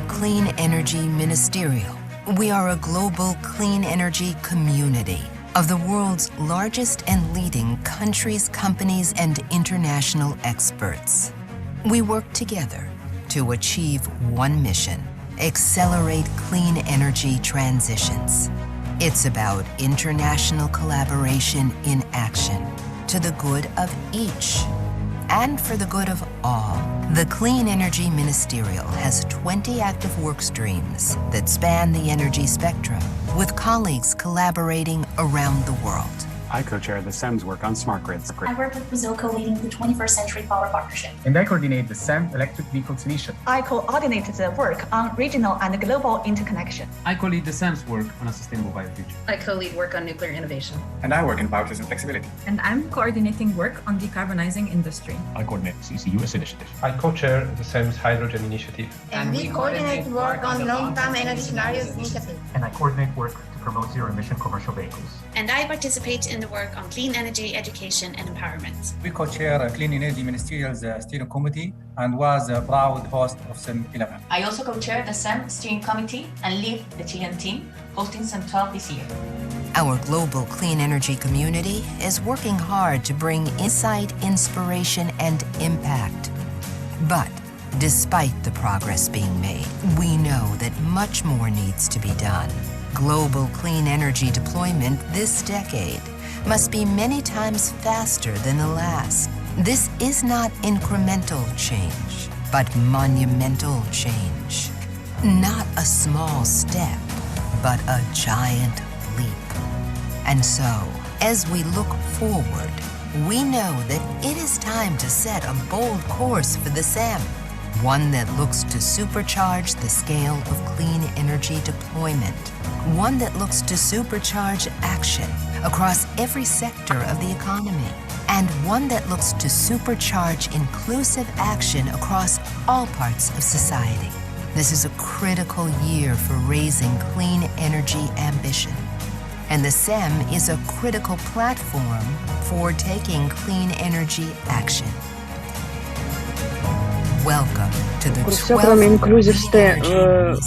Clean Energy Ministerial. We are a global clean energy community of the world's largest and leading countries, companies, and international experts. We work together to achieve one mission: accelerate clean energy transitions. It's about international collaboration in action to the good of each and for the good of all. The Clean Energy Ministerial has 20 active work streams that span the energy spectrum, with colleagues collaborating around the world. I co-chair the SEM's work on smart grids. I work with Brazil co-leading the 21st Century Power Partnership. And I coordinate the SEM electric vehicle solution. I coordinate the work on regional and global interconnection. I co-lead the SEM's work on a sustainable biofuture. I co-lead work on nuclear innovation. And I work in biofuels and flexibility. And I'm coordinating work on decarbonizing industry. I coordinate CCUS initiative. I co-chair the SEM's hydrogen initiative. And we coordinate work on long-term energy scenarios initiative. And I coordinate work to promote zero-emission commercial vehicles. And I participate in the work on clean energy education and empowerment. We co-chair Clean Energy Ministerial's steering committee and was a proud host of SEM 11. I also co-chair the SEM steering committee and lead the Chilean team hosting SEM 12 this year. Our global clean energy community is working hard to bring insight, inspiration, and impact. But despite the progress being made, we know that much more needs to be done. Global clean energy deployment this decade must be many times faster than the last. This is not incremental change, but monumental change. Not a small step, but a giant leap. And so, as we look forward, we know that it is time to set a bold course for the SEM, one that looks to supercharge the scale of clean energy deployment, one that looks to supercharge action across every sector of the economy, and one that looks to supercharge inclusive action across all parts of society. This is a critical year for raising clean energy ambition, and the SEM is a critical platform for taking clean energy action. Welcome to the 12th Clean Energy Ministerial.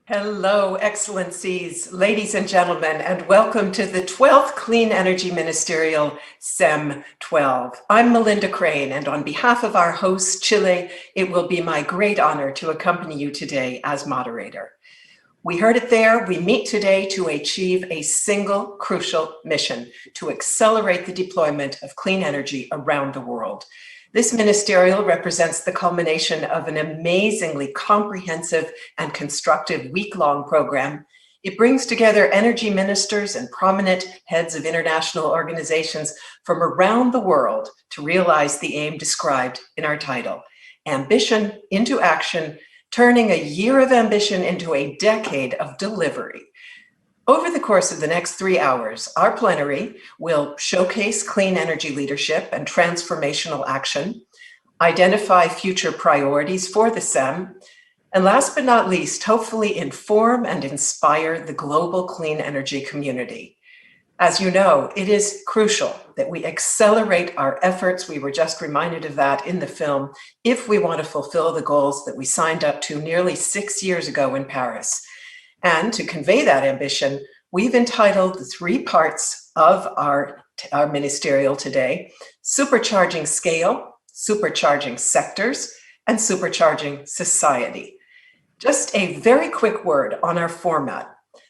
Hello, Excellencies, ladies and gentlemen, and welcome to the 12th Clean Energy Ministerial SEM 12. I'm Melinda Crane, and on behalf of our host, Chile, it will be my great honor to accompany you today as moderator. We heard it there. We meet today to achieve a single crucial mission: to accelerate the deployment of clean energy around the world. This ministerial represents the culmination of an amazingly comprehensive and constructive week-long program. It brings together energy ministers and prominent heads of international organizations from around the world to realize the aim described in our title: ambition into action, turning a year of ambition into a decade of delivery. Over the course of the next 3 hours, our plenary will showcase clean energy leadership and transformational action, identify future priorities for the SEM, and last but not least, hopefully inform and inspire the global clean energy community. As you know, it is crucial that we accelerate our efforts. We were just reminded of that in the film, if we want to fulfill the goals that we signed up to nearly 6 years ago in Paris. And to convey that ambition, we've entitled the 3 parts of our ministerial today: Supercharging Scale, Supercharging Sectors, and Supercharging Society. Just a very quick word on our format.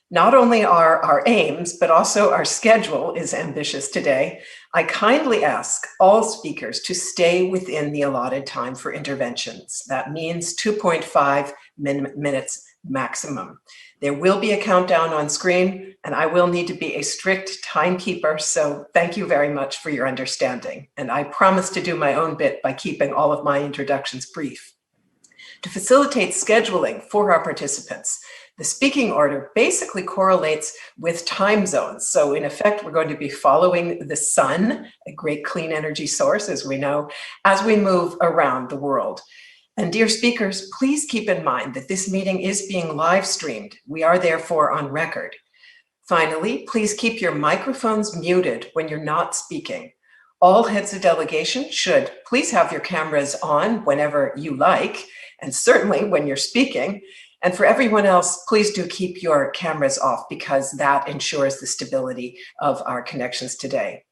Not only are our aims, but also our schedule is ambitious today. I kindly ask all speakers to stay within the allotted time for interventions. That means 2.5 minutes maximum. There will be a countdown on screen, and I will need to be a strict timekeeper, so thank you very much for your understanding. And I promise to do my own bit by keeping all of my introductions brief. To facilitate scheduling for our participants, the speaking order basically correlates with time zones. So in effect, we're going to be following the sun, a great clean energy source, as we know, as we move around the world. And dear speakers, please keep in mind that this meeting is being live streamed. We are therefore on record. Finally, please keep your microphones muted when you're not speaking. All heads of delegation should please have your cameras on whenever you like, and certainly when you're speaking. And for everyone else, please do keep your cameras off because that ensures the stability of our connections today.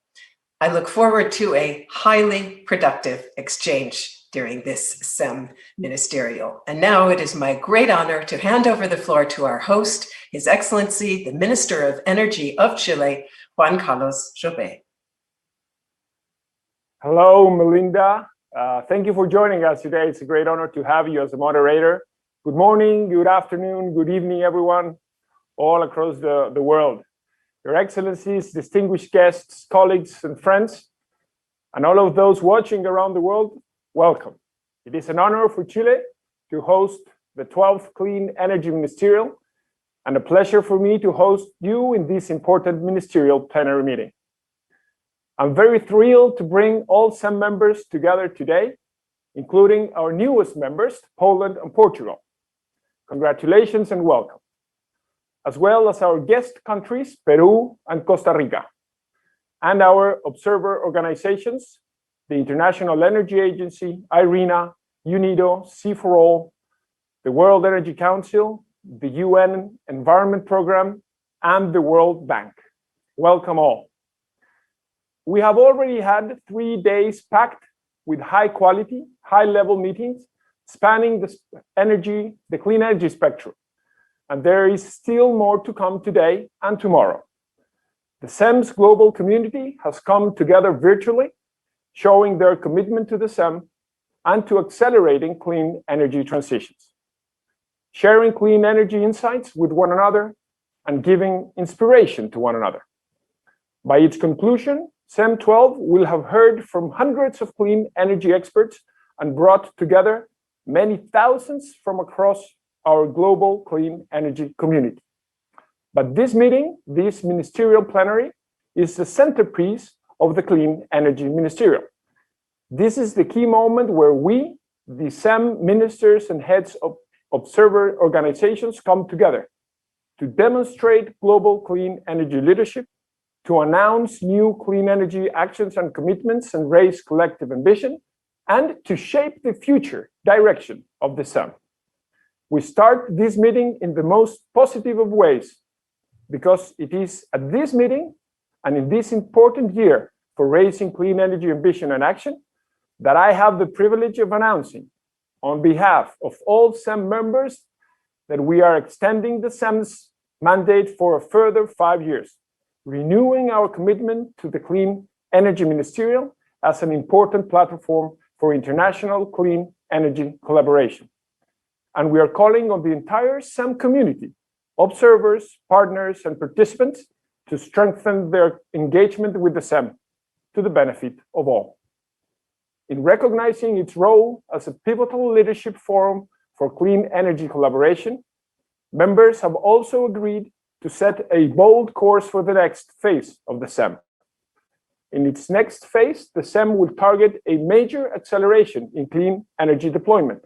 I look forward to a highly productive exchange during this SEM Ministerial. And now it is my great honor to hand over the floor to our host, His Excellency, the Minister of Energy of Chile, Juan Carlos Jobé. Hello, Melinda. Thank you for joining us today. It's a great honor to have you as a moderator. Good morning, good afternoon, good evening, everyone, all across the world. Your Excellencies, distinguished guests, colleagues, and friends, and all of those watching around the world, welcome. It is an honor for Chile to host the 12th Clean Energy Ministerial, and a pleasure for me to host you in this important ministerial plenary meeting. I'm very thrilled to bring all SEM members together today, including our newest members, Poland and Portugal. Congratulations and welcome, as well as our guest countries, Peru and Costa Rica, and our observer organizations, the International Energy Agency, IRENA, UNIDO, SEforALL, the World Energy Council, the UN Environment Programme, and the World Bank. Welcome all. We have already had 3 days packed with high quality, high level meetings spanning the clean energy spectrum. And there is still more to come today and tomorrow. The SEM's global community has come together virtually, showing their commitment to the SEM and to accelerating clean energy transitions, sharing clean energy insights with one another and giving inspiration to one another. By its conclusion, SEM 12 will have heard from hundreds of clean energy experts and brought together many thousands from across our global clean energy community. But this meeting, this ministerial plenary, is the centerpiece of the Clean Energy Ministerial. This is the key moment where we, the SEM ministers and heads of observer organizations, come together to demonstrate global clean energy leadership, to announce new clean energy actions and commitments and raise collective ambition, and to shape the future direction of the SEM. We start this meeting in the most positive of ways, because it is at this meeting and in this important year for raising clean energy ambition and action that I have the privilege of announcing on behalf of all SEM members that we are extending the SEM's mandate for a further 5 years, renewing our commitment to the Clean Energy Ministerial as an important platform for international clean energy collaboration. And we are calling on the entire SEM community, observers, partners, and participants to strengthen their engagement with the SEM to the benefit of all. In recognizing its role as a pivotal leadership forum for clean energy collaboration, members have also agreed to set a bold course for the next phase of the SEM. In its next phase, the SEM will target a major acceleration in clean energy deployment,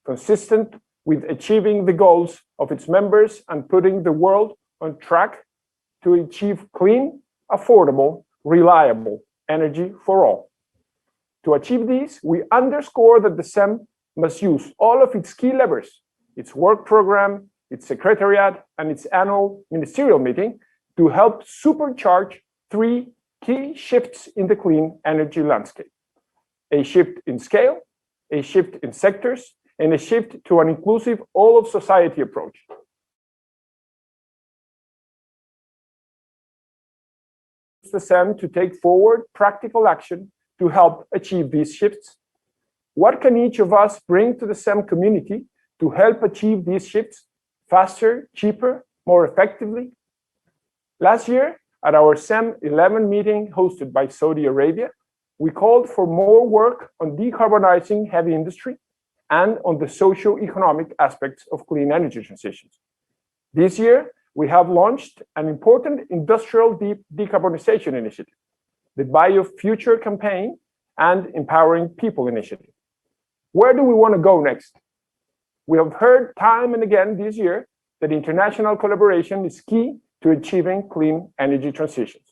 consistent with achieving the goals of its members and putting the world on track to achieve clean, affordable, reliable energy for all. To achieve this, we underscore that the SEM must use all of its key levers, its work program, its secretariat, and its annual ministerial meeting to help supercharge 3 key shifts in the clean energy landscape: a shift in scale, a shift in sectors, and a shift to an inclusive all-of-society approach. The SEM to take forward practical action to help achieve these shifts. What can each of us bring to the SEM community to help achieve these shifts faster, cheaper, more effectively? Last year, at our SEM 11 meeting hosted by Saudi Arabia, we called for more work on decarbonizing heavy industry and on the socio-economic aspects of clean energy transitions. This year, we have launched an important industrial decarbonization initiative, the BioFuture campaign and Empowering People initiative. Where do we want to go next? We have heard time and again this year that international collaboration is key to achieving clean energy transitions.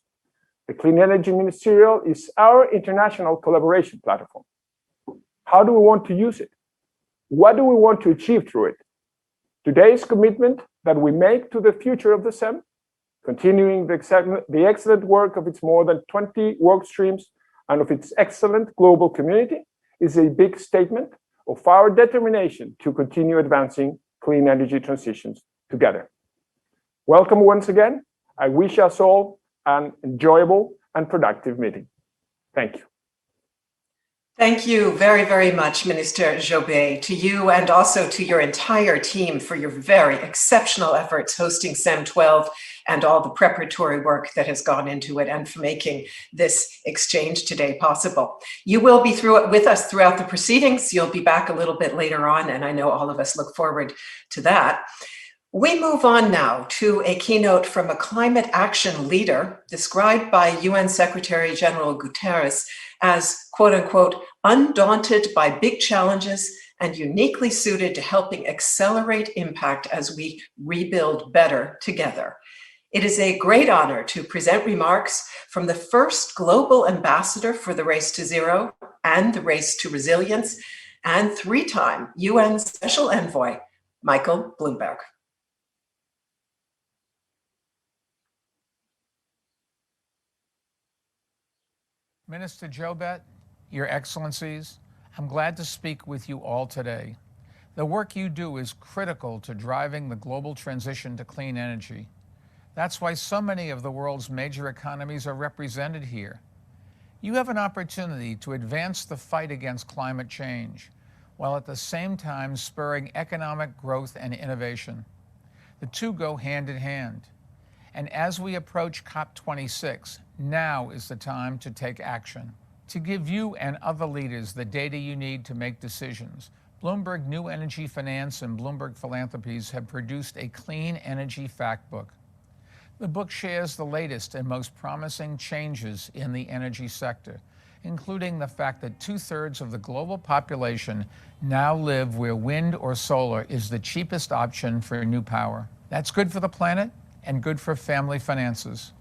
The Clean Energy Ministerial is our international collaboration platform. How do we want to use it? What do we want to achieve through it? Today's commitment that we make to the future of the SEM, continuing the excellent work of its more than 20 work streams and of its excellent global community, is a big statement of our determination to continue advancing clean energy transitions together. Welcome once again. I wish us all an enjoyable and productive meeting. Thank you. Thank you very, very much, Minister Jobé, to you and also to your entire team for your very exceptional efforts hosting SEM 12 and all the preparatory work that has gone into it and for making this exchange today possible. You will be with us throughout the proceedings. You'll be back a little bit later on, and I know all of us look forward to that. We move on now to a keynote from a climate action leader described by UN Secretary General Guterres as, quote unquote, undaunted by big challenges and uniquely suited to helping accelerate impact as we rebuild better together. It is a great honor to present remarks from the first global ambassador for the Race to Zero and the Race to Resilience, and three-time UN Special Envoy, Michael Bloomberg. Minister Jobé, Your Excellencies, I'm glad to speak with you all today. The work you do is critical to driving the global transition to clean energy. That's why so many of the world's major economies are represented here. You have an opportunity to advance the fight against climate change, while at the same time spurring economic growth and innovation. The two go hand in hand. And as we approach COP26, now is the time to take action. To give you and other leaders the data you need to make decisions, Bloomberg New Energy Finance and Bloomberg Philanthropies have produced a Clean Energy Fact Book. The book shares the latest and most promising changes in the energy sector, including the fact that 2/3 of the global population now live where wind or solar is the cheapest option for new power. That's good for the planet and good for family finances.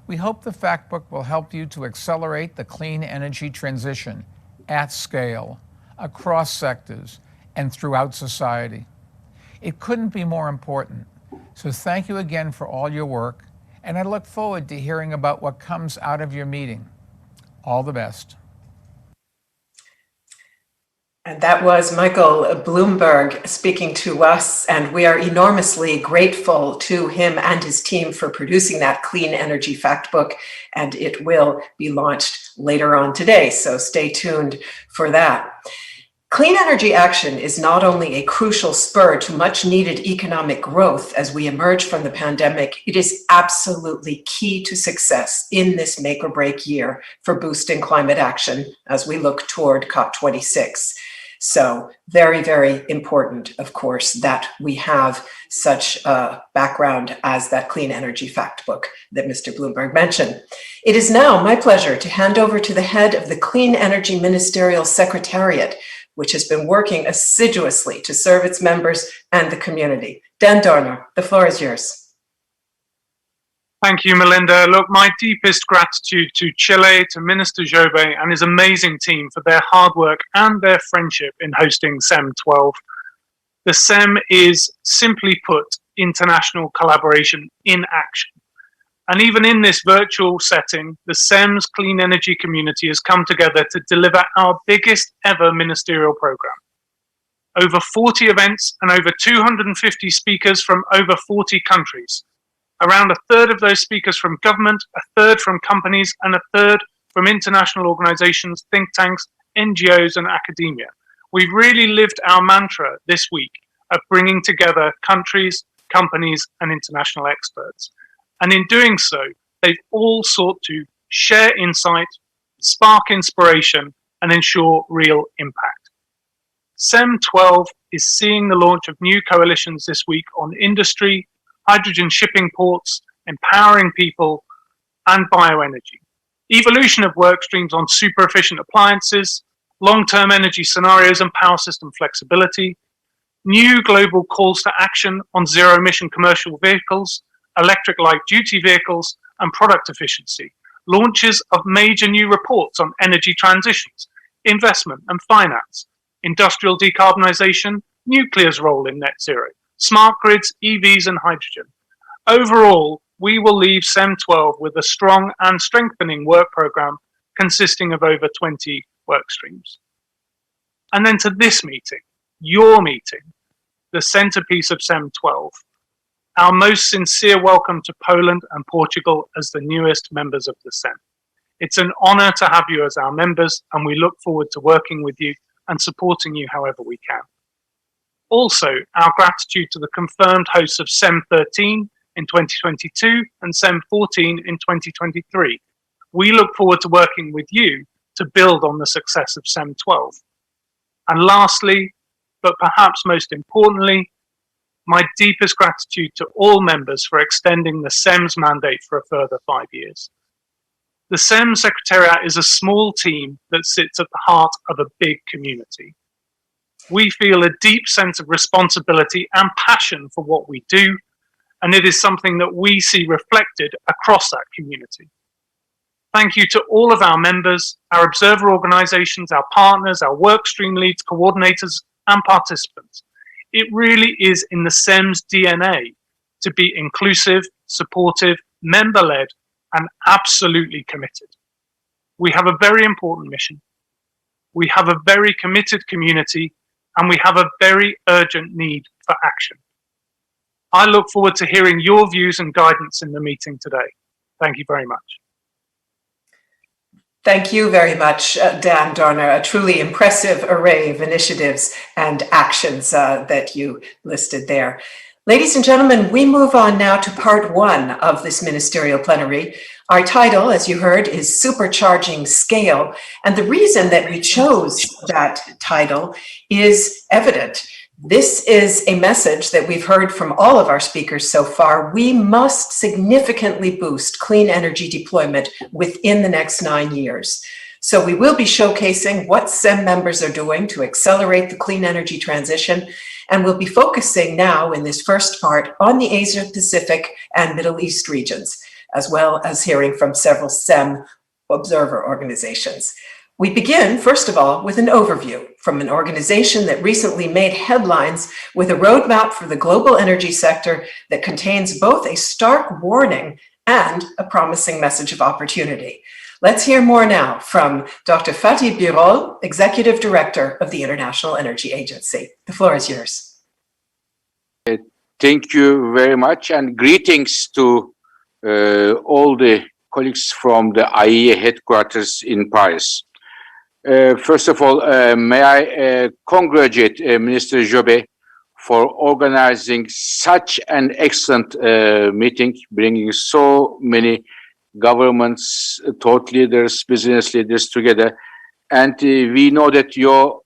We hope the fact book will help you to accelerate the clean energy transition at scale, across sectors, and throughout society. It couldn't be more important. So thank you again for all your work, and I look forward to hearing about what comes out of your meeting. All the best. And that was Michael Bloomberg speaking to us, and we are enormously grateful to him and his team for producing that Clean Energy Fact Book, and it will be launched later on today, so stay tuned for that. Clean energy action is not only a crucial spur to much needed economic growth as we emerge from the pandemic, it is absolutely key to success in this make or break year for boosting climate action as we look toward COP26. So very, very important, of course, that we have such a background as that Clean Energy Fact Book that Mr. Bloomberg mentioned. It is now my pleasure to hand over to the head of the Clean Energy Ministerial Secretariat, which has been working assiduously to serve its members and the community. Dan Dorner, the floor is yours. Thank you, Melinda. Look, my deepest gratitude to Chile, to Minister Jobé and his amazing team for their hard work and their friendship in hosting SEM 12. The SEM is, simply put, international collaboration in action. And even in this virtual setting, the SEM's clean energy community has come together to deliver our biggest ever ministerial program. Over 40 events and over 250 speakers from over 40 countries. Around a third of those speakers from government, a third from companies, and a third from international organizations, think tanks, NGOs, and academia. We've really lived our mantra this week of bringing together countries, companies, and international experts. And in doing so, they've all sought to share insight, spark inspiration, and ensure real impact. SEM 12 is seeing the launch of new coalitions this week on industry, hydrogen shipping ports, empowering people, and bioenergy. Evolution of work streams on super efficient appliances, long-term energy scenarios and power system flexibility, new global calls to action on zero-emission commercial vehicles, electric light-duty vehicles, and product efficiency, launches of major new reports on energy transitions, investment and finance, industrial decarbonisation, nuclear's role in net zero, smart grids, EVs and hydrogen. Overall, we will leave SEM12 with a strong and strengthening work programme consisting of over 20 work streams. And then to this meeting, your meeting, the centrepiece of SEM12, our most sincere welcome to Poland and Portugal as the newest members of the SEM. It's an honour to have you as our members, and we look forward to working with you and supporting you however we can. Also, our gratitude to the confirmed hosts of SEM13 in 2022 and SEM14 in 2023. We look forward to working with you to build on the success of SEM12. And lastly, but perhaps most importantly, my deepest gratitude to all members for extending the SEM's mandate for a further 5 years. The SEM Secretariat is a small team that sits at the heart of a big community. We feel a deep sense of responsibility and passion for what we do, and it is something that we see reflected across that community. Thank you to all of our members, our observer organisations, our partners, our workstream leads, coordinators, and participants. It really is in the SEM's DNA to be inclusive, supportive, member-led, and absolutely committed. We have a very important mission. We have a very committed community, and we have a very urgent need for action. I look forward to hearing your views and guidance in the meeting today. Thank you very much. Thank you very much, Dan Dorner. A truly impressive array of initiatives and actions that you listed there. Ladies and gentlemen, we move on now to part one of this ministerial plenary. Our title, as you heard, is Supercharging Scale. And the reason that we chose that title is evident. This is a message that we've heard from all of our speakers so far. We must significantly boost clean energy deployment within the next 9 years. So we will be showcasing what SEM members are doing to accelerate the clean energy transition. And we'll be focusing now in this first part on the Asia Pacific and Middle East regions, as well as hearing from several SEM observer organizations. We begin, first of all, with an overview from an organization that recently made headlines with a roadmap for the global energy sector that contains both a stark warning and a promising message of opportunity. Let's hear more now from Dr. Fatih Birol, Executive Director of the International Energy Agency. The floor is yours. Thank you very much, and greetings to all the colleagues from the IEA headquarters in Paris. First of all, may I congratulate Minister Jobe for organizing such an excellent meeting, bringing so many governments, thought leaders, business leaders together. And we know that your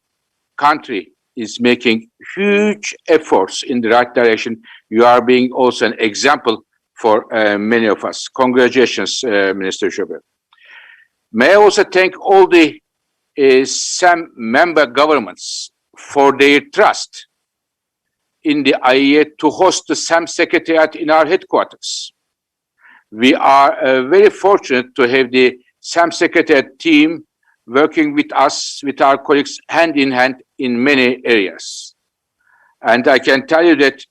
country is making huge efforts in the right direction. You are being also an example for many of us. Congratulations, Minister Jobe. May I also thank all the SEM member governments for their trust in the IEA to host the SEM Secretariat in our headquarters. We are very fortunate to have the SEM Secretariat team working with us, with our colleagues, hand in hand in many areas. And I can tell you that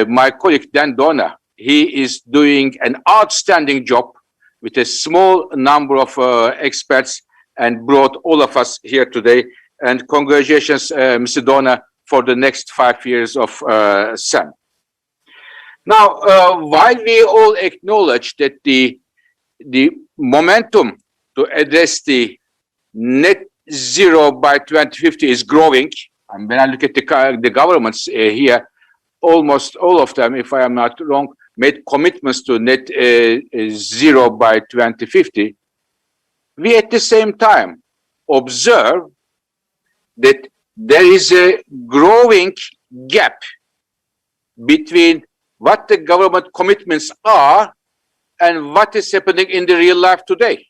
my colleague Dan Dorner, he is doing an outstanding job with a small number of experts and brought all of us here today. And congratulations, Mr. Dorner, for the next 5 years of SEM. Now, while we all acknowledge that the momentum to address the net zero by 2050 is growing, and when I look at the governments here, almost all of them, if I am not wrong, made commitments to net zero by 2050, we at the same time observe that there is a growing gap between what the government commitments are and what is happening in the real life today.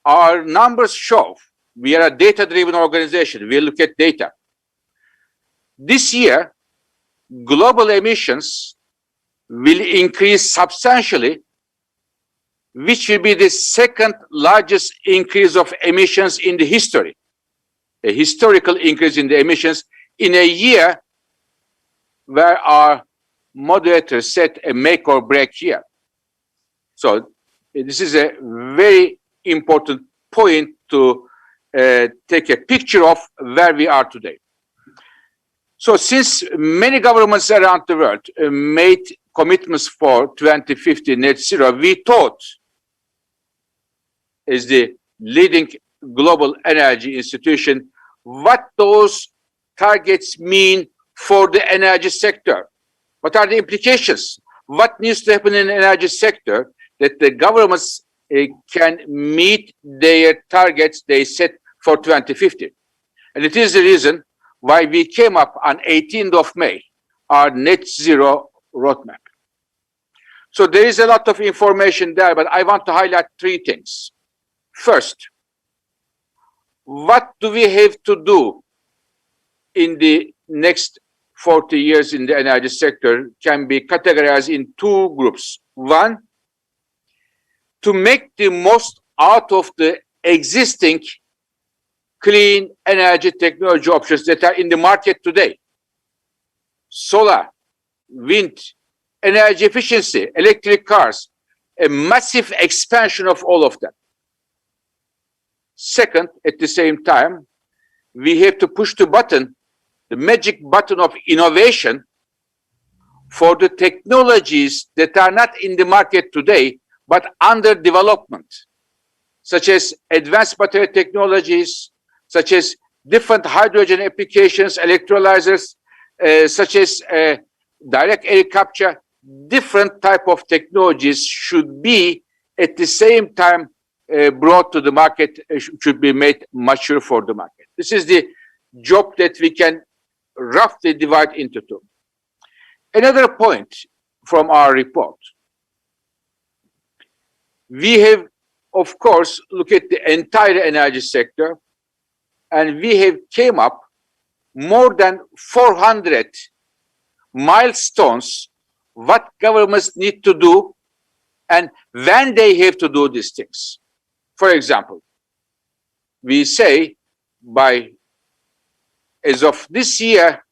Our numbers show, we are a data-driven organization, we look at data. This year, global emissions will increase substantially, which will be the second largest increase of emissions in the history. A historical increase in the emissions in a year where our moderators set a make or break year. So this is a very important point to take a picture of where we are today. So since many governments around the world made commitments for 2050 net zero, we thought, as the leading global energy institution, what those targets mean for the energy sector. What are the implications? What needs to happen in the energy sector that the governments can meet their targets they set for 2050? And it is the reason why we came up on 18th of May, our net zero roadmap. So there is a lot of information there, but I want to highlight three things. First, what do we have to do in the next 40 years in the energy sector can be categorized in two groups. One, to make the most out of the existing clean energy technology options that are in the market today. Solar, wind, energy efficiency, electric cars, a massive expansion of all of them. Second, at the same time, we have to push the button, the magic button of innovation for the technologies that are not in the market today, but under development, such as advanced battery technologies, such as different hydrogen applications, electrolyzers, such as direct air capture. Different type of technologies should be at the same time brought to the market, should be made mature for the market. This is the job that we can roughly divide into two. Another point from our report. We have, of course, looked at the entire energy sector, and we have came up more than 400 milestones what governments need to do and when they have to do these things. For example, we say as of this year,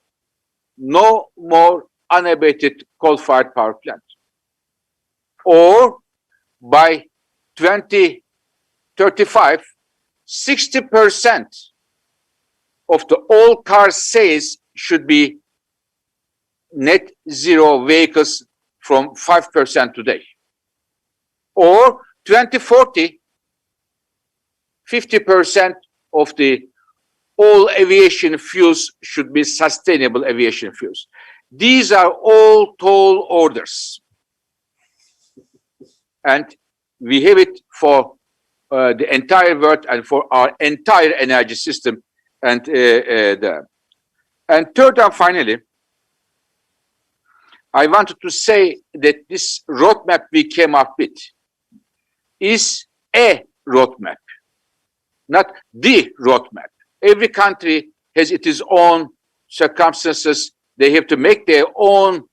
no more unabated coal-fired power plant. Or by 2035, 60% of the all car sales should be net zero vehicles from 5% today. Or 2040, 50% of the all aviation fuels should be sustainable aviation fuels. These are all tall orders. And we have it for the entire world and for our entire energy system. And third and finally, I wanted to say that this roadmap we came up with is a roadmap, not the roadmap. Every country has its own circumstances. They have to make their own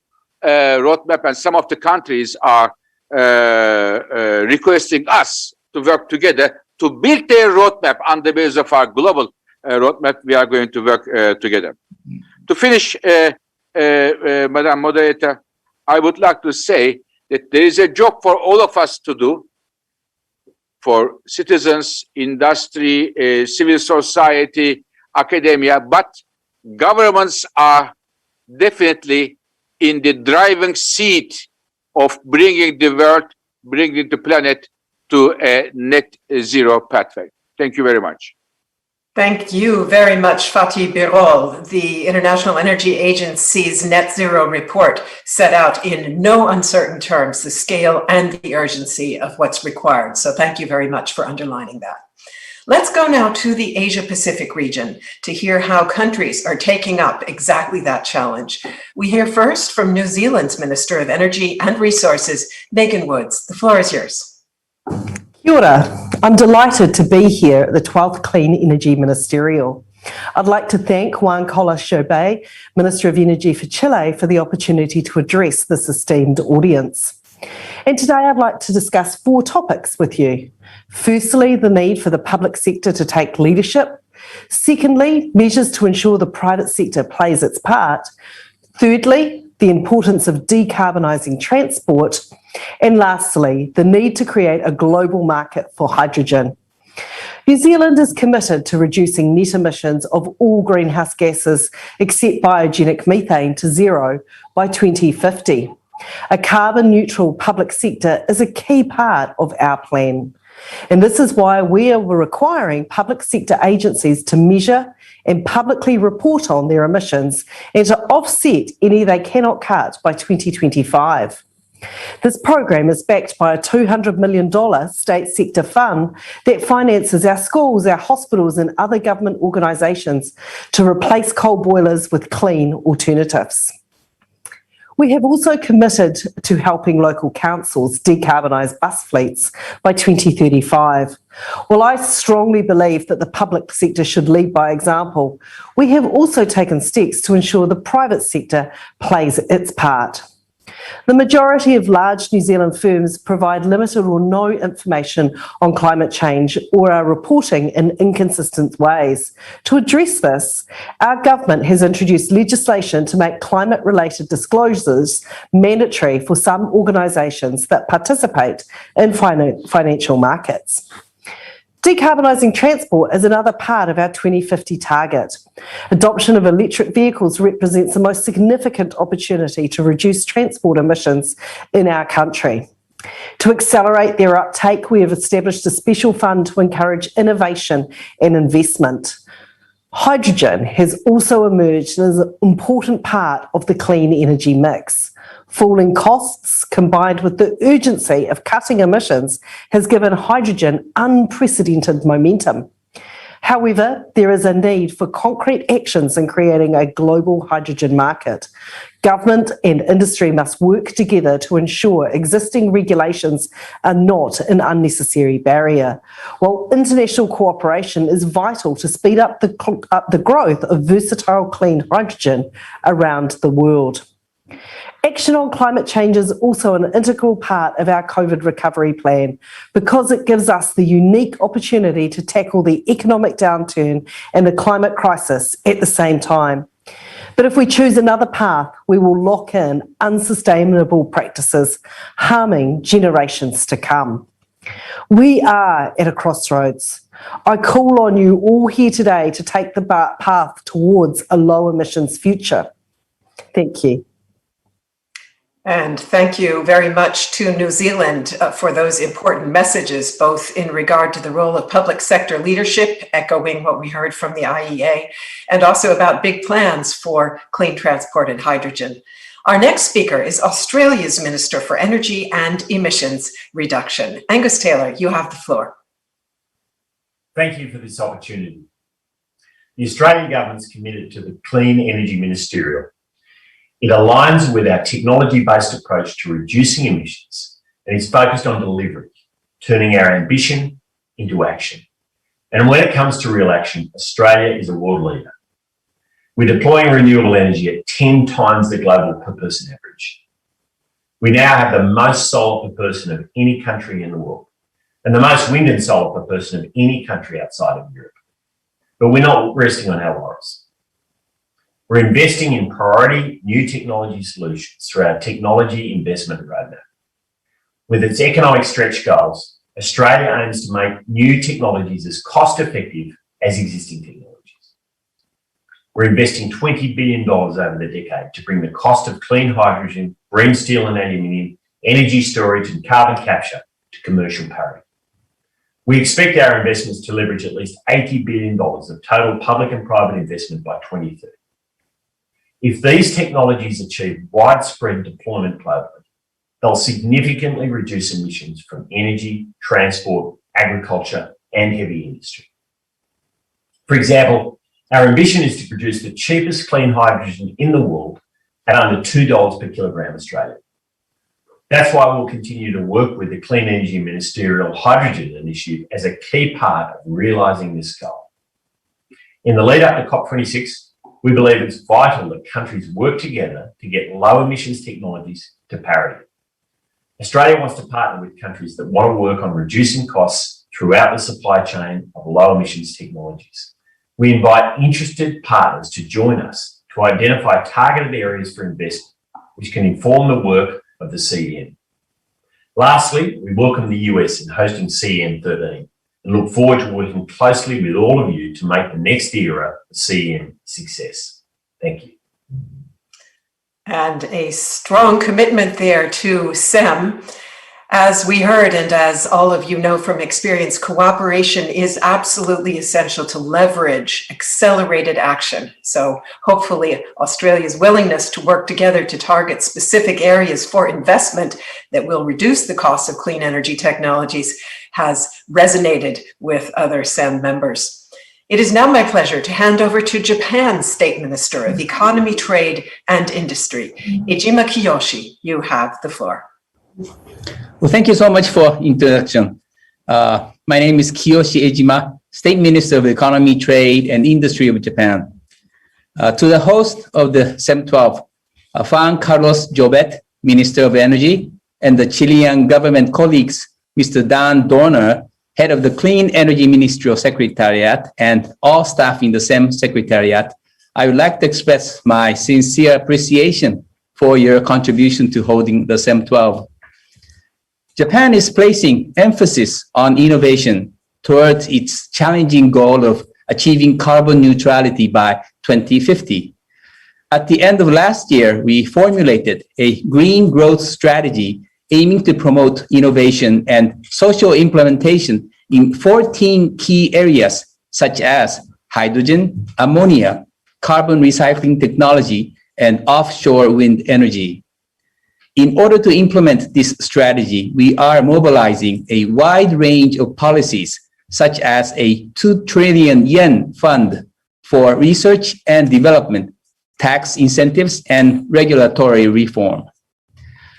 roadmap, and some of the countries are requesting us to work together to build their roadmap on the basis of our global roadmap. We are going to work together. To finish, Madam Moderator, I would like to say that there is a job for all of us to do, for citizens, industry, civil society, academia, but governments are definitely in the driving seat of bringing the world, bringing the planet to a net zero pathway. Thank you very much. Thank you very much, Fatih Birol. The International Energy Agency's net zero report set out in no uncertain terms the scale and the urgency of what's required. So thank you very much for underlining that. Let's go now to the Asia Pacific region to hear how countries are taking up exactly that challenge. We hear first from New Zealand's Minister of Energy and Resources, Megan Woods. The floor is yours. Kia ora. I'm delighted to be here at the 12th Clean Energy Ministerial. I'd like to thank Juan Carlos Jobé, Minister of Energy for Chile, for the opportunity to address this esteemed audience. And today I'd like to discuss 4 topics with you. Firstly, the need for the public sector to take leadership. Secondly, measures to ensure the private sector plays its part. Thirdly, the importance of decarbonising transport. And lastly, the need to create a global market for hydrogen. New Zealand is committed to reducing net emissions of all greenhouse gases except biogenic methane to zero by 2050. A carbon neutral public sector is a key part of our plan. And this is why we are requiring public sector agencies to measure and publicly report on their emissions and to offset any they cannot cut by 2025. This program is backed by a $200 million state sector fund that finances our schools, our hospitals and other government organisations to replace coal boilers with clean alternatives. We have also committed to helping local councils decarbonise bus fleets by 2035. While I strongly believe that the public sector should lead by example, we have also taken steps to ensure the private sector plays its part. The majority of large New Zealand firms provide limited or no information on climate change or are reporting in inconsistent ways. To address this, our government has introduced legislation to make climate-related disclosures mandatory for some organisations that participate in financial markets. Decarbonising transport is another part of our 2050 target. Adoption of electric vehicles represents the most significant opportunity to reduce transport emissions in our country. To accelerate their uptake, we have established a special fund to encourage innovation and investment. Hydrogen has also emerged as an important part of the clean energy mix. Falling costs combined with the urgency of cutting emissions has given hydrogen unprecedented momentum. However, there is a need for concrete actions in creating a global hydrogen market. Government and industry must work together to ensure existing regulations are not an unnecessary barrier, while international cooperation is vital to speed up the growth of versatile clean hydrogen around the world. Action on climate change is also an integral part of our COVID recovery plan because it gives us the unique opportunity to tackle the economic downturn and the climate crisis at the same time. But if we choose another path, we will lock in unsustainable practices, harming generations to come. We are at a crossroads. I call on you all here today to take the path towards a low emissions future. Thank you. And thank you very much to New Zealand for those important messages, both in regard to the role of public sector leadership, echoing what we heard from the IEA, and also about big plans for clean transport and hydrogen. Our next speaker is Australia's Minister for Energy and Emissions Reduction. Angus Taylor, you have the floor. Thank you for this opportunity. The Australian government's committed to the Clean Energy Ministerial. It aligns with our technology-based approach to reducing emissions and is focused on delivery, turning our ambition into action. And when it comes to real action, Australia is a world leader. We're deploying renewable energy at 10 times the global per person average. We now have the most solar per person of any country in the world and the most wind and solar per person of any country outside of Europe. But we're not resting on our laurels. We're investing in priority new technology solutions through our technology investment roadmap. With its economic stretch goals, Australia aims to make new technologies as cost-effective as existing technologies. We're investing $20 billion over the decade to bring the cost of clean hydrogen, green steel and aluminium, energy storage and carbon capture to commercial parity. We expect our investments to leverage at least $80 billion of total public and private investment by 2030. If these technologies achieve widespread deployment globally, they'll significantly reduce emissions from energy, transport, agriculture, and heavy industry. For example, our ambition is to produce the cheapest clean hydrogen in the world at under $2 per kilogram Australian. That's why we'll continue to work with the Clean Energy Ministerial Hydrogen Initiative as a key part of realising this goal. In the lead up to COP26, we believe it's vital that countries work together to get low emissions technologies to parity. Australia wants to partner with countries that want to work on reducing costs throughout the supply chain of low emissions technologies. We invite interested partners to join us to identify targeted areas for investment, which can inform the work of the CEN. Lastly, we welcome the US in hosting CEN 13 and look forward to working closely with all of you to make the next era of CEN a success. Thank you. And a strong commitment there to SEM. As we heard, and as all of you know from experience, cooperation is absolutely essential to leverage accelerated action. So hopefully Australia's willingness to work together to target specific areas for investment that will reduce the cost of clean energy technologies has resonated with other SEM members. It is now my pleasure to hand over to Japan's State Minister of Economy, Trade and Industry, Ejima Kiyoshi. You have the floor. Well, thank you so much for introduction. My name is Kiyoshi Ejima, State Minister of Economy, Trade and Industry of Japan. To the host of the SEM 12, Juan Carlos Jobet, Minister of Energy, and the Chilean government colleagues, Mr. Dan Dorner, Head of the Clean Energy Ministerial Secretariat, and all staff in the SEM Secretariat, I would like to express my sincere appreciation for your contribution to holding the SEM 12. Japan is placing emphasis on innovation towards its challenging goal of achieving carbon neutrality by 2050. At the end of last year, we formulated a green growth strategy aiming to promote innovation and social implementation in 14 key areas such as hydrogen, ammonia, carbon recycling technology, and offshore wind energy. In order to implement this strategy, we are mobilizing a wide range of policies, such as a 2 trillion yen fund for research and development, tax incentives, and regulatory reform.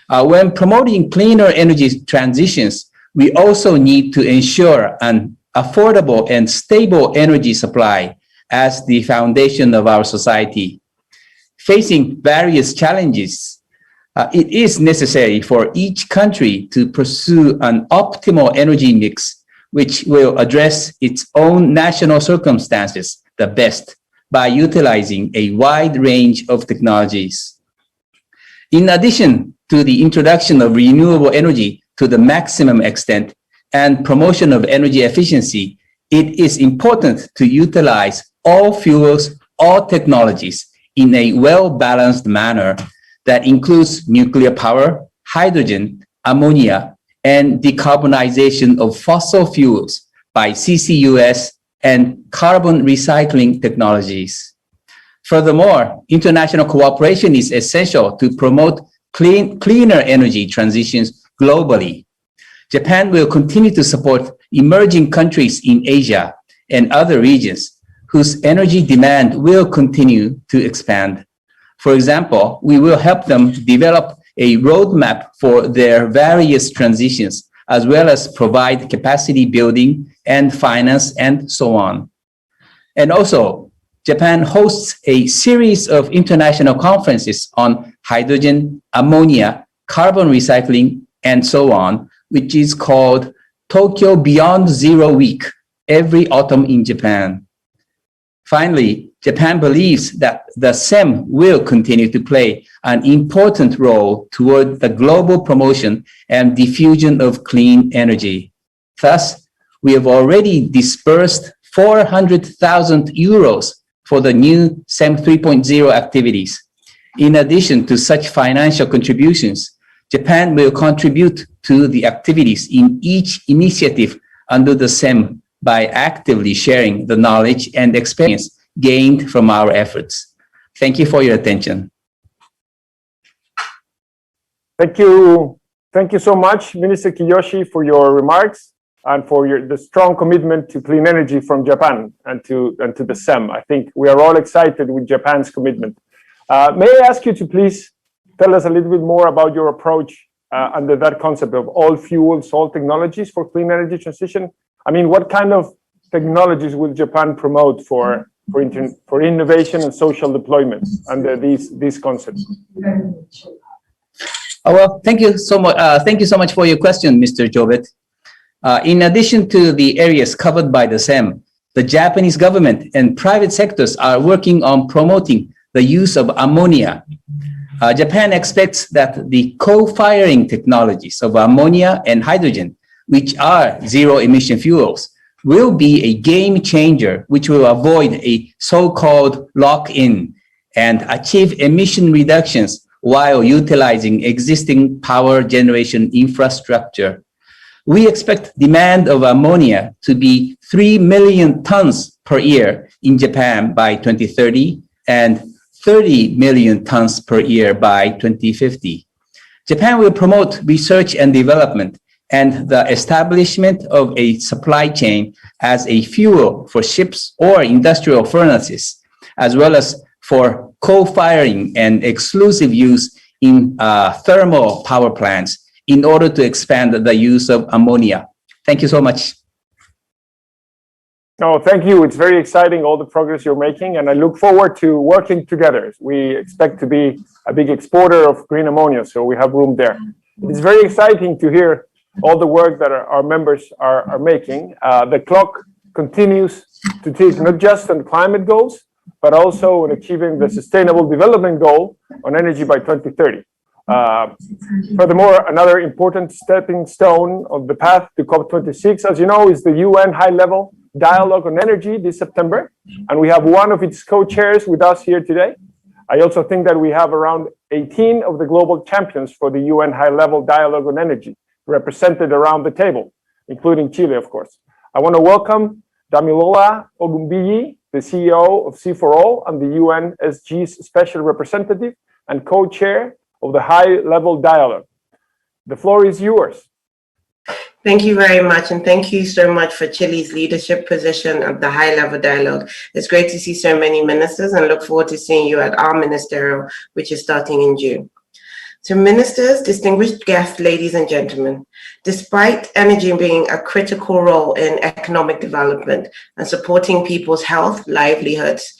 When promoting cleaner energy transitions, we also need to ensure an affordable and stable energy supply as the foundation of our society. Facing various challenges, it is necessary for each country to pursue an optimal energy mix, which will address its own national circumstances the best by utilizing a wide range of technologies. In addition to the introduction of renewable energy to the maximum extent and promotion of energy efficiency, it is important to utilize all fuels, all technologies in a well-balanced manner that includes nuclear power, hydrogen, ammonia, and decarbonization of fossil fuels by CCUS and carbon recycling technologies. Furthermore, international cooperation is essential to promote cleaner energy transitions globally. Japan will continue to support emerging countries in Asia and other regions whose energy demand will continue to expand. For example, we will help them develop a roadmap for their various transitions, as well as provide capacity building and finance and so on. And also, Japan hosts a series of international conferences on hydrogen, ammonia, carbon recycling, and so on, which is called Tokyo Beyond Zero Week every autumn in Japan. Finally, Japan believes that the SEM will continue to play an important role toward the global promotion and diffusion of clean energy. Thus, we have already disbursed 400,000 euros for the new SEM 3.0 activities. In addition to such financial contributions, Japan will contribute to the activities in each initiative under the SEM by actively sharing the knowledge and experience gained from our efforts. Thank you for your attention. Thank you. Thank you so much, Minister Kiyoshi, for your remarks and for the strong commitment to clean energy from Japan and to the SEM. I think we are all excited with Japan's commitment. May I ask you to please tell us a little bit more about your approach under that concept of all fuels, all technologies for clean energy transition? I mean, what kind of technologies will Japan promote for for innovation and social deployment under these concepts? Well, thank you so much. Thank you so much for your question, Mr. Jobet. In addition to the areas covered by the SEM, the Japanese government and private sectors are working on promoting the use of ammonia. Japan expects that the co-firing technologies of ammonia and hydrogen, which are zero-emission fuels, will be a game changer, which will avoid a so-called lock-in and achieve emission reductions while utilizing existing power generation infrastructure. We expect demand of ammonia to be 3 million tons per year in Japan by 2030 and 30 million tons per year by 2050. Japan will promote research and development and the establishment of a supply chain as a fuel for ships or industrial furnaces, as well as for co-firing and exclusive use in thermal power plants in order to expand the use of ammonia. Thank you so much. No, thank you. It's very exciting, all the progress you're making, and I look forward to working together. We expect to be a big exporter of green ammonia, so we have room there. It's very exciting to hear all the work that our members are making. The clock continues to tick, not just on climate goals, but also on achieving the Sustainable Development Goal on energy by 2030. Furthermore, another important stepping stone on the path to COP26, as you know, is the UN High-Level Dialogue on Energy this September, and we have one of its co-chairs with us here today. I also think that we have around 18 of the global champions for the UN High-Level Dialogue on Energy represented around the table, including Chile, of course. I want to welcome Damilola Ogunbiyi, the CEO of SEforALL and the UNSG's Special Representative and co-chair of the High-Level Dialogue. The floor is yours. Thank you very much, and thank you so much for Chile's leadership position at the High-Level Dialogue. It's great to see so many ministers and look forward to seeing you at our ministerial, which is starting in June. So ministers, distinguished guests, ladies and gentlemen, despite energy being a critical role in economic development and supporting people's health, livelihoods,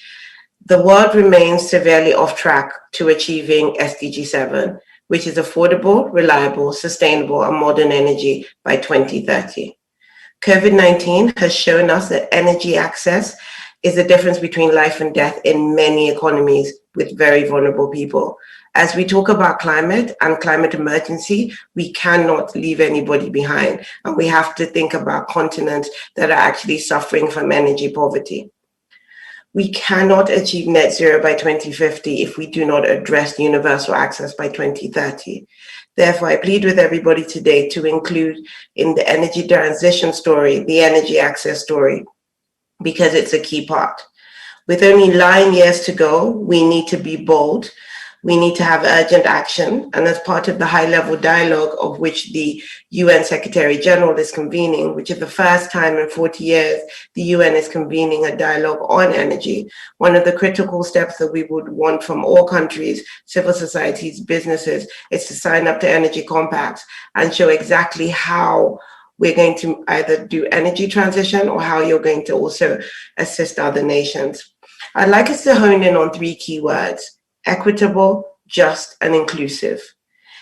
the world remains severely off track to achieving SDG 7, which is affordable, reliable, sustainable, and modern energy by 2030. COVID-19 has shown us that energy access is the difference between life and death in many economies with very vulnerable people. As we talk about climate and climate emergency, we cannot leave anybody behind, and we have to think about continents that are actually suffering from energy poverty. We cannot achieve net zero by 2050 if we do not address universal access by 2030. Therefore, I plead with everybody today to include in the energy transition story, the energy access story, because it's a key part. With only 9 years to go, we need to be bold. We need to have urgent action. And as part of the high-level dialogue of which the UN Secretary General is convening, which is the first time in 40 years, the UN is convening a dialogue on energy. One of the critical steps that we would want from all countries, civil societies, businesses, is to sign up to energy compacts and show exactly how we're going to either do energy transition or how you're going to also assist other nations. I'd like us to hone in on 3 key words: equitable, just, and inclusive.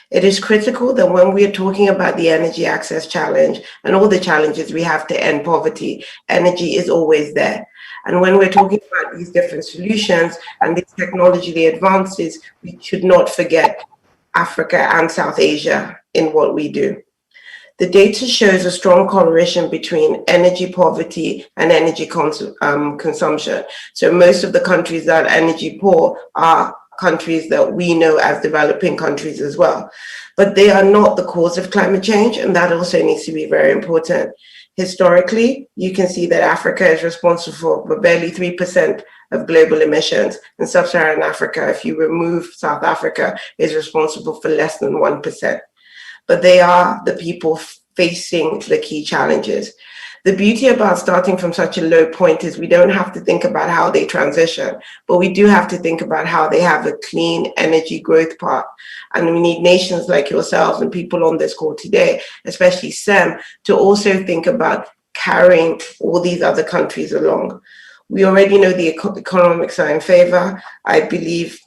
It is critical that when we are talking about the energy access challenge and all the challenges we have to end poverty, energy is always there. And when we're talking about these different solutions and these technology advances, we should not forget Africa and South Asia in what we do. The data shows a strong correlation between energy poverty and energy consumption. So most of the countries that are energy poor are countries that we know as developing countries as well. But they are not the cause of climate change, and that also needs to be very important. Historically, you can see that Africa is responsible for barely 3% of global emissions, and sub-Saharan Africa, if you remove South Africa, is responsible for less than 1%. But they are the people facing the key challenges. The beauty about starting from such a low point is we don't have to think about how they transition, but we do have to think about how they have a clean energy growth path. And we need nations like yourselves and people on this call today, especially SEM, to also think about carrying all these other countries along. We already know the economics are in favor. I believe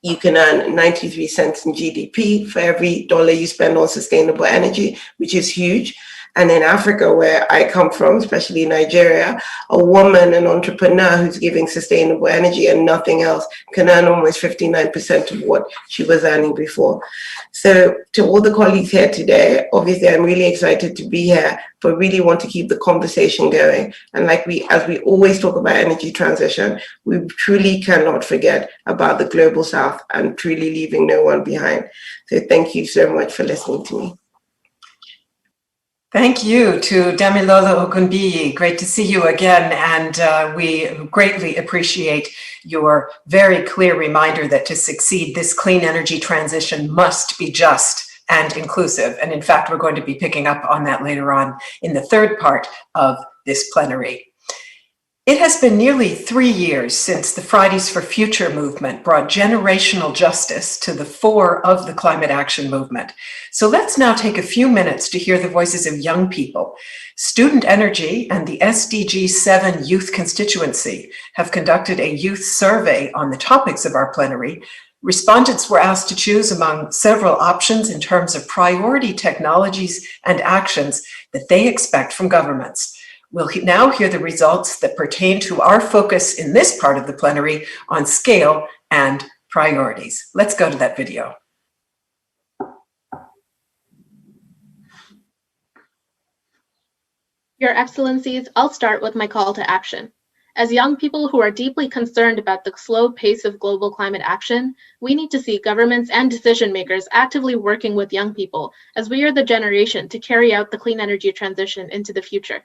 you can earn 93 cents in GDP for every dollar you spend on sustainable energy, which is huge. And in Africa, where I come from, especially Nigeria, a woman, an entrepreneur who's giving sustainable energy and nothing else can earn almost 59% of what she was earning before. So to all the colleagues here today, obviously I'm really excited to be here, but really want to keep the conversation going. And as we always talk about energy transition, we truly cannot forget about the global South and truly leaving no one behind. So thank you so much for listening to me. Thank you to Damilolo Ogunbiyi. Great to see you again. And we greatly appreciate your very clear reminder that to succeed, this clean energy transition must be just and inclusive. And in fact, we're going to be picking up on that later on in the third part of this plenary. It has been nearly 3 years since the Fridays for Future movement brought generational justice to the fore of the climate action movement. So let's now take a few minutes to hear the voices of young people. Student Energy and the SDG 7 Youth Constituency have conducted a youth survey on the topics of our plenary. Respondents were asked to choose among several options in terms of priority technologies and actions that they expect from governments. We'll now hear the results that pertain to our focus in this part of the plenary on scale and priorities. Let's go to that video. Your Excellencies, I'll start with my call to action. As young people who are deeply concerned about the slow pace of global climate action, we need to see governments and decision makers actively working with young people, as we are the generation to carry out the clean energy transition into the future.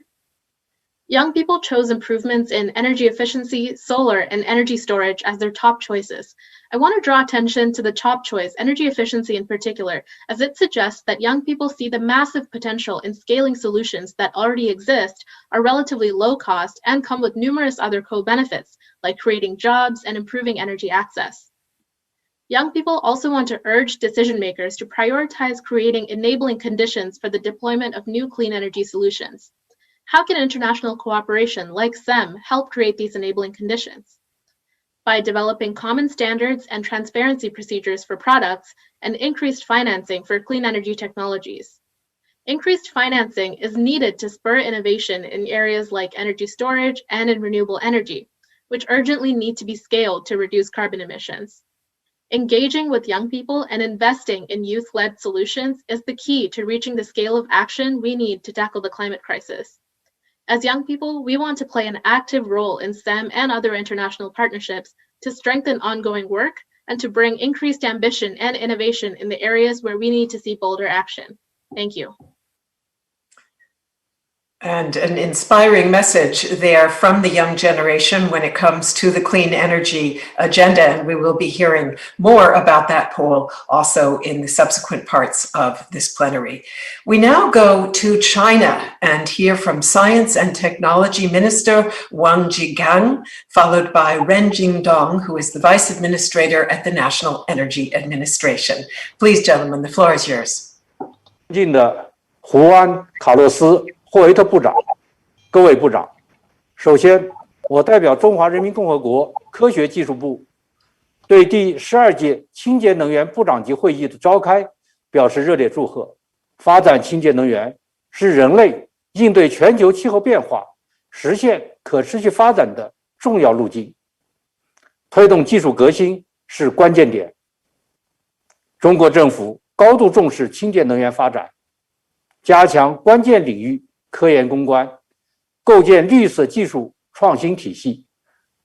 Young people chose improvements in energy efficiency, solar, and energy storage as their top choices. I want to draw attention to the top choice, energy efficiency in particular, as it suggests that young people see the massive potential in scaling solutions that already exist, are relatively low cost, and come with numerous other co-benefits, like creating jobs and improving energy access. Young people also want to urge decision makers to prioritize creating enabling conditions for the deployment of new clean energy solutions. How can international cooperation like SEM help create these enabling conditions? By developing common standards and transparency procedures for products and increased financing for clean energy technologies. Increased financing is needed to spur innovation in areas like energy storage and in renewable energy, which urgently need to be scaled to reduce carbon emissions. Engaging with young people and investing in youth-led solutions is the key to reaching the scale of action we need to tackle the climate crisis. As young people, we want to play an active role in SEM and other international partnerships to strengthen ongoing work and to bring increased ambition and innovation in the areas where we need to see bolder action. Thank you. And an inspiring message there from the young generation when it comes to the clean energy agenda. And we will be hearing more about that poll also in the subsequent parts of this plenary. We now go to China and hear from Science and Technology Minister Wang Jigang, followed by Ren Jingdong, who is the Vice Administrator at the National Energy Administration. Please, gentlemen, the floor is yours. 霍维特部长，各位部长，首先，我代表中华人民共和国科学技术部，对第12届清洁能源部长级会议的召开表示热烈祝贺。发展清洁能源是人类应对全球气候变化、实现可持续发展的重要路径，推动技术革新是关键点。中国政府高度重视清洁能源发展，加强关键领域科研攻关，构建绿色技术创新体系，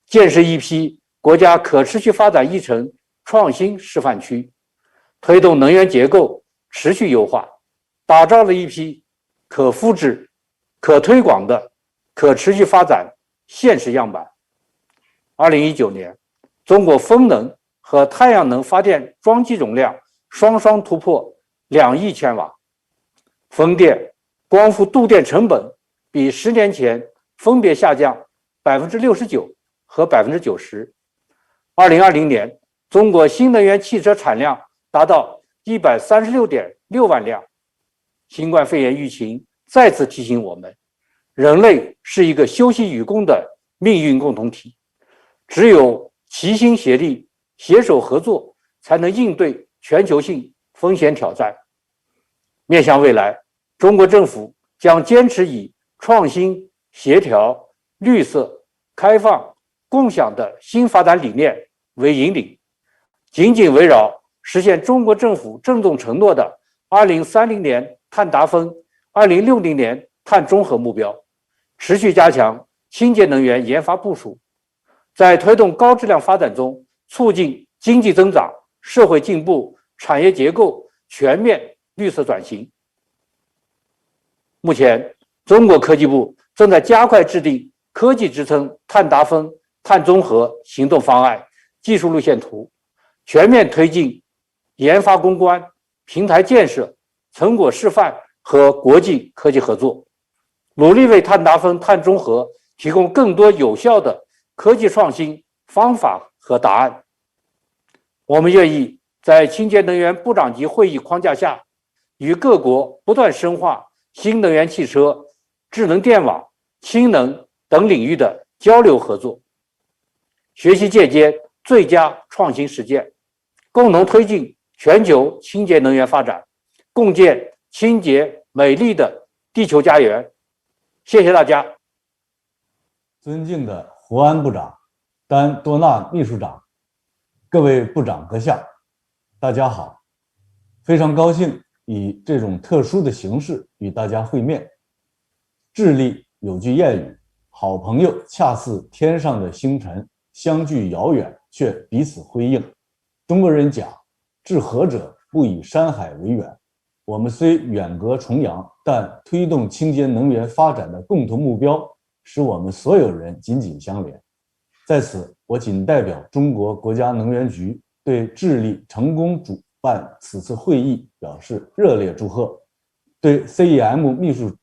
建设一批国家可持续发展议程创新示范区，推动能源结构持续优化，打造了一批可复制、可推广的可持续发展现实样板。2019年，中国风能和太阳能发电装机容量双双突破2亿千瓦，风电光伏度电成本比10年前分别下降69%和90%。2020年，中国新能源汽车产量达到136.6万辆。新冠肺炎疫情再次提醒我们，人类是一个休息与共的命运共同体。只有齐心协力、携手合作，才能应对全球性风险挑战。面向未来，中国政府将坚持以创新、协调、绿色、开放、共享的新发展理念为引领，紧紧围绕实现中国政府郑重承诺的2030年碳达峰、2060年碳中和目标，持续加强清洁能源研发部署，在推动高质量发展中促进经济增长、社会进步、产业结构全面绿色转型。目前，中国科技部正在加快制定科技支撑碳达峰、碳中和行动方案、技术路线图，全面推进研发攻关、平台建设、成果示范和国际科技合作，努力为碳达峰、碳中和提供更多有效的科技创新方法和答案。我们愿意在清洁能源部长级会议框架下，与各国不断深化新能源汽车、智能电网、氢能等领域的交流合作，学习借鉴最佳创新实践，共同推进全球清洁能源发展，共建清洁美丽的地球家园。谢谢大家。尊敬的胡安部长、丹多纳秘书长，各位部长阁下，大家好，非常高兴以这种特殊的形式与大家会面。智利有句谚语，好朋友恰似天上的星辰，相距遥远却彼此辉映。中国人讲，治和者不以山海为远。我们虽远隔重洋，但推动清洁能源发展的共同目标使我们所有人紧紧相连。在此，我仅代表中国国家能源局对智利成功主办此次会议表示热烈祝贺，对 CEM 秘书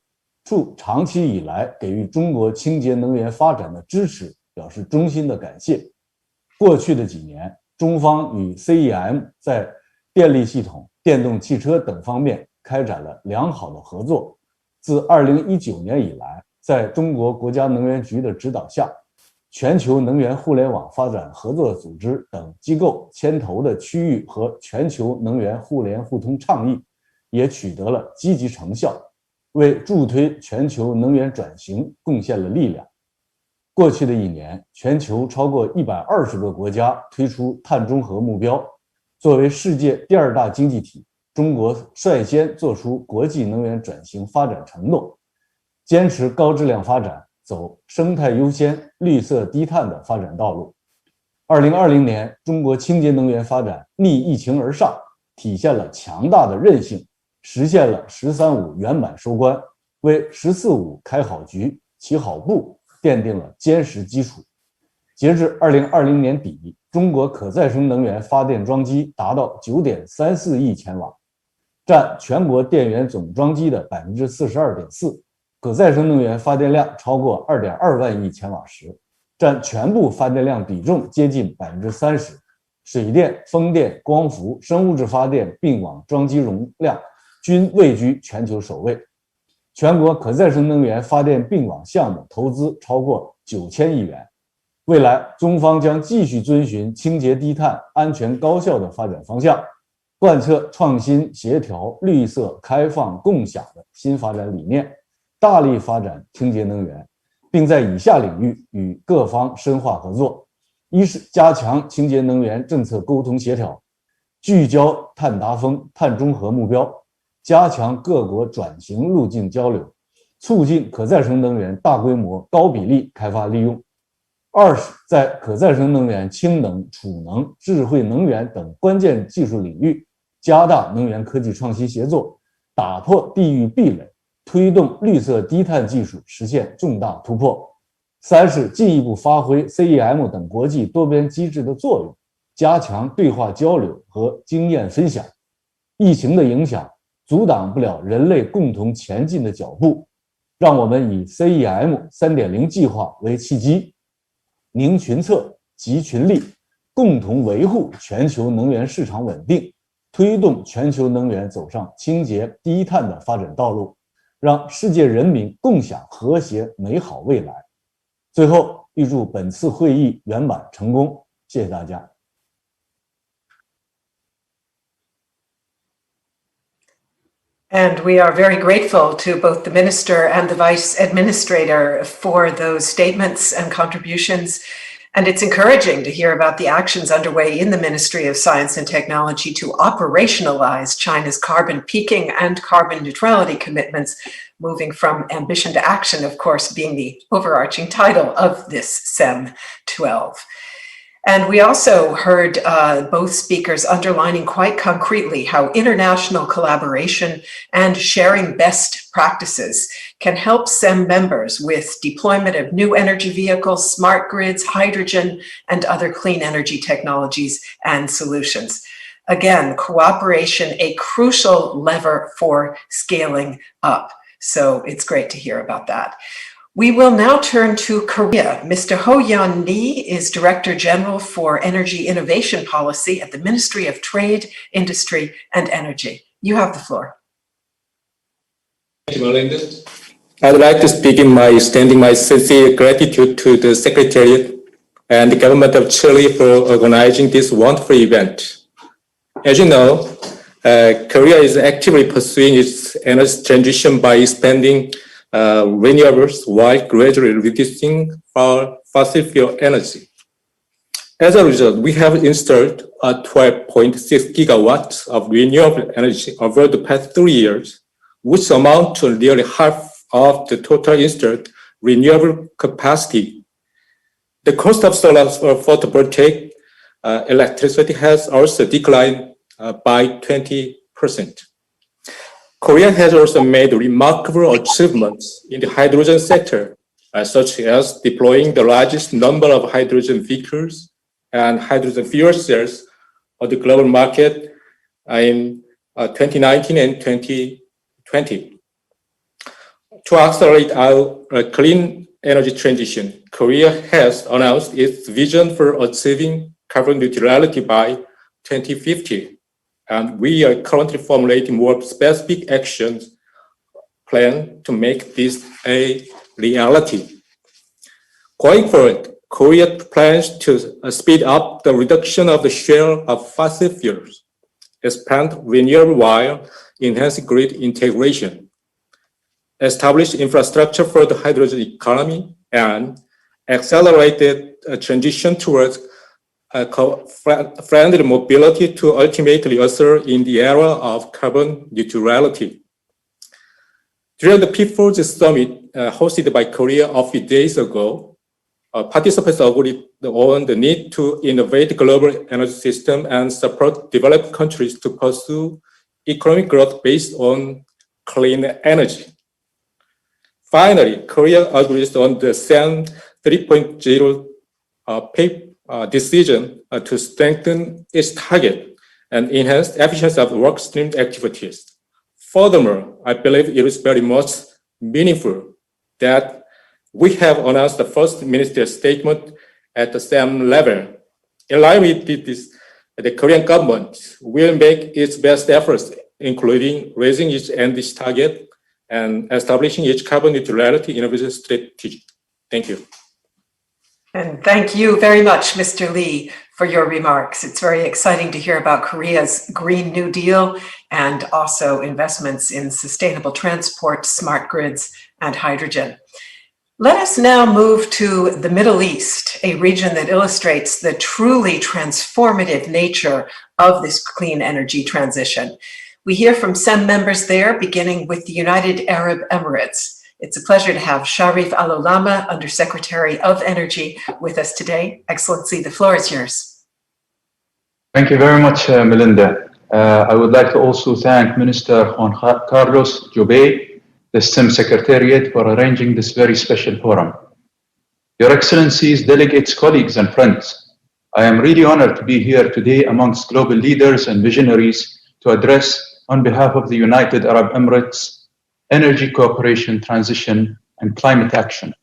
处长期以来给予中国清洁能源发展的支持表示衷心的感谢。过去的几年，中方与 CEM 在电力系统、电动汽车等方面开展了良好的合作。自2019年以来，在中国国家能源局的指导下，全球能源互联网发展合作组织等机构牵头的区域和全球能源互联互通倡议也取得了积极成效，为助推全球能源转型贡献了力量。过去的一年，全球超过120个国家推出碳中和目标。作为世界第2大经济体，中国率先做出国际能源转型发展承诺，坚持高质量发展，走生态优先、绿色低碳的发展道路。2020年，中国清洁能源发展逆疫情而上，体现了强大的韧性，实现了“十三五”圆满收官，为“十四五”开好局、起好步奠定了坚实基础。截至2020年底，中国可再生能源发电装机达到9.34亿千瓦，占全国电源总装机的42.4%，可再生能源发电量超过2.2万亿千瓦时，占全部发电量比重接近30%。水电、风电、光伏、生物质发电并网装机容量均位居全球首位。全国可再生能源发电并网项目投资超过9000亿元。未来，中方将继续遵循清洁低碳、安全高效的发展方向，贯彻创新、协调、绿色、开放、共享的新发展理念，大力发展清洁能源，并在以下领域与各方深化合作：一是加强清洁能源政策沟通协调，聚焦碳达峰、碳中和目标，加强各国转型路径交流，促进可再生能源大规模、高比例开发利用。二是在可再生能源、氢能、储能、智慧能源等关键技术领域加大能源科技创新协作，打破地域壁垒，推动绿色低碳技术实现重大突破。三是进一步发挥 CEM 等国际多边机制的作用，加强对话交流和经验分享。疫情的影响阻挡不了人类共同前进的脚步，让我们以 CEM 3.0 计划为契机，凝群策、集群力，共同维护全球能源市场稳定，推动全球能源走上清洁低碳的发展道路，让世界人民共享和谐美好未来。最后，预祝本次会议圆满成功。谢谢大家。And we are very grateful to both the Minister and the Vice Administrator for those statements and contributions. And it's encouraging to hear about the actions underway in the Ministry of Science and Technology to operationalize China's carbon peaking and carbon neutrality commitments, moving from ambition to action, of course, being the overarching title of this SEM 12. And we also heard both speakers underlining quite concretely how international collaboration and sharing best practices can help SEM members with deployment of new energy vehicles, smart grids, hydrogen, and other clean energy technologies and solutions. Again, cooperation, a crucial lever for scaling up. So it's great to hear about that. We will now turn to Korea. Mr. Ho-Yeon Lee is Director General for Energy Innovation Policy at the Ministry of Trade, Industry, and Energy. You have the floor. Thank you, Melinda. I'd like to begin by extending my sincere gratitude to the Secretariat and the government of Chile for organizing this wonderful event. As you know, Korea is actively pursuing its energy transition by expanding renewables while gradually reducing fossil fuel energy. As a result, we have installed 12.6 gigawatts of renewable energy over the past 3 years, which amount to nearly half of the total installed renewable capacity. The cost of solar photovoltaic electricity has also declined by 20%. Korea has also made remarkable achievements in the hydrogen sector, such as deploying the largest number of hydrogen vehicles and hydrogen fuel cells on the global market in 2019 and 2020. To accelerate our clean energy transition, Korea has announced its vision for achieving carbon neutrality by 2050. And we are currently formulating more specific actions plan to make this a reality. Going forward, Korea plans to speed up the reduction of the share of fossil fuels, expand renewable while enhancing grid integration, establish infrastructure for the hydrogen economy, and accelerate the transition towards friendly mobility to ultimately usher in the era of carbon neutrality. During the P4G summit hosted by Korea a few days ago, participants agreed on the need to innovate global energy system and support developed countries to pursue economic growth based on clean energy. Finally, Korea agrees on the SEM 3.0 decision to strengthen its target and enhance efficiency of work stream activities. Furthermore, I believe it is very much meaningful that we have announced the first ministerial statement at the SEM level. In line with this, the Korean government will make its best efforts, including raising its NDC target and establishing its carbon neutrality innovation strategy. Thank you. And thank you very much, Mr. Lee, for your remarks. It's very exciting to hear about Korea's Green New Deal and also investments in sustainable transport, smart grids, and hydrogen. Let us now move to the Middle East, a region that illustrates the truly transformative nature of this clean energy transition. We hear from SEM members there, beginning with the United Arab Emirates. It's a pleasure to have Sharif Al-Olama, Undersecretary of Energy, with us today. Excellency, the floor is yours. Thank you very much, Melinda. I would like to also thank Minister Juan Carlos Jobey, the SEM Secretariat, for arranging this very special forum. Your Excellencies, delegates, colleagues, and friends, I am really honored to be here today amongst global leaders and visionaries to address, on behalf of the United Arab Emirates, energy cooperation, transition, and climate action.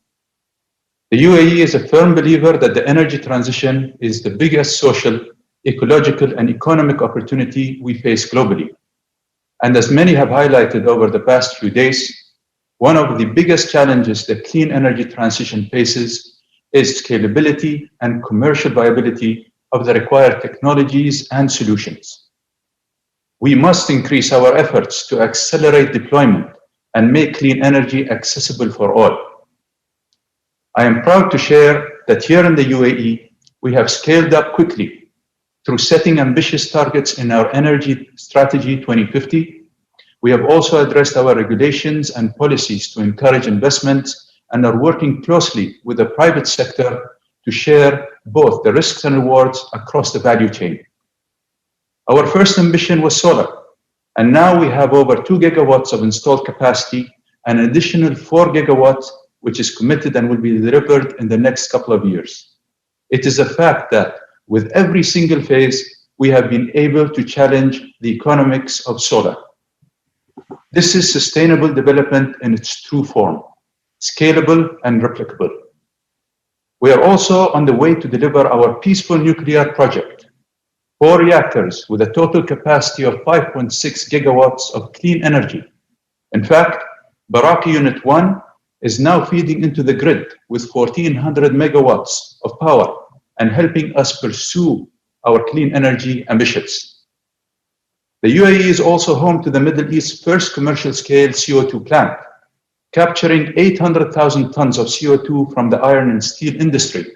The UAE is a firm believer that the energy transition is the biggest social, ecological, and economic opportunity we face globally. And as many have highlighted over the past few days, one of the biggest challenges the clean energy transition faces is scalability and commercial viability of the required technologies and solutions. We must increase our efforts to accelerate deployment and make clean energy accessible for all. I am proud to share that here in the UAE, we have scaled up quickly through setting ambitious targets in our Energy Strategy 2050. We have also addressed our regulations and policies to encourage investments and are working closely with the private sector to share both the risks and rewards across the value chain. Our first ambition was solar, and now we have over 2 gigawatts of installed capacity, an additional 4 gigawatts, which is committed and will be delivered in the next couple of years. It is a fact that with every single phase, we have been able to challenge the economics of solar. This is sustainable development in its true form, scalable and replicable. We are also on the way to deliver our peaceful nuclear project, 4 reactors with a total capacity of 5.6 gigawatts of clean energy. In fact, Baraki Unit 1 is now feeding into the grid with 1,400 megawatts of power and helping us pursue our clean energy ambitions. The UAE is also home to the Middle East's first commercial-scale CO2 plant, capturing 800,000 tons of CO2 from the iron and steel industry.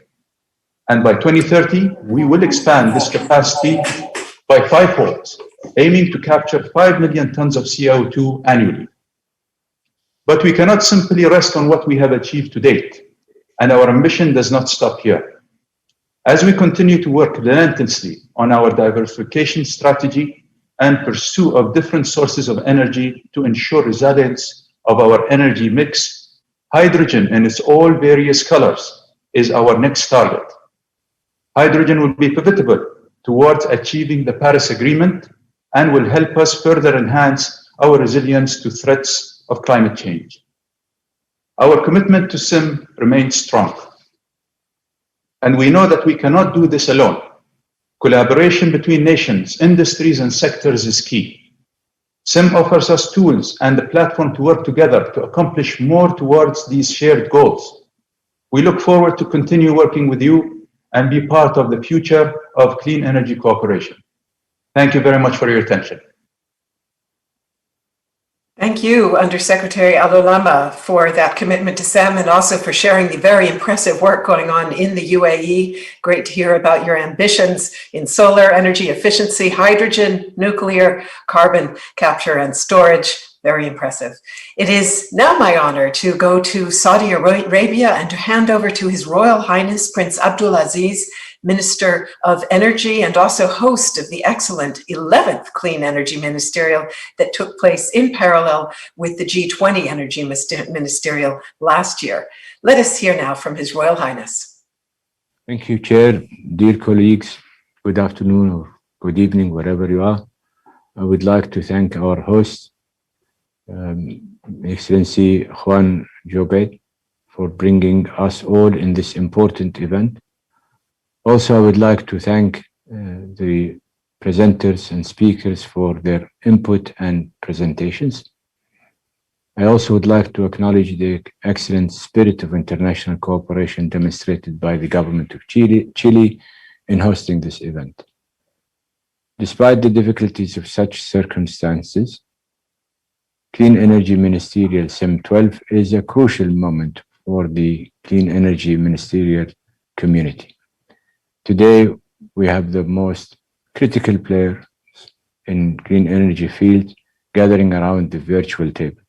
And by 2030, we will expand this capacity by 5-fold, aiming to capture 5 million tons of CO2 annually. But we cannot simply rest on what we have achieved to date, and our ambition does not stop here. As we continue to work relentlessly on our diversification strategy and pursuit of different sources of energy to ensure resilience of our energy mix, hydrogen in its all various colors is our next target. Hydrogen will be pivotal towards achieving the Paris Agreement and will help us further enhance our resilience to threats of climate change. Our commitment to SEM remains strong, and we know that we cannot do this alone. Collaboration between nations, industries, and sectors is key. SEM offers us tools and a platform to work together to accomplish more towards these shared goals. We look forward to continue working with you and be part of the future of clean energy cooperation. Thank you very much for your attention. Thank you, Undersecretary Al-Ulama, for that commitment to SEM and also for sharing the very impressive work going on in the UAE. Great to hear about your ambitions in solar, energy efficiency, hydrogen, nuclear, carbon capture and storage. Very impressive. It is now my honor to go to Saudi Arabia and to hand over to His Royal Highness Prince Abdulaziz, Minister of Energy and also host of the excellent 11th Clean Energy Ministerial that took place in parallel with the G20 Energy Ministerial last year. Let us hear now from His Royal Highness. Thank you, Chair. Dear colleagues, good afternoon or good evening, wherever you are. I would like to thank our host, Excellency Juan Joubert, for bringing us all in this important event. Also, I would like to thank the presenters and speakers for their input and presentations. I also would like to acknowledge the excellent spirit of international cooperation demonstrated by the government of Chile in hosting this event. Despite the difficulties of such circumstances, Clean Energy Ministerial SEM12 is a crucial moment for the Clean Energy Ministerial community. Today, we have the most critical players in clean energy field gathering around the virtual table.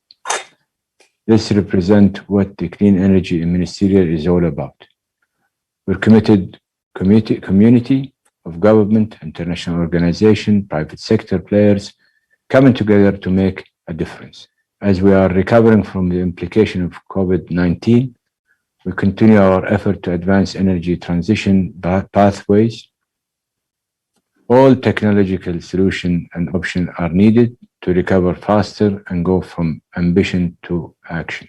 This represents what the Clean Energy Ministerial is all about. We're committed community of government, international organization, private sector players coming together to make a difference. As we are recovering from the implication of COVID-19, we continue our effort to advance energy transition pathways. All technological solutions and options are needed to recover faster and go from ambition to action.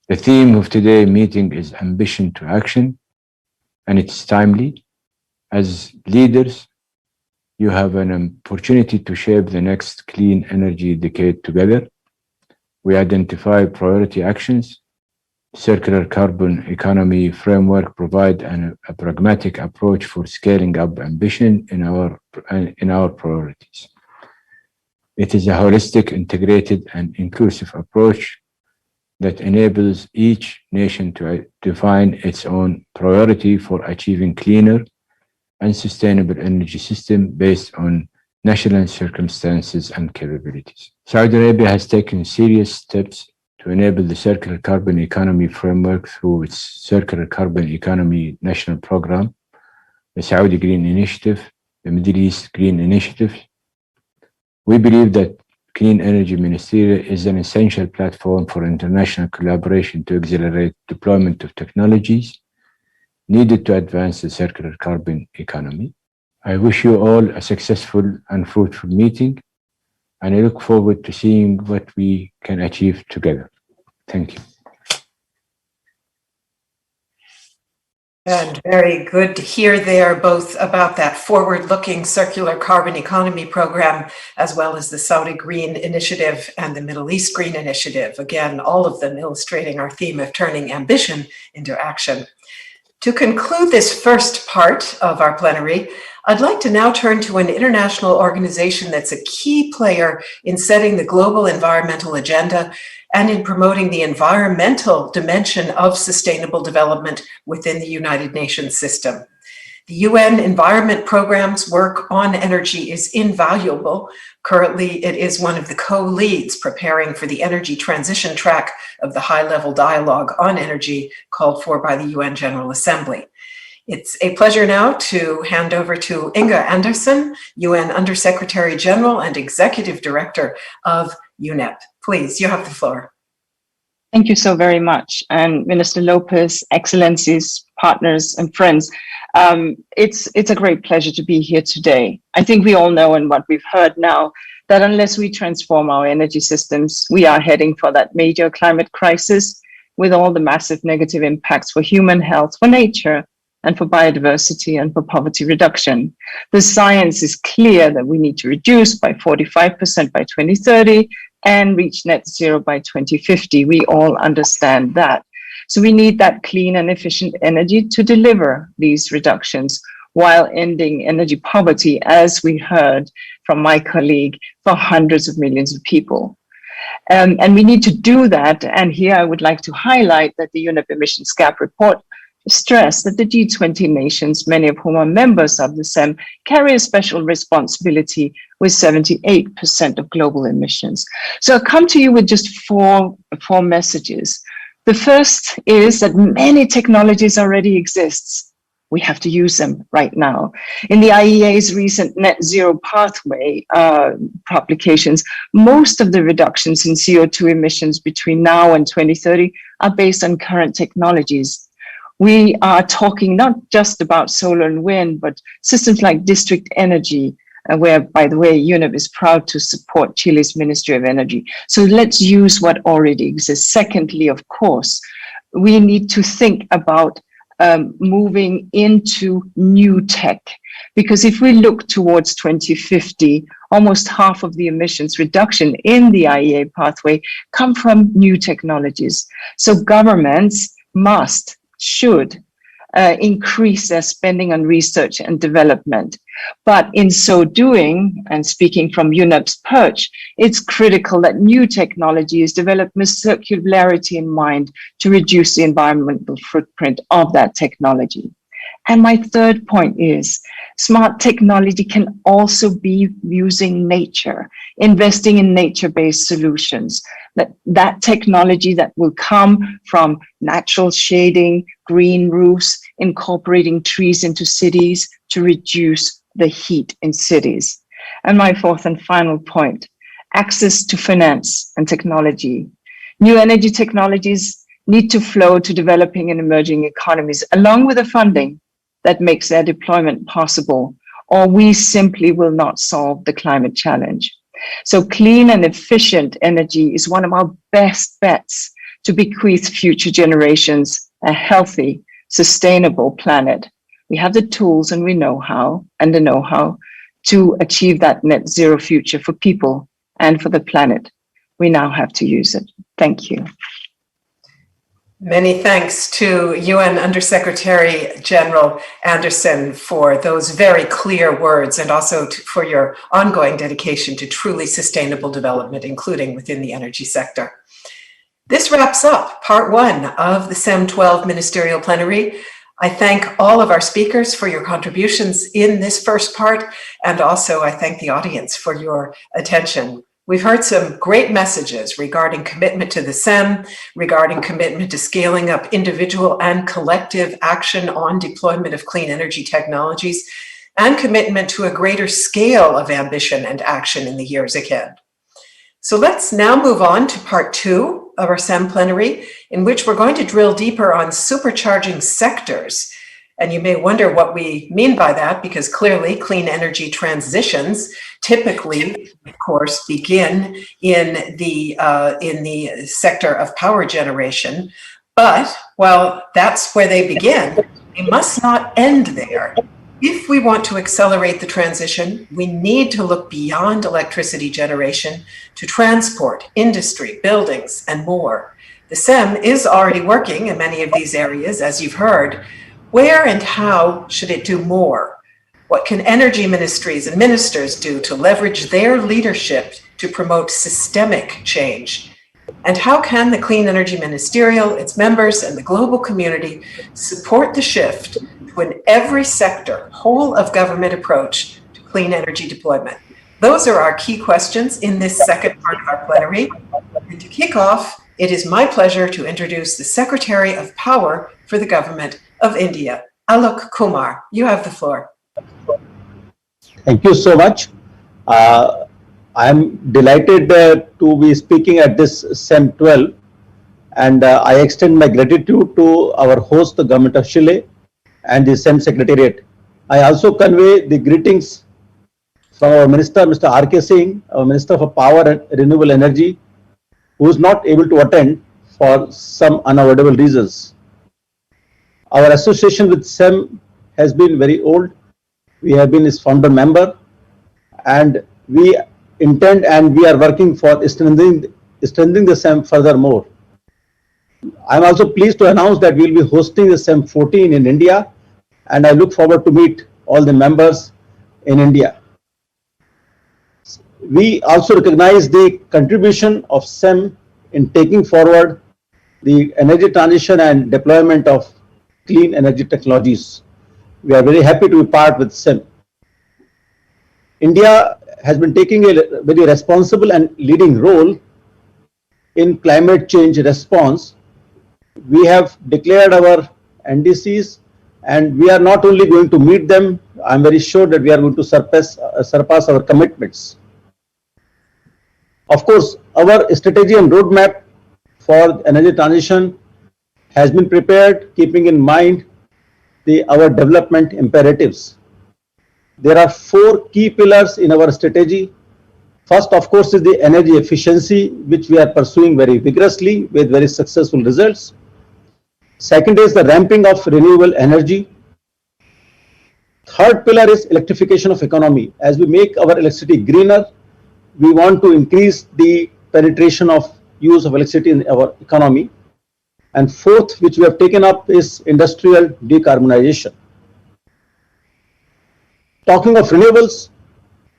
The theme of today's meeting is ambition to action, and it's timely. As leaders, you have an opportunity to shape the next clean energy decade together. We identify priority actions, circular carbon economy framework provide a pragmatic approach for scaling up ambition in our priorities. It is a holistic, integrated, and inclusive approach that enables each nation to define its own priority for achieving cleaner and sustainable energy system based on national circumstances and capabilities. Saudi Arabia has taken serious steps to enable the circular carbon economy framework through its Circular Carbon Economy National Program, the Saudi Green Initiative, the Middle East Green Initiative. We believe that Clean Energy Ministerial is an essential platform for international collaboration to accelerate deployment of technologies needed to advance the circular carbon economy. I wish you all a successful and fruitful meeting, and I look forward to seeing what we can achieve together. Thank you. And very good to hear there, both about that forward-looking circular carbon economy program, as well as the Saudi Green Initiative and the Middle East Green Initiative. Again, all of them illustrating our theme of turning ambition into action. To conclude this first part of our plenary, I'd like to now turn to an international organization that's a key player in setting the global environmental agenda and in promoting the environmental dimension of sustainable development within the United Nations system. The UN Environment Programme's work on energy is invaluable. Currently, it is one of the co-leads preparing for the energy transition track of the high-level dialogue on energy called for by the UN General Assembly. It's a pleasure now to hand over to Inge Andersen, UN Undersecretary General and Executive Director of UNEP. Please, you have the floor. Thank you so very much. And Minister Lopez, Excellencies, partners, and friends, it's a great pleasure to be here today. I think we all know, and what we've heard now, that unless we transform our energy systems, we are heading for that major climate crisis with all the massive negative impacts for human health, for nature, and for biodiversity and for poverty reduction. The science is clear that we need to reduce by 45% by 2030 and reach net zero by 2050. We all understand that. So we need that clean and efficient energy to deliver these reductions while ending energy poverty, as we heard from my colleague, for hundreds of millions of people. And we need to do that. And here I would like to highlight that the UNEP emissions gap report stress that the G20 nations, many of whom are members of the SEM, carry a special responsibility with 78% of global emissions. So I'll come to you with just four messages. The first is that many technologies already exist. We have to use them right now. In the IEA's recent net zero pathway publications, most of the reductions in CO2 emissions between now and 2030 are based on current technologies. We are talking not just about solar and wind, but systems like district energy, where, by the way, UNEP is proud to support Chile's Ministry of Energy. So let's use what already exists. Secondly, of course, we need to think about moving into new tech, because if we look towards 2050, almost half of the emissions reduction in the IEA pathway come from new technologies. So governments should increase their spending on research and development. But in so doing, and speaking from UNEP's perch, it's critical that new technologies develop with circularity in mind to reduce the environmental footprint of that technology. And my third point is, smart technology can also be using nature, investing in nature-based solutions. That technology that will come from natural shading, green roofs, incorporating trees into cities to reduce the heat in cities. And my fourth and final point, access to finance and technology. New energy technologies need to flow to developing and emerging economies, along with the funding that makes their deployment possible, or we simply will not solve the climate challenge. So clean and efficient energy is one of our best bets to bequeath future generations a healthy, sustainable planet. We have the tools and we know how, and the know-how to achieve that net zero future for people and for the planet. We now have to use it. Thank you. Many thanks to UN Undersecretary General Anderson for those very clear words and also for your ongoing dedication to truly sustainable development, including within the energy sector. This wraps up part one of the SEM 12 Ministerial Plenary. I thank all of our speakers for your contributions in this first part, and also I thank the audience for your attention. We've heard some great messages regarding commitment to the SEM, regarding commitment to scaling up individual and collective action on deployment of clean energy technologies, and commitment to a greater scale of ambition and action in the years ahead. So let's now move on to part two of our SEM plenary, in which we're going to drill deeper on supercharging sectors. And you may wonder what we mean by that, because clearly clean energy transitions typically, of course, begin in the sector of power generation. But while that's where they begin, they must not end there. If we want to accelerate the transition, we need to look beyond electricity generation to transport, industry, buildings, and more. The SEM is already working in many of these areas, as you've heard. Where and how should it do more? What can energy ministries and ministers do to leverage their leadership to promote systemic change? And how can the Clean Energy Ministerial, its members, and the global community support the shift to an every sector, whole of government approach to clean energy deployment? Those are our key questions in this second part of our plenary. And to kick off, it is my pleasure to introduce the Secretary of Power for the Government of India, Alok Kumar. You have the floor. Thank you so much. I am delighted to be speaking at this SEM 12, and I extend my gratitude to our host, the Government of Chile, and the SEM Secretariat. I also convey the greetings from our Minister, Mr. R.K. Singh, our Minister for Power and Renewable Energy, who is not able to attend for some unavoidable reasons. Our association with SEM has been very old. We have been its founder member, and we intend and we are working for strengthening the SEM furthermore. I am also pleased to announce that we will be hosting the SEM 14 in India, and I look forward to meet all the members in India. We also recognize the contribution of SEM in taking forward the energy transition and deployment of clean energy technologies. We are very happy to be part with SEM. India has been taking a very responsible and leading role in climate change response. We have declared our NDCs, and we are not only going to meet them, I am very sure that we are going to surpass our commitments. Of course, our strategy and roadmap for energy transition has been prepared keeping in mind our development imperatives. There are 4 key pillars in our strategy. First, of course, is the energy efficiency, which we are pursuing very vigorously with very successful results. Second is the ramping of renewable energy. Third pillar is electrification of economy. As we make our electricity greener, we want to increase the penetration of use of electricity in our economy. And fourth, which we have taken up, is industrial decarbonization. Talking of renewables,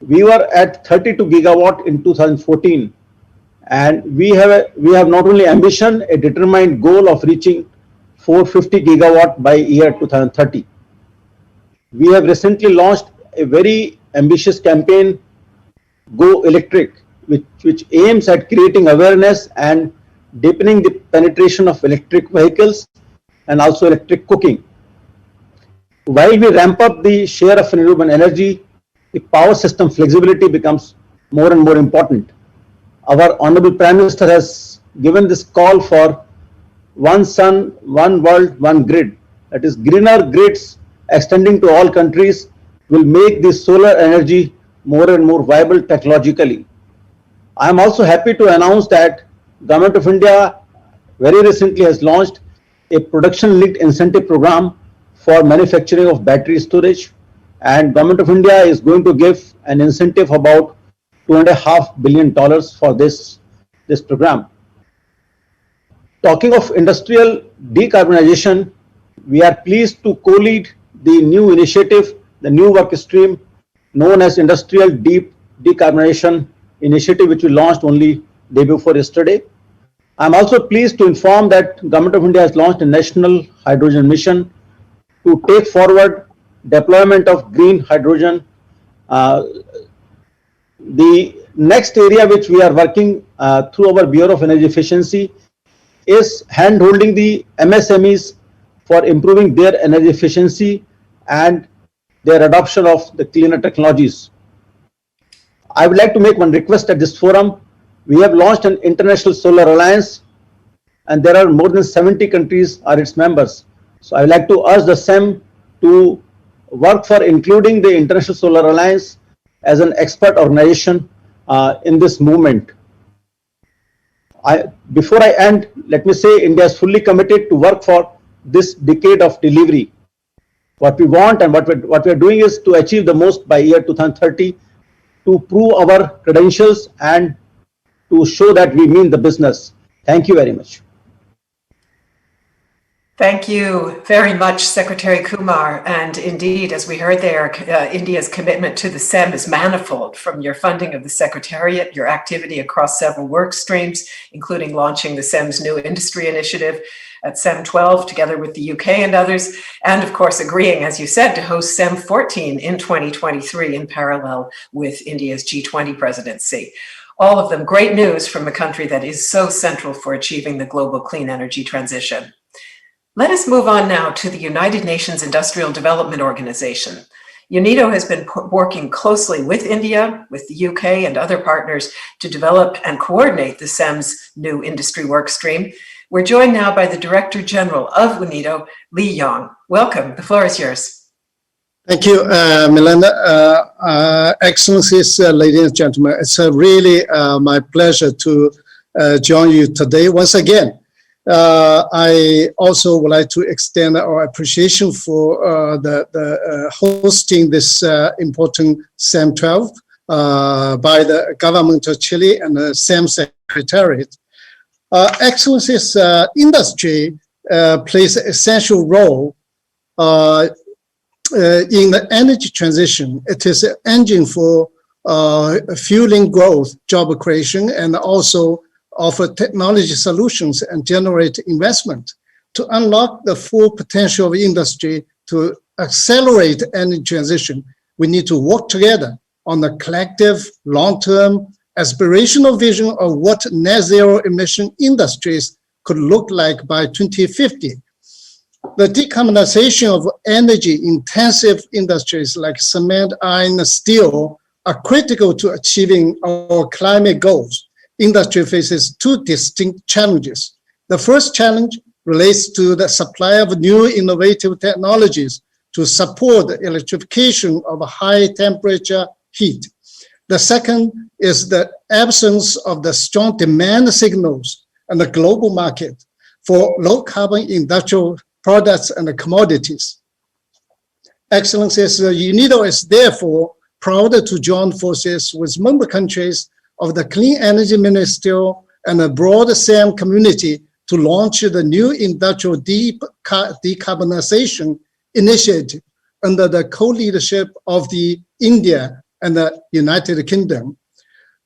we were at 32 gigawatt in 2014, and we have not only ambition, a determined goal of reaching 450 gigawatt by year 2030. We have recently launched a very ambitious campaign, Go Electric, which aims at creating awareness and deepening the penetration of electric vehicles and also electric cooking. While we ramp up the share of renewable energy, the power system flexibility becomes more and more important. Our Honorable Prime Minister has given this call for one sun, one world, one grid. That is, greener grids extending to all countries will make the solar energy more and more viable technologically. I am also happy to announce that Government of India very recently has launched a production-linked incentive program for manufacturing of battery storage, and Government of India is going to give an incentive of about $2.5 billion for this program. Talking of industrial decarbonization, we are pleased to co-lead the new initiative, the new work stream known as Industrial Deep Decarbonization Initiative, which we launched only day before yesterday. I'm also pleased to inform that Government of India has launched a national hydrogen mission to take forward deployment of green hydrogen. The next area which we are working through our Bureau of Energy Efficiency is hand-holding the MSMEs for improving their energy efficiency and their adoption of the cleaner technologies. I would like to make one request at this forum. We have launched an International Solar Alliance, and there are more than 70 countries are its members. So I would like to urge the SEM to work for including the International Solar Alliance as an expert organization in this movement. Before I end, let me say India is fully committed to work for this decade of delivery. What we want and what we are doing is to achieve the most by year 2030, to prove our credentials and to show that we mean the business. Thank you very much. Thank you very much, Secretary Kumar. And indeed, as we heard there, India's commitment to the SEM is manifold, from your funding of the Secretariat, your activity across several work streams, including launching the SEM's new industry initiative at SEM 12 together with the UK and others, and of course agreeing, as you said, to host SEM 14 in 2023 in parallel with India's G20 presidency. All of them great news from a country that is so central for achieving the global clean energy transition. Let us move on now to the United Nations Industrial Development Organization. UNIDO has been working closely with India, with the UK and other partners to develop and coordinate the SEM's new industry work stream. We're joined now by the Director General of UNIDO, Lee Yong. Welcome, the floor is yours. Thank you, Melinda. Excellencies, ladies and gentlemen, it's really my pleasure to join you today once again. I also would like to extend our appreciation for the hosting this important SEM 12 by the government of Chile and the SEM Secretariat. Excellencies, industry plays an essential role in the energy transition. It is an engine for fueling growth, job creation, and also offer technology solutions and generate investment. To unlock the full potential of industry to accelerate energy transition, we need to work together on the collective, long-term, aspirational vision of what net zero emission industries could look like by 2050. The decarbonization of energy-intensive industries like cement, iron, and steel are critical to achieving our climate goals. Industry faces two distinct challenges. The first challenge relates to the supply of new innovative technologies to support the electrification of high temperature heat. The second is the absence of the strong demand signals in the global market for low carbon industrial products and commodities. Excellencies, UNIDO is therefore proud to join forces with member countries of the Clean Energy Ministerial and a broader SEM community to launch the new industrial decarbonization initiative under the co-leadership of the India and the United Kingdom.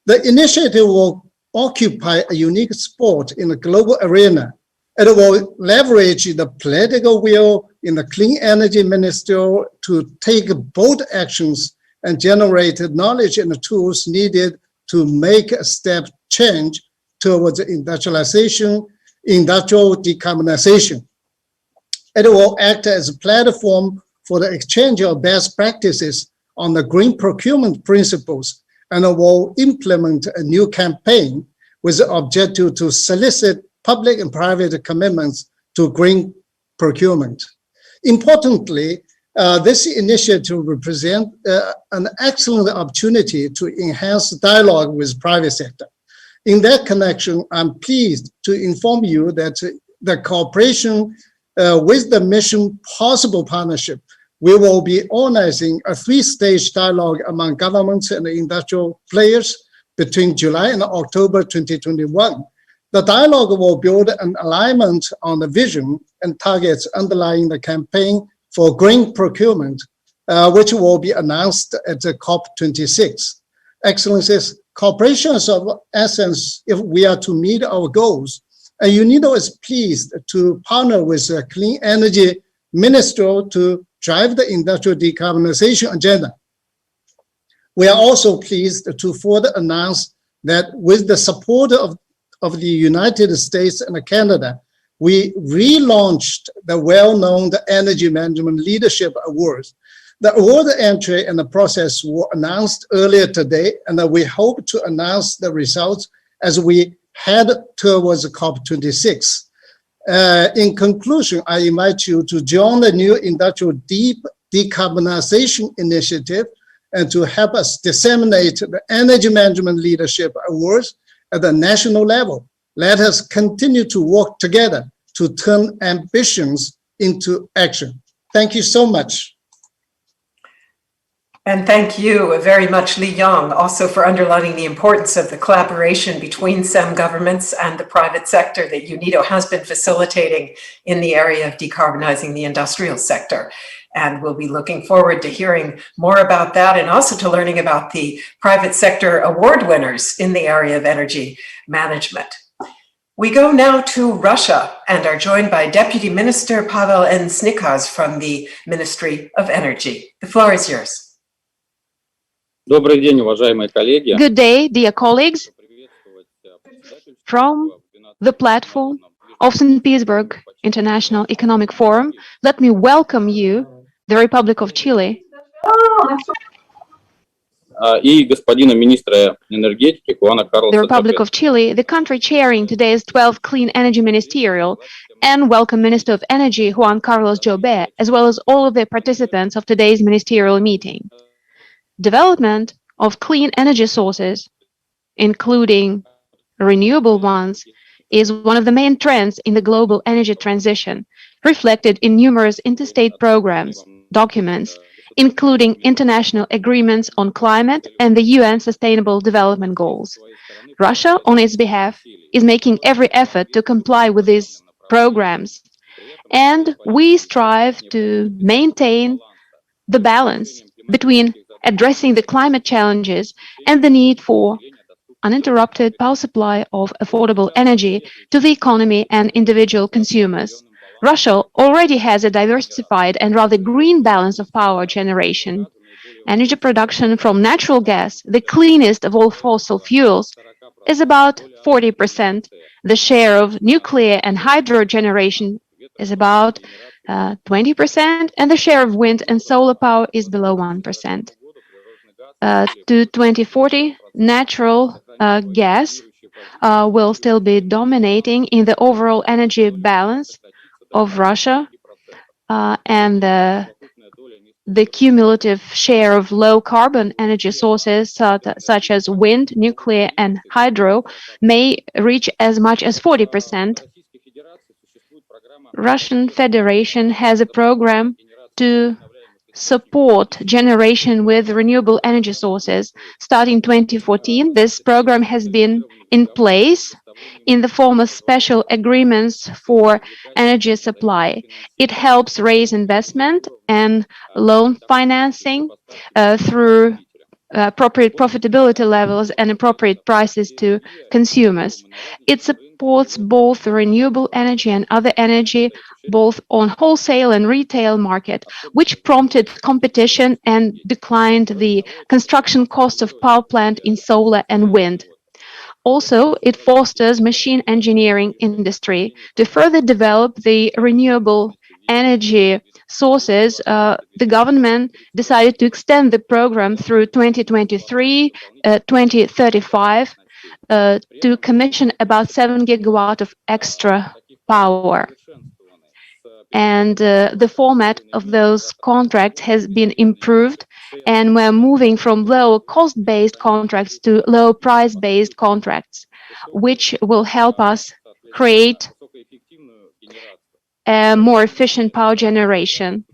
The initiative will occupy a unique spot in the global arena. It will leverage the political will in the Clean Energy Ministerial to take bold actions and generate knowledge and tools needed to make a step change towards industrialization, industrial decarbonization. It will act as a platform for the exchange of best practices on the green procurement principles, and it will implement a new campaign with the objective to solicit public and private commitments to green procurement. Importantly, this initiative represents an excellent opportunity to enhance dialogue with private sector. In that connection, I'm pleased to inform you that the cooperation with the Mission Possible Partnership, we will be organizing a three-stage dialogue among governments and industrial players between July and October 2021 The dialogue will build an alignment on the vision and targets underlying the campaign for green procurement, which will be announced at the COP26. Excellencies, cooperation is of essence if we are to meet our goals. And UNIDO is pleased to partner with the Clean Energy Ministerial to drive the industrial decarbonization agenda. We are also pleased to further announce that with the support of the United States and Canada, we relaunched the well-known Energy Management Leadership Awards. The award entry and the process were announced earlier today, and we hope to announce the results as we head towards COP26. In conclusion, I invite you to join the new Industrial Decarbonization Initiative and to help us disseminate the Energy Management Leadership Awards at the national level. Let us continue to work together to turn ambitions into action. Thank you so much. And thank you very much, Li Yang, also for underlining the importance of the collaboration between SEM governments and the private sector that UNIDO has been facilitating in the area of decarbonizing the industrial sector. And we'll be looking forward to hearing more about that and also to learning about the private sector award winners in the area of energy management. We go now to Russia and are joined by Deputy Minister Pavel N. Snikaz from the Ministry of Energy. The floor is yours. Good day, dear colleagues. From the platform of St. Petersburg International Economic Forum, let me welcome you, the Republic of Chile, the Republic of Chile, the country chairing today's 12th Clean Energy Ministerial, and welcome Minister of Energy Juan Carlos Jobé, as well as all of the participants of today's ministerial meeting. Development of clean energy sources, including renewable ones, is one of the main trends in the global energy transition, reflected in numerous interstate programs, documents, including international agreements on climate and the UN Sustainable Development Goals. Russia, on its behalf, is making every effort to comply with these programs, and we strive to maintain the balance between addressing the climate challenges and the need for uninterrupted power supply of affordable energy to the economy and individual consumers. Russia already has a diversified and rather green balance of power generation. Energy production from natural gas, the cleanest of all fossil fuels, is about 40%. The share of nuclear and hydro generation is about 20%, and the share of wind and solar power is below 1%. To 2040, natural gas will still be dominating in the overall energy balance of Russia, and the cumulative share of low-carbon energy sources such as wind, nuclear, and hydro may reach as much as 40%. Russian Federation has a program to support generation with renewable energy sources. Starting 2014, this program has been in place in the form of special agreements for energy supply. It helps raise investment and loan financing through appropriate profitability levels and appropriate prices to consumers. It supports both renewable energy and other energy, both on wholesale and retail market, which prompted competition and declined the construction cost of power plant in solar and wind. Also, it fosters machine engineering industry to further develop the renewable energy sources. The government decided to extend the program through 2023-2035 to commission about 7 gigawatts of extra power. And the format of those contracts has been improved, and we're moving from low cost-based contracts to low price-based contracts, which will help us create a more efficient power generation.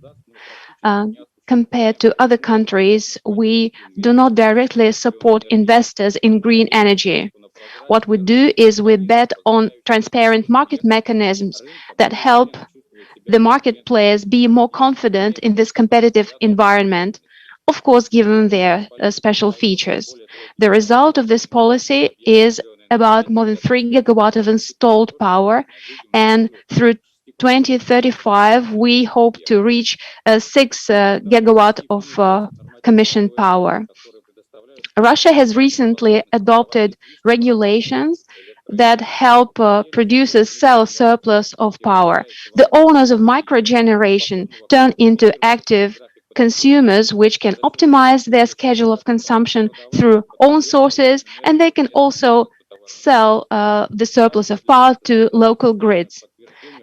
Compared to other countries, we do not directly support investors in green energy. What we do is we bet on transparent market mechanisms that help the market players be more confident in this competitive environment, of course, given their special features. The result of this policy is about more than 3 gigawatts of installed power, and through 2035, we hope to reach 6 gigawatt of commissioned power. Russia has recently adopted regulations that help producers sell surplus of power. The owners of microgeneration turn into active consumers, which can optimize their schedule of consumption through own sources, and they can also sell the surplus of power to local grids.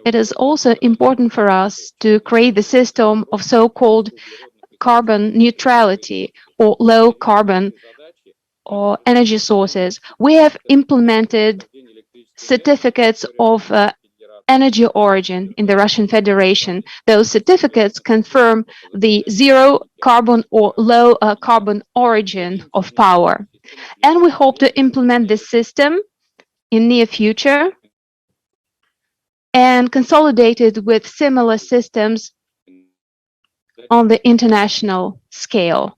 It is also important for us to create the system of so-called carbon neutrality or low carbon or energy sources. We have implemented certificates of energy origin in the Russian Federation. Those certificates confirm the zero carbon or low carbon origin of power. And we hope to implement this system in near future and consolidate it with similar systems on the international scale.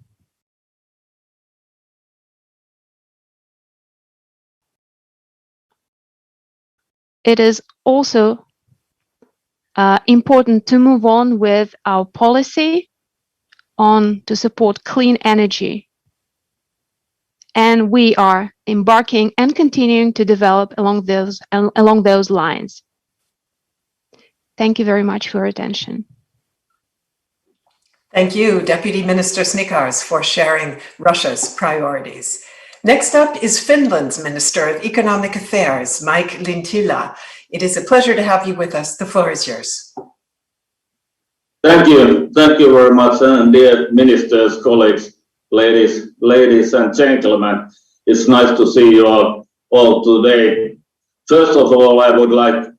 It is also important to move on with our policy to support clean energy. And we are embarking and continuing to develop along those lines. Thank you very much for your attention. Thank you, Deputy Minister Snikars, for sharing Russia's priorities. Next up is Finland's Minister of Economic Affairs, Mike Lintilä. It is a pleasure to have you with us. The floor is yours. Thank you very much, dear ministers, colleagues, ladies and gentlemen. It's nice to see you all today. First of all, I would like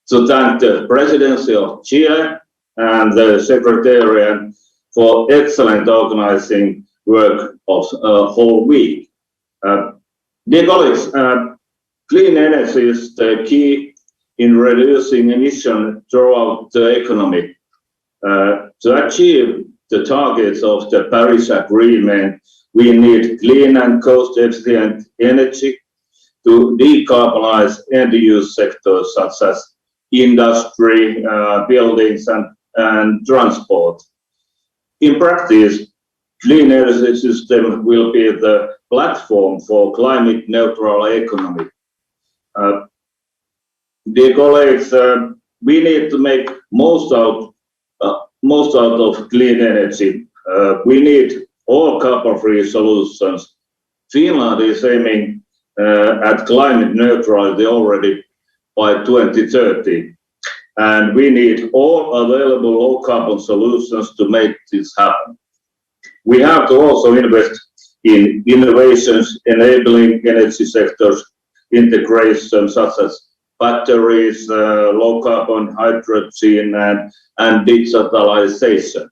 to thank the Presidency of Chile and the Secretariat for excellent organizing work of a whole week. Dear colleagues, clean energy is the key in reducing emissions throughout the economy. To achieve the targets of the Paris Agreement, we need clean and cost-efficient energy to decarbonize end-use sectors such as industry, buildings, and transport. In practice, clean energy system will be the platform for climate neutral economy. Dear colleagues, we need to make most out of clean energy. We need all carbon-free solutions. Finland is aiming at climate neutrality already by 2030, and we need all available low-carbon solutions to make this happen. We have to also invest in innovations enabling energy sectors integration such as batteries, low-carbon hydrogen, and digitalization.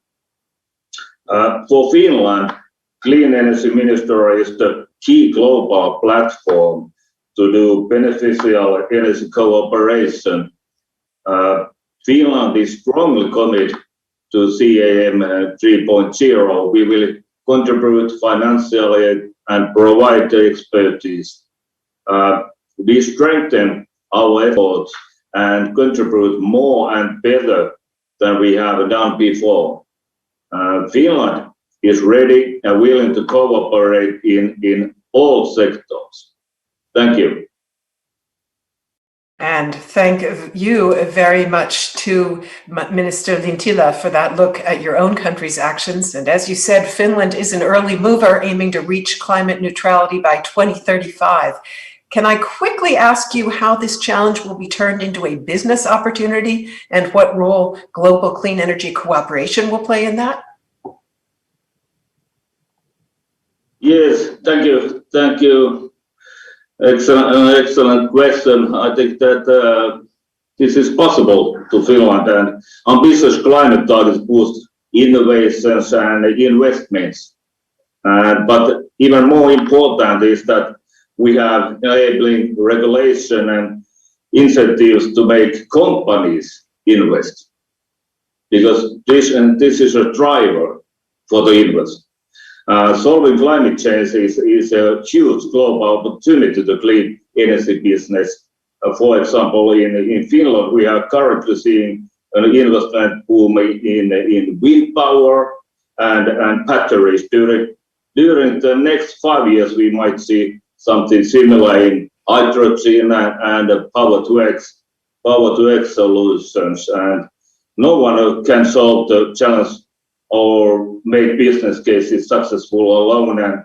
For Finland, Clean Energy Ministerial is the key global platform to do beneficial energy cooperation. Finland is strongly committed to CAM 3.0. We will contribute financially and provide the expertise. We strengthen our efforts and contribute more and better than we have done before. Finland is ready and willing to cooperate in all sectors. Thank you. And thank you very much to Minister Lintilä for that look at your own country's actions. And as you said, Finland is an early mover aiming to reach climate neutrality by 2035. Can I quickly ask you how this challenge will be turned into a business opportunity and what role global clean energy cooperation will play in that? Yes, thank you. Thank you. Excellent question. I think that this is possible to Finland, and ambitious climate targets boost innovations and investments. But even more important is that we have enabling regulation and incentives to make companies invest, because this is a driver for the investment. Solving climate change is a huge global opportunity to clean energy business. For example, in Finland, we are currently seeing an investment boom in wind power and batteries. During the next 5 years, we might see something similar in hydrogen and power-to-X solutions. And no one can solve the challenge or make business cases successful alone. And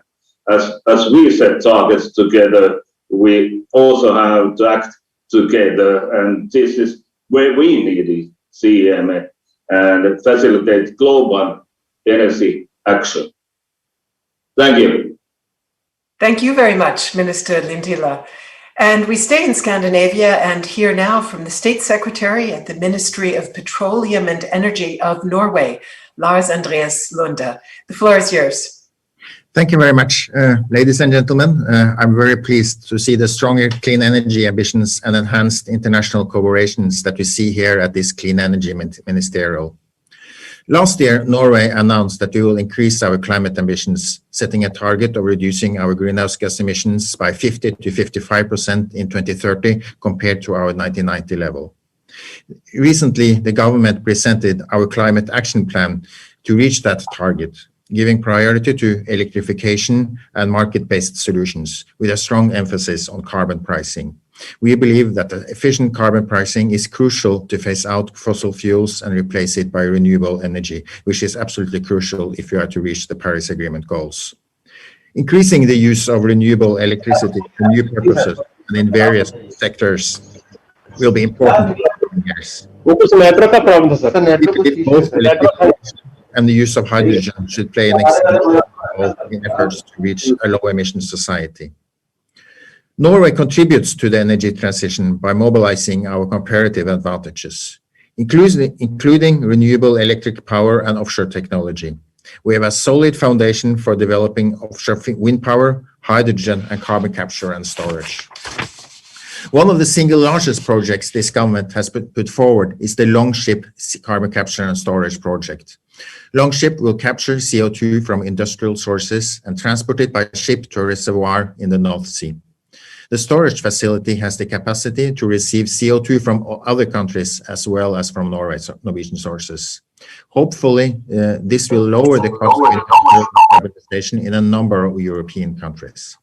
as we set targets together, we also have to act together. And this is where we need CEM and facilitate global energy action. Thank you. Thank you very much, Minister Lintilä. And we stay in Scandinavia and hear now from the State Secretary at the Ministry of Petroleum and Energy of Norway, Lars Andreas Lunde. The floor is yours. Thank you very much, ladies and gentlemen. I'm very pleased to see the stronger clean energy ambitions and enhanced international collaborations that we see here at this Clean Energy Ministerial. Last year, Norway announced that we will increase our climate ambitions, setting a target of reducing our greenhouse gas emissions by 50 to 55% in 2030 compared to our 1990 level. Recently, the government presented our climate action plan to reach that target, giving priority to electrification and market-based solutions with a strong emphasis on carbon pricing. We believe that efficient carbon pricing is crucial to phase out fossil fuels and replace it by renewable energy, which is absolutely crucial if we are to reach the Paris Agreement goals. Increasing the use of renewable electricity for new purposes and in various sectors will be important in the coming years. Both electrification and the use of hydrogen should play an excellent role in efforts to reach a low-emission society. Norway contributes to the energy transition by mobilizing our comparative advantages, including renewable electric power and offshore technology. We have a solid foundation for developing offshore wind power, hydrogen, and carbon capture and storage. One of the single largest projects this government has put forward is the Longship carbon capture and storage project. Longship will capture CO2 from industrial sources and transport it by ship to a reservoir in the North Sea. The storage facility has the capacity to receive CO2 from other countries as well as from Norwegian sources. Hopefully, this will lower the cost of decarbonization in a number of European countries.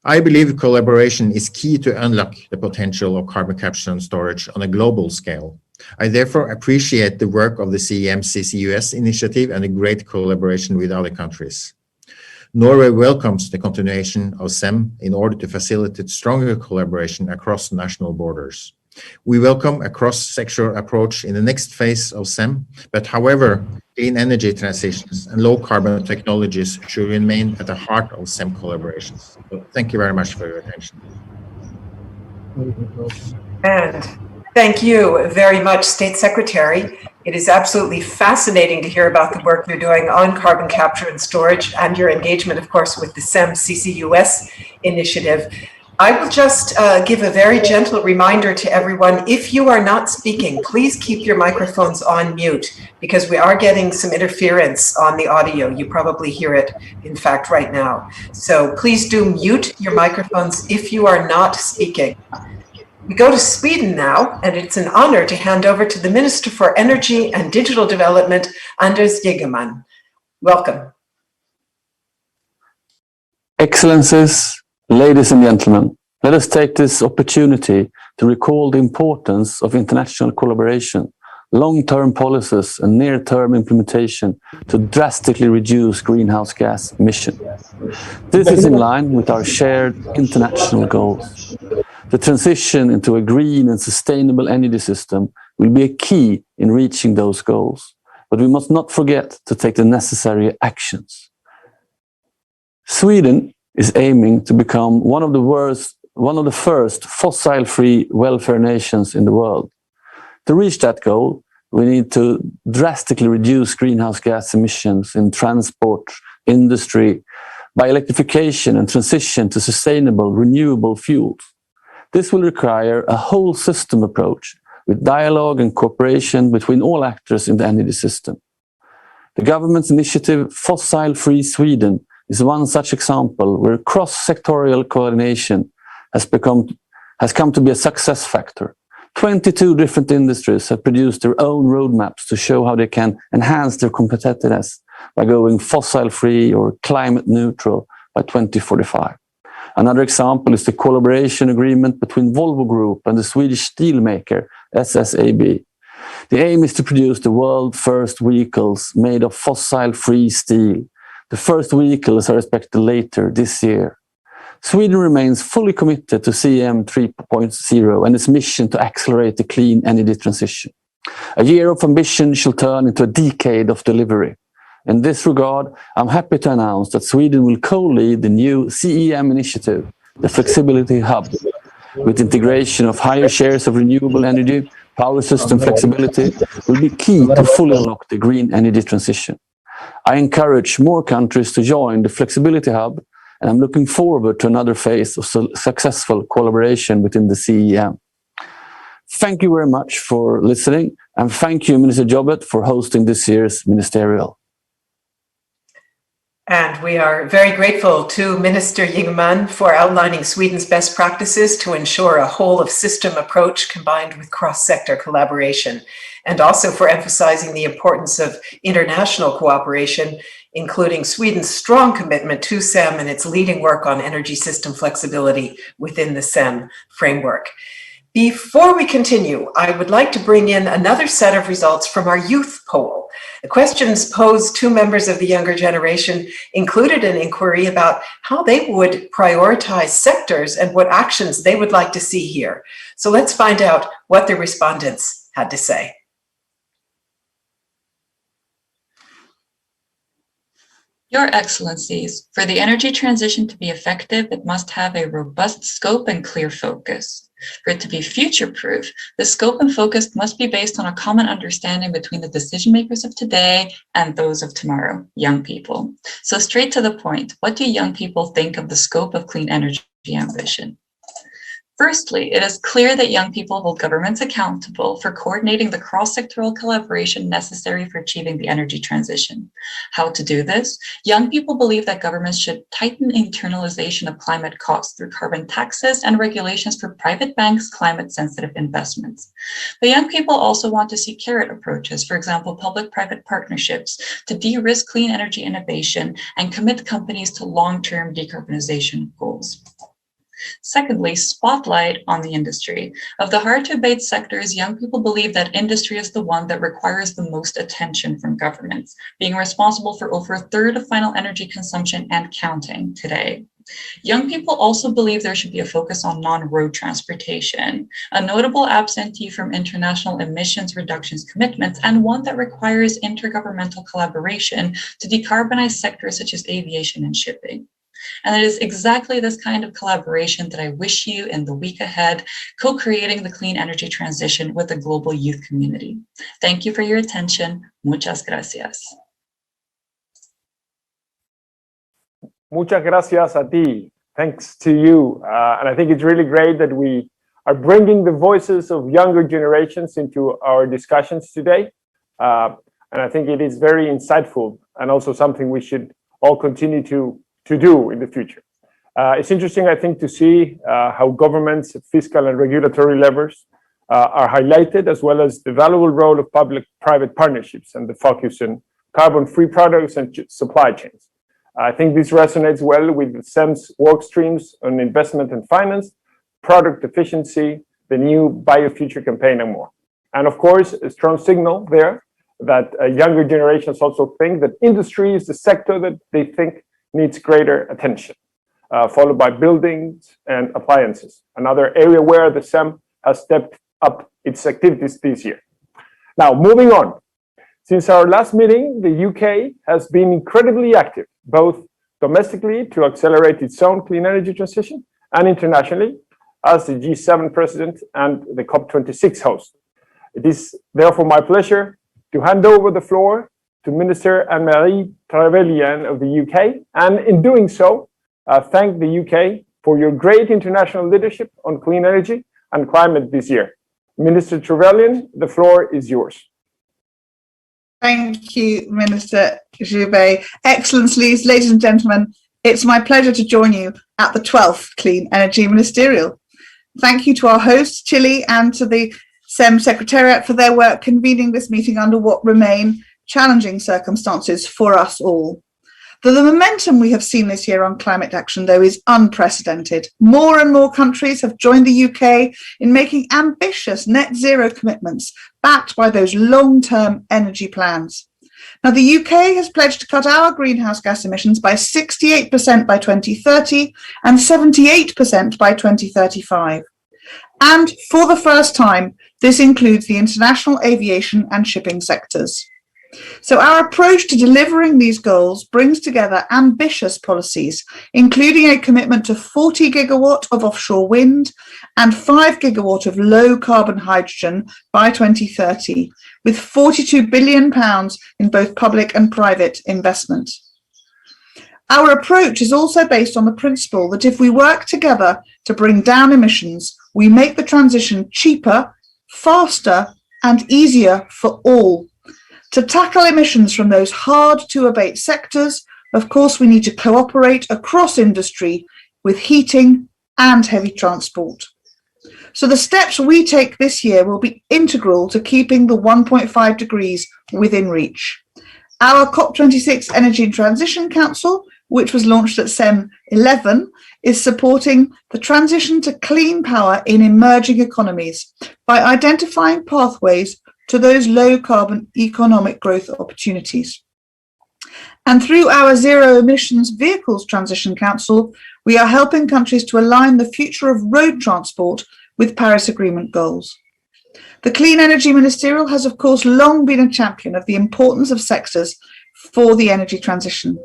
I believe collaboration is key to unlock the potential of carbon capture and storage on a global scale. I therefore appreciate the work of the CEM CCUS initiative and a great collaboration with other countries. Norway welcomes the continuation of SEM in order to facilitate stronger collaboration across national borders. We welcome a cross-sectoral approach in the next phase of SEM, but however, clean energy transitions and low-carbon technologies should remain at the heart of SEM collaborations. So thank you very much for your attention. And thank you very much, State Secretary. It is absolutely fascinating to hear about the work you're doing on carbon capture and storage and your engagement, of course, with the SEM CCUS initiative. I will just give a very gentle reminder to everyone. If you are not speaking, please keep your microphones on mute because we are getting some interference on the audio. You probably hear it, in fact, right now. So please do mute your microphones if you are not speaking. We go to Sweden now, and it's an honor to hand over to the Minister for Energy and Digital Development, Anders Ygeman. Welcome. Excellencies, ladies and gentlemen, let us take this opportunity to recall the importance of international collaboration, long-term policies and near-term implementation to drastically reduce greenhouse gas emissions. This is in line with our shared international goals. The transition into a green and sustainable energy system will be a key in reaching those goals, but we must not forget to take the necessary actions. Sweden is aiming to become one of the first fossil-free welfare nations in the world. To reach that goal, we need to drastically reduce greenhouse gas emissions in transport, industry, by electrification and transition to sustainable, renewable fuels. This will require a whole system approach with dialogue and cooperation between all actors in the energy system. The government's initiative Fossil Free Sweden is one such example where cross-sectorial coordination has come to be a success factor. 22 different industries have produced their own roadmaps to show how they can enhance their competitiveness by going fossil-free or climate neutral by 2045. Another example is the collaboration agreement between Volvo Group and the Swedish steelmaker SSAB. The aim is to produce the world's first vehicles made of fossil-free steel. The first vehicles are expected later this year. Sweden remains fully committed to CEM 3.0 and its mission to accelerate the clean energy transition. A year of ambition shall turn into a decade of delivery. In this regard, I'm happy to announce that Sweden will co-lead the new CEM initiative, the Flexibility Hub, with integration of higher shares of renewable energy. Power system flexibility will be key to fully unlock the green energy transition. I encourage more countries to join the Flexibility Hub, and I'm looking forward to another phase of successful collaboration within the CEM. Thank you very much for listening, and thank you, Minister Jobbet, for hosting this year's ministerial. And we are very grateful to Minister Ygeman for outlining Sweden's best practices to ensure a whole-of-system approach combined with cross-sector collaboration, and also for emphasizing the importance of international cooperation, including Sweden's strong commitment to SEM and its leading work on energy system flexibility within the SEM framework. Before we continue, I would like to bring in another set of results from our youth poll. The questions posed to members of the younger generation included an inquiry about how they would prioritize sectors and what actions they would like to see here. So let's find out what the respondents had to say. Your Excellencies, for the energy transition to be effective, it must have a robust scope and clear focus. For it to be future-proof, the scope and focus must be based on a common understanding between the decision makers of today and those of tomorrow, young people. So straight to the point, what do young people think of the scope of clean energy ambition? Firstly, it is clear that young people hold governments accountable for coordinating the cross-sectoral collaboration necessary for achieving the energy transition. How to do this? Young people believe that governments should tighten internalization of climate costs through carbon taxes and regulations for private banks' climate-sensitive investments. But young people also want to see carrot approaches, for example, public-private partnerships, to de-risk clean energy innovation and commit companies to long-term decarbonization goals. Secondly, spotlight on the industry. Of the hard-to-abate sectors, young people believe that industry is the one that requires the most attention from governments, being responsible for over a third of final energy consumption and counting today. Young people also believe there should be a focus on non-road transportation, a notable absentee from international emissions reductions commitments, and one that requires intergovernmental collaboration to decarbonize sectors such as aviation and shipping. And it is exactly this kind of collaboration that I wish you in the week ahead, co-creating the clean energy transition with the global youth community. Thank you for your attention. Muchas gracias. Muchas gracias a ti. Thanks to you. And I think it's really great that we are bringing the voices of younger generations into our discussions today. And I think it is very insightful and also something we should all continue to do in the future. It's interesting, I think, to see how governments, fiscal and regulatory levers are highlighted, as well as the valuable role of public-private partnerships and the focus on carbon-free products and supply chains. I think this resonates well with SEM's work streams on investment and finance, product efficiency, the new BioFuture campaign, and more. And of course, a strong signal there that younger generations also think that industry is the sector that they think needs greater attention, followed by buildings and appliances, another area where the SEM has stepped up its activities this year. Now, moving on. Since our last meeting, the UK has been incredibly active, both domestically to accelerate its own clean energy transition and internationally as the G7 president and the COP26 host. It is therefore my pleasure to hand over the floor to Minister Anne-Marie Trevelyan of the UK, and in doing so, thank the UK for your great international leadership on clean energy and climate this year. Minister Trevelyan, the floor is yours. Thank you, Minister Joubert. Excellencies, ladies and gentlemen, it's my pleasure to join you at the 12th Clean Energy Ministerial. Thank you to our hosts, Chile, and to the SEM Secretariat for their work convening this meeting under what remain challenging circumstances for us all. The momentum we have seen this year on climate action, though, is unprecedented. More and more countries have joined the UK in making ambitious net zero commitments backed by those long-term energy plans. Now, the UK has pledged to cut our greenhouse gas emissions by 68% by 2030 and 78% by 2035. And for the first time, this includes the international aviation and shipping sectors. So our approach to delivering these goals brings together ambitious policies, including a commitment to 40 gigawatt of offshore wind and 5 gigawatt of low carbon hydrogen by 2030, with £42 billion in both public and private investment. Our approach is also based on the principle that if we work together to bring down emissions, we make the transition cheaper, faster, and easier for all. To tackle emissions from those hard-to-abate sectors, of course, we need to cooperate across industry with heating and heavy transport. So the steps we take this year will be integral to keeping the 1.5 degrees within reach. Our COP26 Energy Transition Council, which was launched at SEM 11, is supporting the transition to clean power in emerging economies by identifying pathways to those low-carbon economic growth opportunities. And through our Zero Emissions Vehicles Transition Council, we are helping countries to align the future of road transport with Paris Agreement goals. The Clean Energy Ministerial has, of course, long been a champion of the importance of sectors for the energy transition.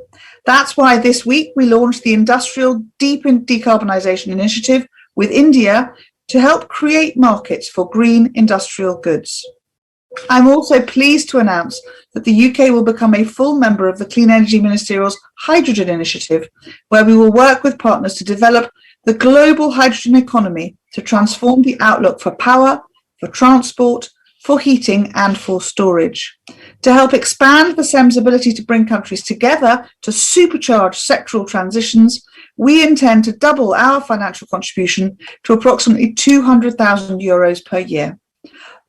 That's why this week we launched the Industrial Deep Decarbonisation Initiative with India to help create markets for green industrial goods. I'm also pleased to announce that the UK will become a full member of the Clean Energy Ministerial's Hydrogen Initiative, where we will work with partners to develop the global hydrogen economy to transform the outlook for power, for transport, for heating and for storage. To help expand the SEM's ability to bring countries together to supercharge sectoral transitions, we intend to double our financial contribution to approximately €200,000 per year.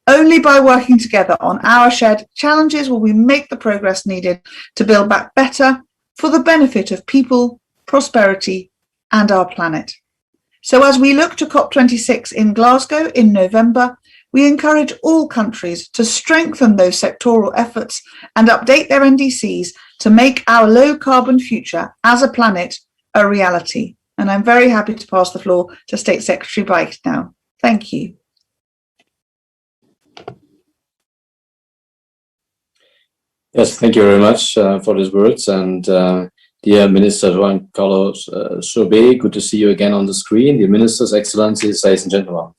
Only by working together on our shared challenges will we make the progress needed to build back better for the benefit of people, prosperity, and our planet. So as we look to COP26 in Glasgow in November, we encourage all countries to strengthen those sectoral efforts and update their NDCs to make our low-carbon future as a planet a reality. And I'm very happy to pass the floor to State Secretary Bike now. Thank you. Yes, thank you very much for these words. And dear Minister Juan Carlos Joubert, good to see you again on the screen. Dear Ministers, Excellencies, ladies and gentlemen.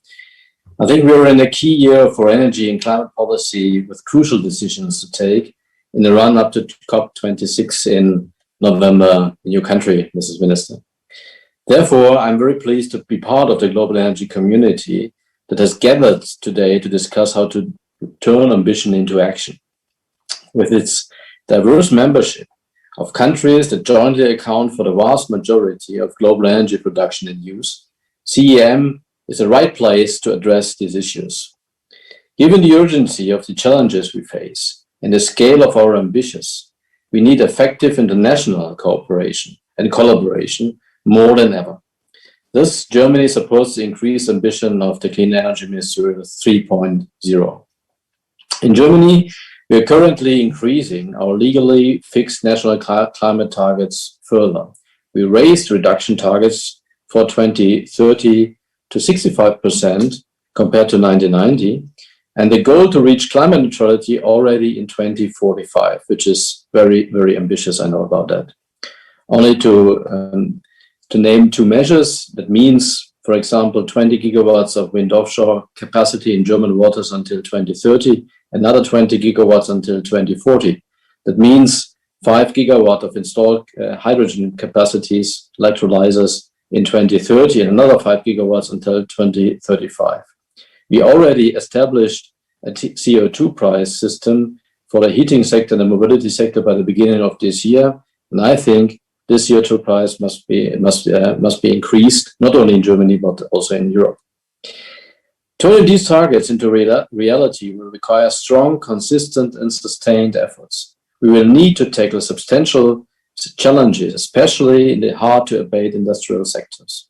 I think we are in a key year for energy and climate policy with crucial decisions to take in the run-up to COP26 in November in your country, Mrs. Minister. Therefore, I'm very pleased to be part of the global energy community that has gathered today to discuss how to turn ambition into action. With its diverse membership of countries that jointly account for the vast majority of global energy production and use, CEM is the right place to address these issues. Given the urgency of the challenges we face and the scale of our ambitions, we need effective international cooperation and collaboration more than ever. Thus, Germany supports the increased ambition of the Clean Energy Ministerial 3.0. In Germany, we are currently increasing our legally fixed national climate targets further. We raised reduction targets for 2030 to 65% compared to 1990, and the goal to reach climate neutrality already in 2045, which is very, very ambitious. I know about that. Only to name two measures, that means, for example, 20 gigawatts of wind offshore capacity in German waters until 2030, another 20 gigawatts until 2040. That means 5 gigawatt of installed hydrogen capacities, electrolyzers in 2030, and another 5 gigawatts until 2035. We already established a CO2 price system for the heating sector and the mobility sector by the beginning of this year, and I think this CO2 price must be increased, not only in Germany but also in Europe. Turning these targets into reality will require strong, consistent, and sustained efforts. We will need to tackle substantial challenges, especially in the hard-to-abate industrial sectors.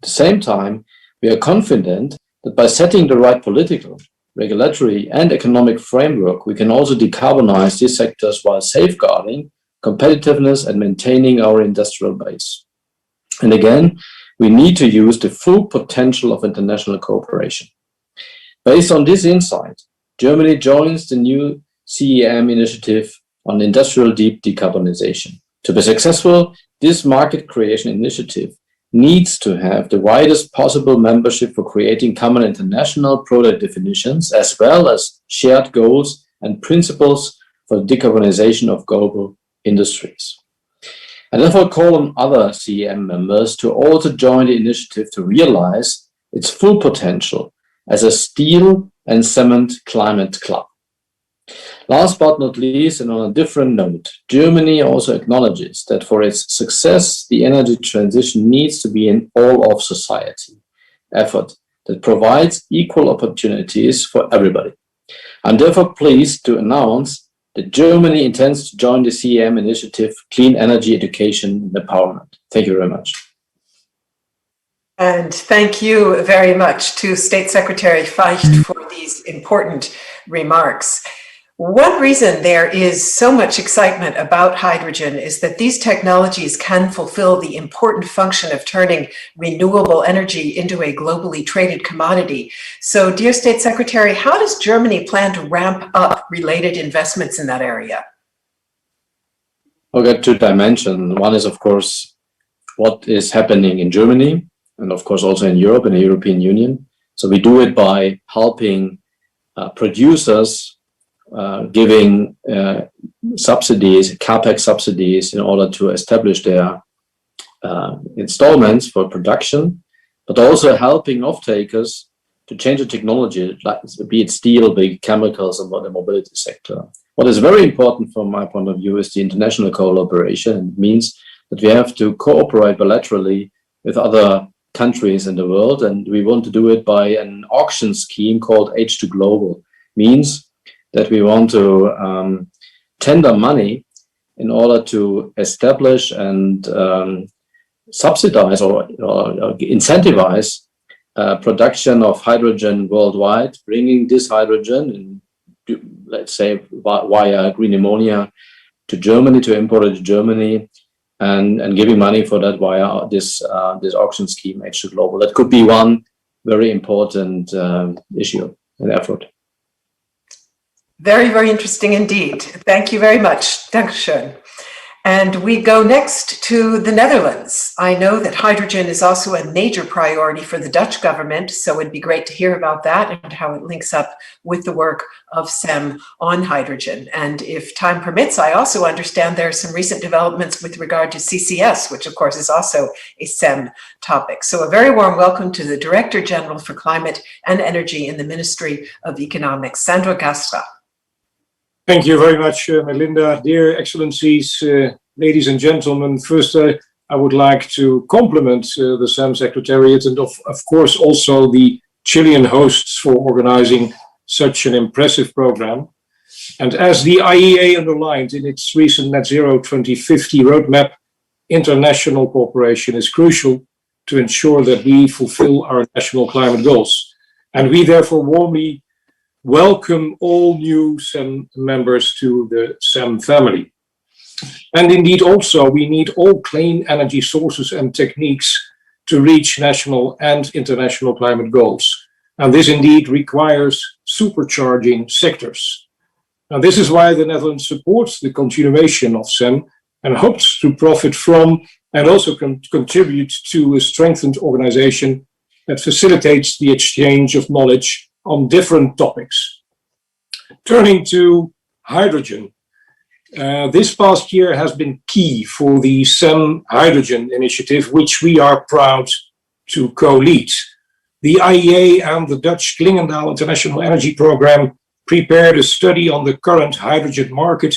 At the same time, we are confident that by setting the right political, regulatory, and economic framework, we can also decarbonize these sectors while safeguarding competitiveness and maintaining our industrial base. And again, we need to use the full potential of international cooperation. Based on this insight, Germany joins the new CEM initiative on industrial deep decarbonization. To be successful, this market creation initiative needs to have the widest possible membership for creating common international product definitions, as well as shared goals and principles for the decarbonization of global industries. I therefore call on other CEM members to also join the initiative to realize its full potential as a steel and cement climate club. Last but not least, and on a different note, Germany also acknowledges that for its success, the energy transition needs to be an all-of society effort that provides equal opportunities for everybody. I'm therefore pleased to announce that Germany intends to join the CEM initiative, Clean Energy Education and Empowerment. Thank you very much. And thank you very much to State Secretary Feicht for these important remarks. One reason there is so much excitement about hydrogen is that these technologies can fulfill the important function of turning renewable energy into a globally traded commodity. So, dear State Secretary, how does Germany plan to ramp up related investments in that area? I'll get two dimensions. One is, of course, what is happening in Germany, and of course also in Europe and the European Union. So we do it by helping producers, giving subsidies, capex subsidies, in order to establish their installments for production, but also helping off-takers to change the technology, like be it steel, be it chemicals, and the mobility sector. What is very important from my point of view is the international collaboration. It means that we have to cooperate bilaterally with other countries in the world, and we want to do it by an auction scheme called H2 Global. Means that we want to tender money in order to establish and subsidize or incentivize production of hydrogen worldwide, bringing this hydrogen, let's say via green ammonia, to Germany, to import it to Germany, and giving money for that via this auction scheme, H2 Global. That could be one very important issue and effort. Very, very interesting indeed. Thank you very much. Dankeschön. And we go next to the Netherlands. I know that hydrogen is also a major priority for the Dutch government, so it'd be great to hear about that and how it links up with the work of SEM on hydrogen. And if time permits, I also understand there are some recent developments with regard to CCS, which of course is also a SEM topic. So a very warm welcome to the Director General for Climate and Energy in the Ministry of Economics, Sandro Gastra. Thank you very much, Melinda. Dear Excellencies, ladies and gentlemen, first I would like to compliment the SEM Secretariat and of course also the Chilean hosts for organizing such an impressive program. And as the IEA underlined in its recent Net Zero 2050 roadmap, international cooperation is crucial to ensure that we fulfill our national climate goals. And we therefore warmly welcome all new SEM members to the SEM family. And indeed also we need all clean energy sources and techniques to reach national and international climate goals. And this indeed requires supercharging sectors. Now this is why the Netherlands supports the continuation of SEM and hopes to profit from and also contribute to a strengthened organization that facilitates the exchange of knowledge on different topics. Turning to hydrogen, This past year has been key for the SEM Hydrogen Initiative, which we are proud to co-lead. The IEA and the Dutch Klingendaal International Energy Program prepared a study on the current hydrogen market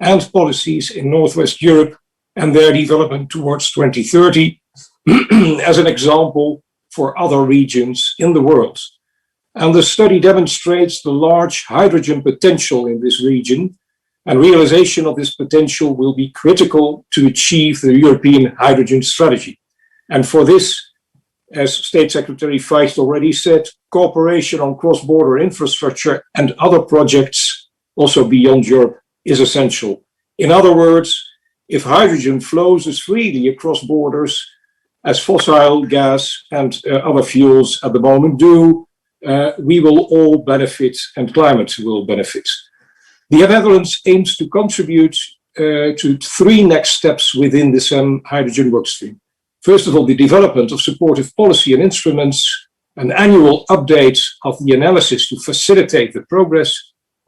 and policies in Northwest Europe and their development towards 2030 as an example for other regions in the world. And the study demonstrates the large hydrogen potential in this region, and realization of this potential will be critical to achieve the European hydrogen strategy. And for this, as State Secretary Feist already said, cooperation on cross-border infrastructure and other projects, also beyond Europe, is essential. In other words, if hydrogen flows as freely across borders as fossil gas and other fuels at the moment do, we will all benefit and climate will benefit. The Netherlands aims to contribute to 3 next steps within the SEM hydrogen workstream. First of all, the development of supportive policy and instruments, an annual update of the analysis to facilitate the progress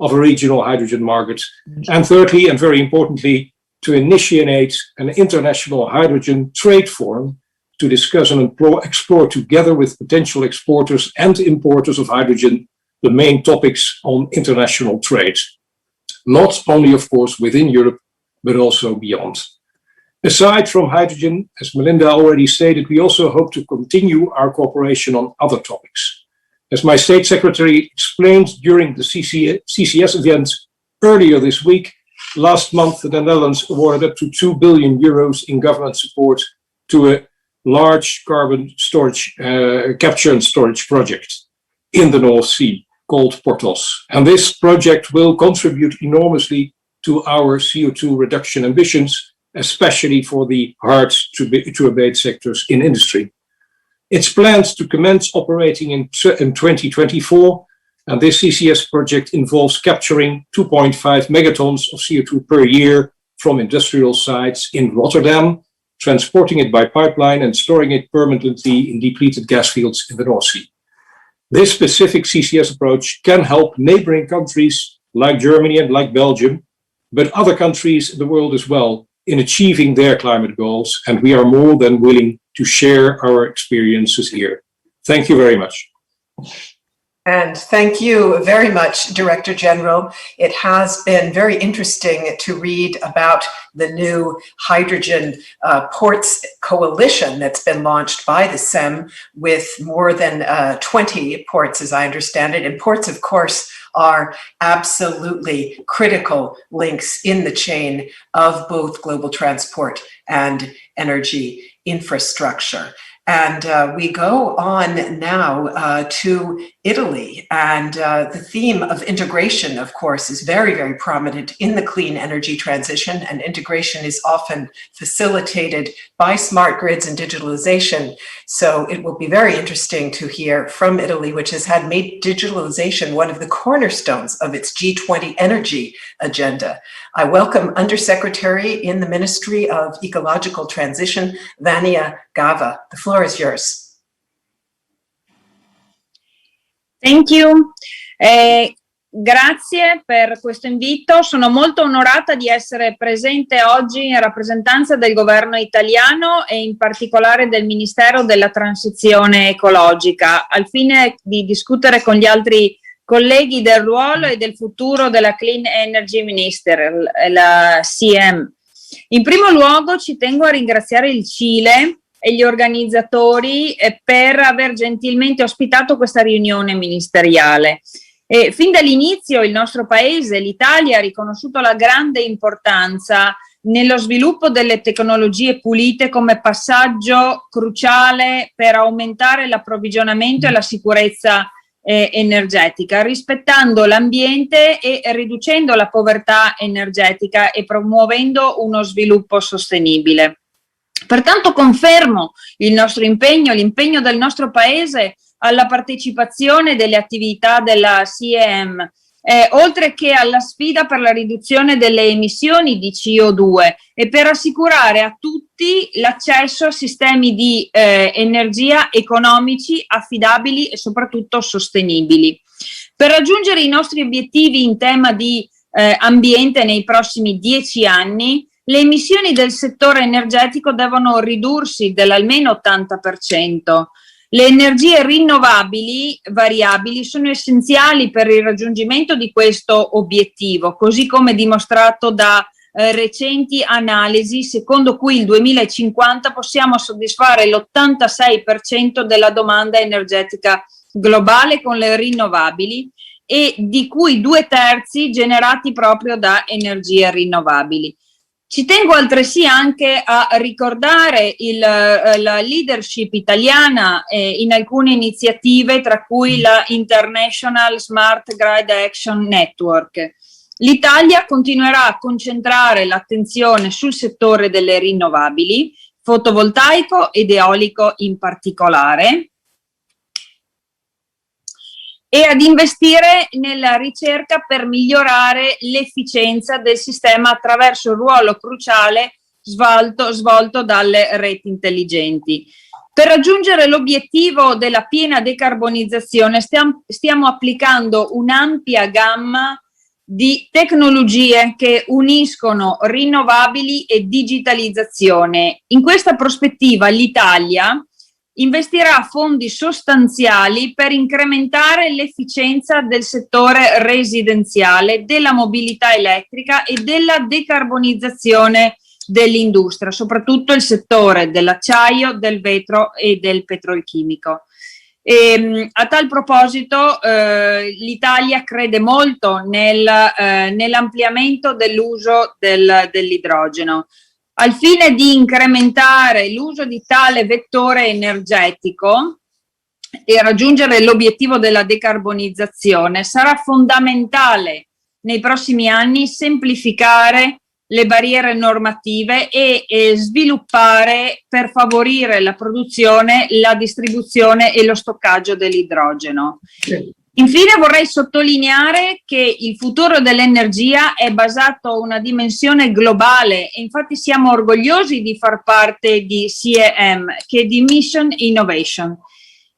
of a regional hydrogen market, and thirdly, and very importantly, to initiate an international hydrogen trade forum to discuss and explore together with potential exporters and importers of hydrogen the main topics on international trade. Not only, of course, within Europe, but also beyond. Aside from hydrogen, as Melinda already stated, we also hope to continue our cooperation on other topics. As my State Secretary explained during the CCS event earlier this week, last month the Netherlands awarded up to 2 billion euros in government support to a large carbon storage, capture and storage project in the North Sea called Porthos. And this project will contribute enormously to our CO2 reduction ambitions, especially for the hard-to-abate sectors in industry. It's planned to commence operating in 2024, and this CCS project involves capturing 2.5 megatons of CO2 per year from industrial sites in Rotterdam, transporting it by pipeline and storing it permanently in depleted gas fields in the North Sea. This specific CCS approach can help neighboring countries like Germany and like Belgium, but other countries in the world as well, in achieving their climate goals, and we are more than willing to share our experiences here. Thank you very much. And thank you very much, Director General. It has been very interesting to read about the new hydrogen ports coalition that's been launched by the SEM with more than 20 ports, as I understand it. And ports, of course, are absolutely critical links in the chain of both global transport and energy infrastructure. And we go on now to Italy, and the theme of integration, of course, is very, very prominent in the clean energy transition, and integration is often facilitated by smart grids and digitalization. So it will be very interesting to hear from Italy, which has had made digitalization one of the cornerstones of its G20 energy agenda. I welcome Undersecretary in the Ministry of Ecological Transition, Vania Gava. The floor is yours. Thank you. Grazie per questo invito. Sono molto onorata di essere presente oggi in rappresentanza del governo italiano e in particolare del Ministero della Transizione Ecologica, al fine di discutere con gli altri colleghi del ruolo e del futuro della Clean Energy Ministerial, la CM. In primo luogo ci tengo a ringraziare il Cile e gli organizzatori per aver gentilmente ospitato questa riunione ministeriale. Fin dall'inizio il nostro paese, l'Italia, ha riconosciuto la grande importanza nello sviluppo delle tecnologie pulite come passaggio cruciale per aumentare l'approvvigionamento e la sicurezza energetica, rispettando l'ambiente e riducendo la povertà energetica e promuovendo uno sviluppo sostenibile. Pertanto confermo il nostro impegno, l'impegno del nostro Paese alla partecipazione delle attività della CEM, oltre che alla sfida per la riduzione delle emissioni di CO2 e per assicurare a tutti l'accesso a sistemi di energia economici, affidabili e soprattutto sostenibili. Per raggiungere i nostri obiettivi in tema di ambiente nei prossimi 10 anni, le emissioni del settore energetico devono ridursi dell'almeno 80%. Le energie rinnovabili variabili sono essenziali per il raggiungimento di questo obiettivo, così come dimostrato da recenti analisi secondo cui il 2050 possiamo soddisfare l'86% della domanda energetica globale con le rinnovabili e di cui 2/3 generati proprio da energie rinnovabili. Ci tengo altresì anche a ricordare la leadership italiana in alcune iniziative, tra cui la International Smart Grid Action Network. L'Italia continuerà a concentrare l'attenzione sul settore delle rinnovabili, fotovoltaico ed eolico in particolare, e ad investire nella ricerca per migliorare l'efficienza del sistema attraverso il ruolo cruciale svolto dalle reti intelligenti. Per raggiungere l'obiettivo della piena decarbonizzazione stiamo applicando un'ampia gamma di tecnologie che uniscono rinnovabili e digitalizzazione. In questa prospettiva l'Italia investirà fondi sostanziali per incrementare l'efficienza del settore residenziale, della mobilità elettrica e della decarbonizzazione dell'industria, soprattutto il settore dell'acciaio, del vetro e del petrolchimico. A tal proposito l'Italia crede molto nell'ampliamento dell'uso dell'idrogeno. Al fine di incrementare l'uso di tale vettore energetico e raggiungere l'obiettivo della decarbonizzazione, sarà fondamentale nei prossimi anni semplificare le barriere normative e sviluppare per favorire la produzione, la distribuzione e lo stoccaggio dell'idrogeno. Infine vorrei sottolineare che il futuro dell'energia è basato su una dimensione globale e infatti siamo orgogliosi di far parte di CEM, che è di Mission Innovation.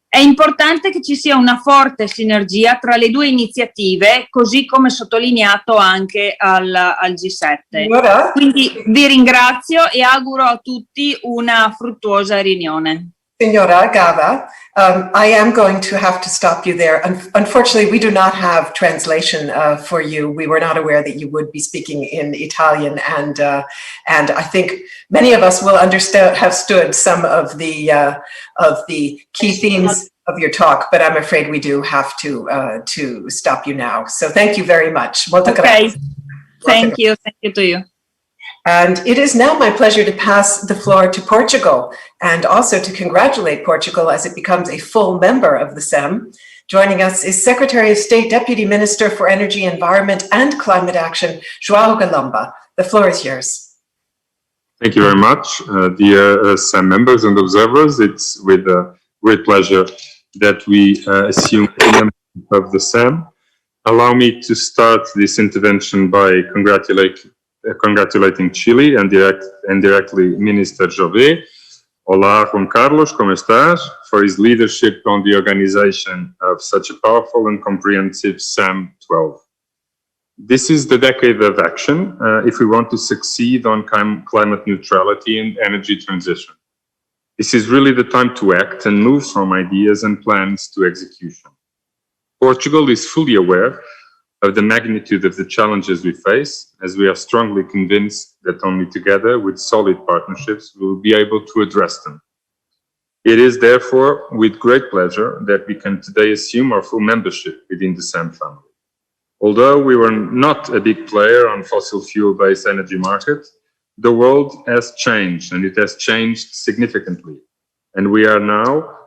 È importante che ci sia una forte sinergia tra le due iniziative, così come sottolineato anche al G7. Quindi vi ringrazio e auguro a tutti una fruttuosa riunione. Signora Gava, I am going to have to stop you there. Unfortunately, we do not have translation for you. We were not aware that you would be speaking in Italian, and I think many of us will have stood some of the key themes of your talk, but I'm afraid we do have to stop you now. So thank you very much. Molto grazie. Thank you to you. And it is now my pleasure to pass the floor to Portugal and also to congratulate Portugal as it becomes a full member of the SEM. Joining us is Secretary of State, Deputy Minister for Energy, Environment and Climate Action, João Galamba. The floor is yours. Thank you very much, dear SEM members and observers. It's with great pleasure that we assume the membership of the SEM. Allow me to start this intervention by congratulating Chile and directly Minister Jobé. Olá, Juan Carlos, como estás? For his leadership on the organization of such a powerful and comprehensive SEM 12. This is the decade of action if we want to succeed on climate neutrality and energy transition. This is really the time to act and move from ideas and plans to execution. Portugal is fully aware of the magnitude of the challenges we face, as we are strongly convinced that only together with solid partnerships we will be able to address them. It is therefore with great pleasure that we can today assume our full membership within the SEM family. Although we were not a big player on fossil fuel-based energy market, the world has changed, and it has changed significantly. And we are now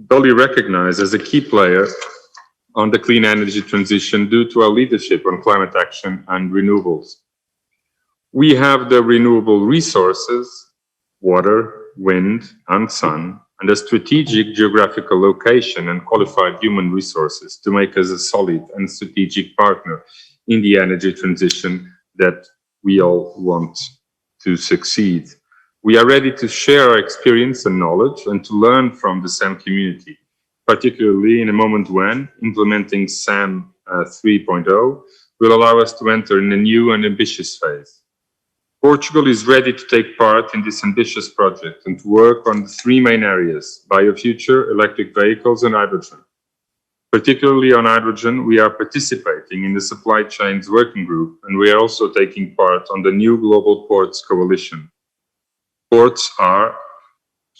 duly recognized as a key player on the clean energy transition due to our leadership on climate action and renewables. We have the renewable resources, water, wind, and sun, and a strategic geographical location and qualified human resources to make us a solid and strategic partner in the energy transition that we all want to succeed. We are ready to share our experience and knowledge and to learn from the SEM community, particularly in a moment when implementing SEM 3.0 will allow us to enter in a new and ambitious phase. Portugal is ready to take part in this ambitious project and to work on the three main areas: biofuture, electric vehicles, and hydrogen. Particularly on hydrogen, we are participating in the supply chains working group, and we are also taking part on the new Global Ports Coalition. Ports are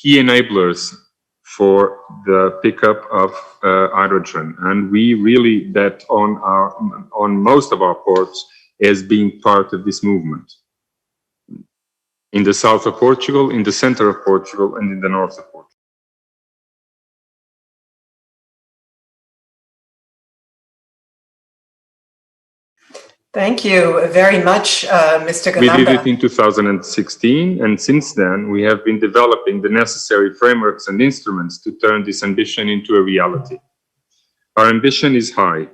key enablers for the pickup of hydrogen, and we really bet on most of our ports as being part of this movement. In the south of Portugal, in the center of Portugal, and in the north of Portugal. Thank you very much, Mr. Galamba. We did it in 2016, and since then we have been developing the necessary frameworks and instruments to turn this ambition into a reality. Our ambition is high,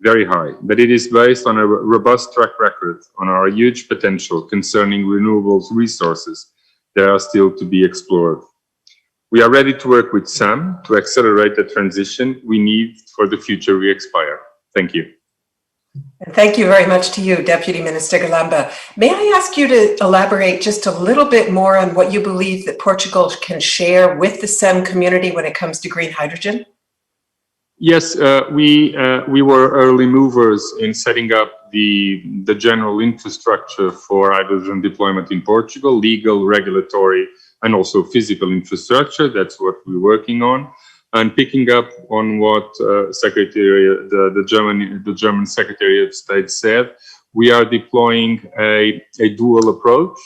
very high, but it is based on a robust track record on our huge potential concerning renewables resources that are still to be explored. We are ready to work with SAM to accelerate the transition we need for the future we expire. Thank you. And thank you very much to you, Deputy Minister Galamba. May I ask you to elaborate just a little bit more on what you believe that Portugal can share with the SEM community when it comes to green hydrogen? Yes, we were early movers in setting up the general infrastructure for hydrogen deployment in Portugal, legal, regulatory, and also physical infrastructure. That's what we're working on. And picking up on what the German Secretary of State said, we are deploying a dual approach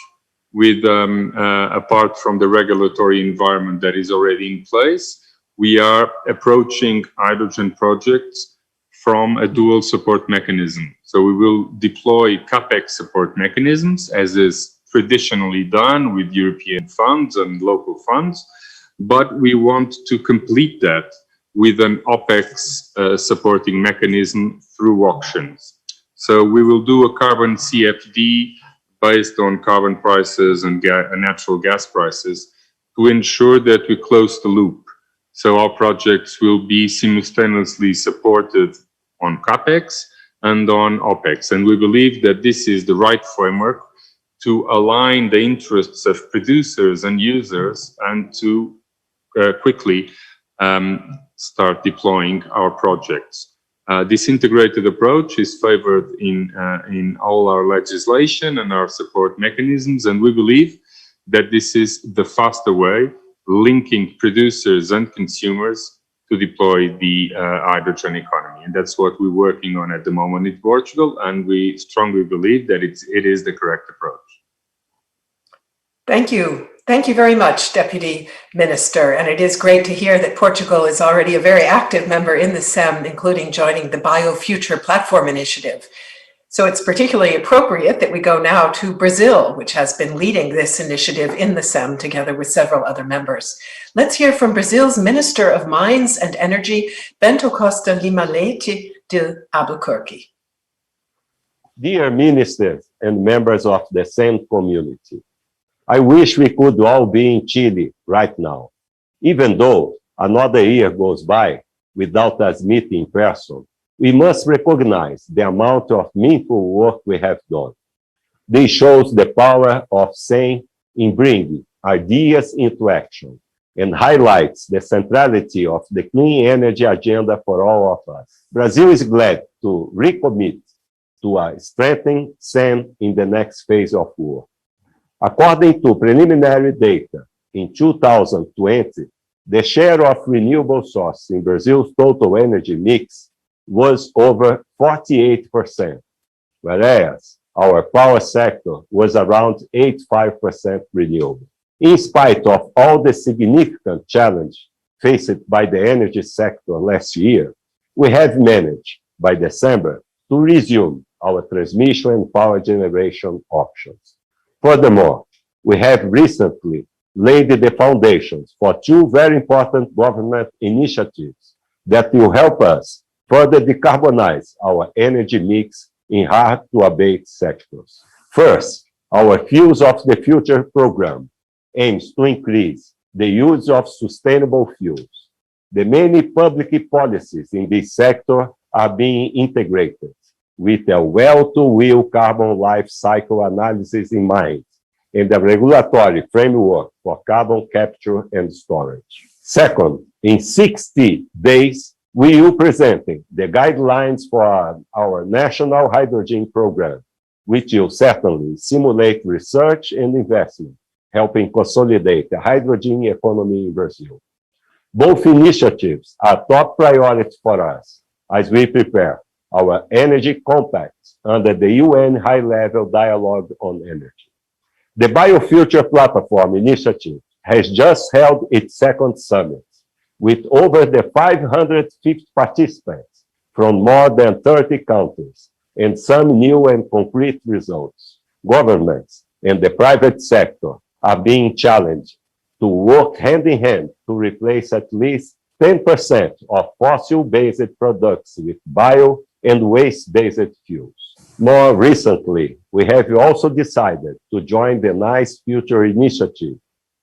with, apart from the regulatory environment that is already in place, we are approaching hydrogen projects from a dual support mechanism. So we will deploy CapEx support mechanisms, as is traditionally done with European funds and local funds. But we want to complete that with an OpEx supporting mechanism through auctions. So we will do a carbon CFD based on carbon prices and natural gas prices to ensure that we close the loop. So our projects will be simultaneously supported on CapEx and on OpEx. And we believe that this is the right framework to align the interests of producers and users and to quickly start deploying our projects. This integrated approach is favored in all our legislation and our support mechanisms, and we believe that this is the faster way, linking producers and consumers to deploy the hydrogen economy. And that's what we're working on at the moment in Portugal, and we strongly believe that it is the correct approach. Thank you. Thank you very much, Deputy Minister. And it is great to hear that Portugal is already a very active member in the SEM, including joining the BioFuture Platform Initiative. So it's particularly appropriate that we go now to Brazil, which has been leading this initiative in the SEM together with several other members. Let's hear from Brazil's Minister of Mines and Energy, Bento Costa Lima Leite de Albuquerque. Dear ministers and members of the SEM community, I wish we could all be in Chile right now. Even though another year goes by without us meeting in person, we must recognize the amount of meaningful work we have done. This shows the power of SEM in bringing ideas into action and highlights the centrality of the clean energy agenda for all of us. Brazil is glad to recommit to a strengthening SEM in the next phase of work. According to preliminary data, in 2020, the share of renewable sources in Brazil's total energy mix was over 48%, whereas our power sector was around 85% renewable. In spite of all the significant challenge faced by the energy sector last year, we have managed by December to resume our transmission and power generation options. Furthermore, we have recently laid the foundations for two very important government initiatives that will help us further decarbonize our energy mix in hard-to-abate sectors. First, our Fuels of the Future program aims to increase the use of sustainable fuels. The many public policies in this sector are being integrated with a well-to-wheel carbon life cycle analysis in mind and a regulatory framework for carbon capture and storage. Second, in 60 days, we will present the guidelines for our national hydrogen program, which will certainly simulate research and investment, helping consolidate the hydrogen economy in Brazil. Both initiatives are top priorities for us as we prepare our energy compacts under the UN High-Level Dialogue on Energy. The BioFuture Platform initiative has just held its second summit, with over 550 participants from more than 30 countries and some new and concrete results. Governments and the private sector are being challenged to work hand in hand to replace at least 10% of fossil-based products with bio and waste-based fuels. More recently, we have also decided to join the NICE Future Initiative,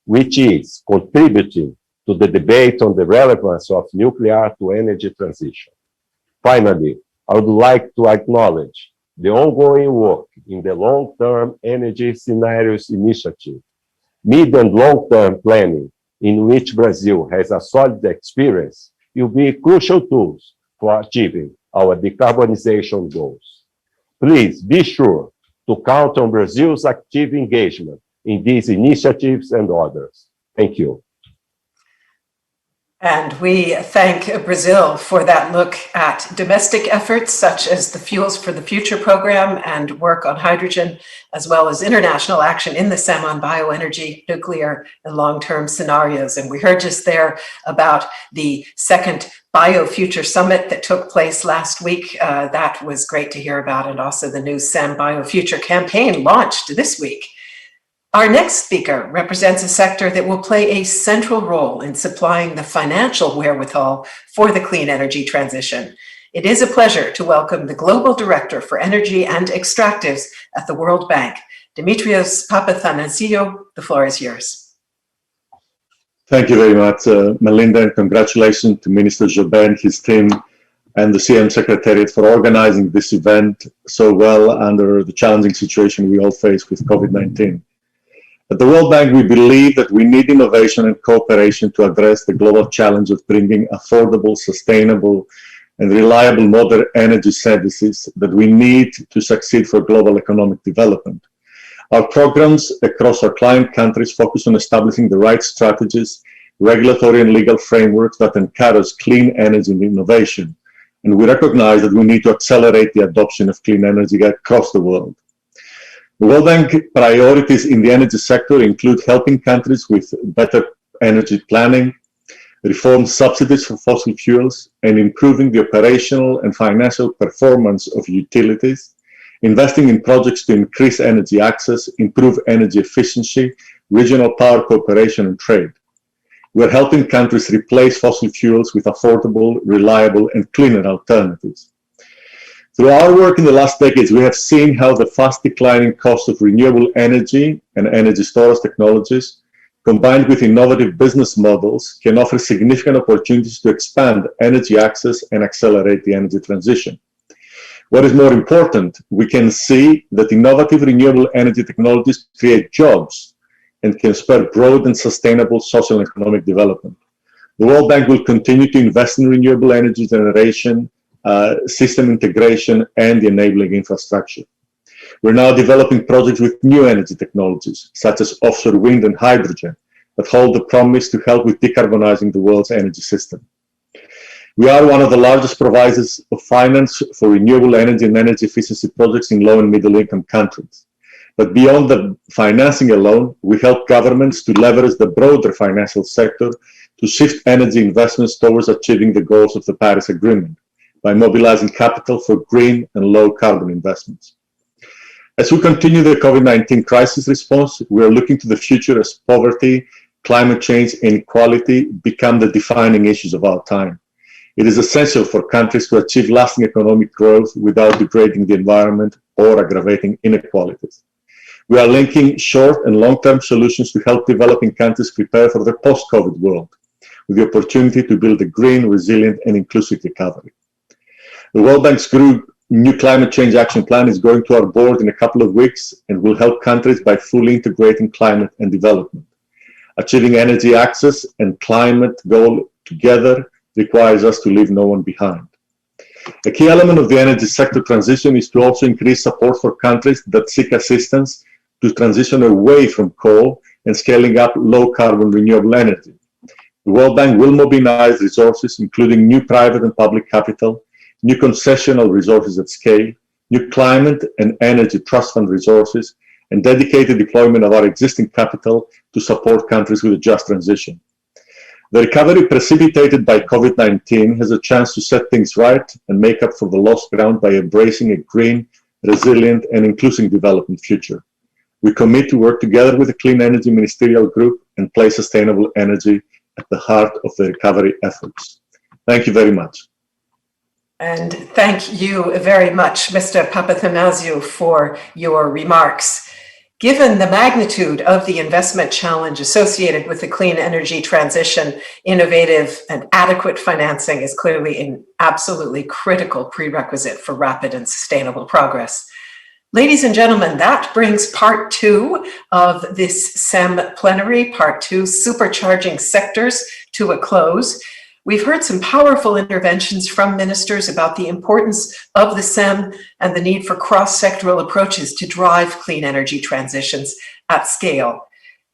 which is contributing to the debate on the relevance of nuclear to energy transition. Finally, I would like to acknowledge the ongoing work in the Long-Term Energy Scenarios Initiative, mid and long-term planning, in which Brazil has a solid experience, will be crucial tools for achieving our decarbonization goals. Please be sure to count on Brazil's active engagement in these initiatives and others. Thank you. And we thank Brazil for that look at domestic efforts such as the Fuels for the Future program and work on hydrogen, as well as international action in the SEM on bioenergy, nuclear, and long-term scenarios. And we heard just there about the second BioFuture Summit that took place last week. That was great to hear about, and also the new SEM BioFuture campaign launched this week. Our next speaker represents a sector that will play a central role in supplying the financial wherewithal for the clean energy transition. It is a pleasure to welcome the Global Director for Energy and Extractives at the World Bank, Dimitrios Papathanassiou. The floor is yours. Thank you very much, Melinda, and congratulations to Minister Joubert and his team and the CM Secretariat for organizing this event so well under the challenging situation we all face with COVID-19. At the World Bank, we believe that we need innovation and cooperation to address the global challenge of bringing affordable, sustainable, and reliable modern energy services that we need to succeed for global economic development. Our programs across our client countries focus on establishing the right strategies, regulatory and legal frameworks that encourage clean energy and innovation. And we recognize that we need to accelerate the adoption of clean energy across the world. The World Bank priorities in the energy sector include helping countries with better energy planning, reform subsidies for fossil fuels, and improving the operational and financial performance of utilities, investing in projects to increase energy access, improve energy efficiency, regional power cooperation, and trade. We're helping countries replace fossil fuels with affordable, reliable, and cleaner alternatives. Through our work in the last decades, we have seen how the fast declining cost of renewable energy and energy storage technologies, combined with innovative business models, can offer significant opportunities to expand energy access and accelerate the energy transition. What is more important, we can see that innovative renewable energy technologies create jobs and can spur broad and sustainable social and economic development. The World Bank will continue to invest in renewable energy generation, system integration, and the enabling infrastructure. We're now developing projects with new energy technologies, such as offshore wind and hydrogen, that hold the promise to help with decarbonizing the world's energy system. We are one of the largest providers of finance for renewable energy and energy efficiency projects in low and middle income countries. But beyond the financing alone, we help governments to leverage the broader financial sector to shift energy investments towards achieving the goals of the Paris Agreement, by mobilizing capital for green and low carbon investments. As we continue the COVID-19 crisis response, we are looking to the future as poverty, climate change, and inequality become the defining issues of our time. It is essential for countries to achieve lasting economic growth without degrading the environment or aggravating inequalities. We are linking short and long-term solutions to help developing countries prepare for the post-COVID world, with the opportunity to build a green, resilient, and inclusive recovery. The World Bank's group new climate change action plan is going to our board in a couple of weeks and will help countries by fully integrating climate and development. Achieving energy access and climate goal together requires us to leave no one behind. A key element of the energy sector transition is to also increase support for countries that seek assistance to transition away from coal and scaling up low-carbon renewable energy. The World Bank will mobilize resources, including new private and public capital, new concessional resources at scale, new climate and energy trust fund resources, and dedicated deployment of our existing capital to support countries with a just transition. The recovery precipitated by COVID-19 has a chance to set things right and make up for the lost ground by embracing a green, resilient, and inclusive development future. We commit to work together with the Clean Energy Ministerial Group and place sustainable energy at the heart of the recovery efforts. Thank you very much. And thank you very much, Mr. Papathanasiou, for your remarks. Given the magnitude of the investment challenge associated with the clean energy transition, innovative and adequate financing is clearly an absolutely critical prerequisite for rapid and sustainable progress. Ladies and gentlemen, that brings part 2 of this SEM plenary, part 2, Supercharging Sectors, to a close. We've heard some powerful interventions from ministers about the importance of the SEM and the need for cross-sectoral approaches to drive clean energy transitions at scale.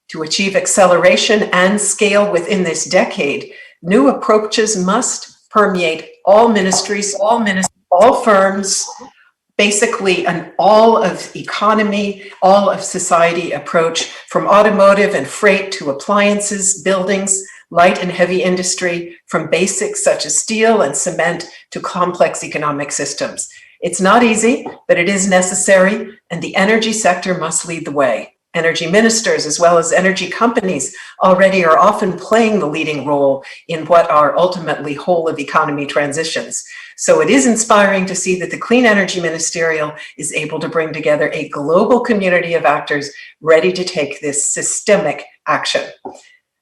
To achieve acceleration and scale within this decade, new approaches must permeate all ministries, all firms, basically an all of economy, all of society approach, from automotive and freight to appliances, buildings, light and heavy industry, from basics such as steel and cement to complex economic systems. It's not easy, but it is necessary, and the energy sector must lead the way. Energy ministers, as well as energy companies, already are often playing the leading role in what are ultimately whole of economy transitions. So it is inspiring to see that the Clean Energy Ministerial is able to bring together a global community of actors ready to take this systemic action.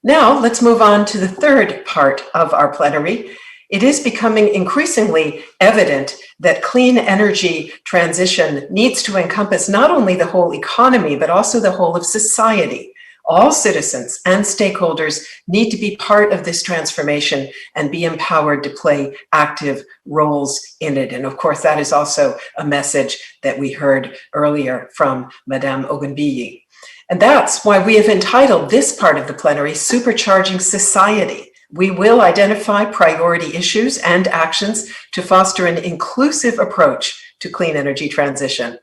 Now, let's move on to the third part of our plenary. It is becoming increasingly evident that clean energy transition needs to encompass not only the whole economy, but also the whole of society. All citizens and stakeholders need to be part of this transformation and be empowered to play active roles in it. And of course, that is also a message that we heard earlier from Madame Ogunbiyi. And that's why we have entitled this part of the plenary, Supercharging Society. We will identify priority issues and actions to foster an inclusive approach to clean energy transition.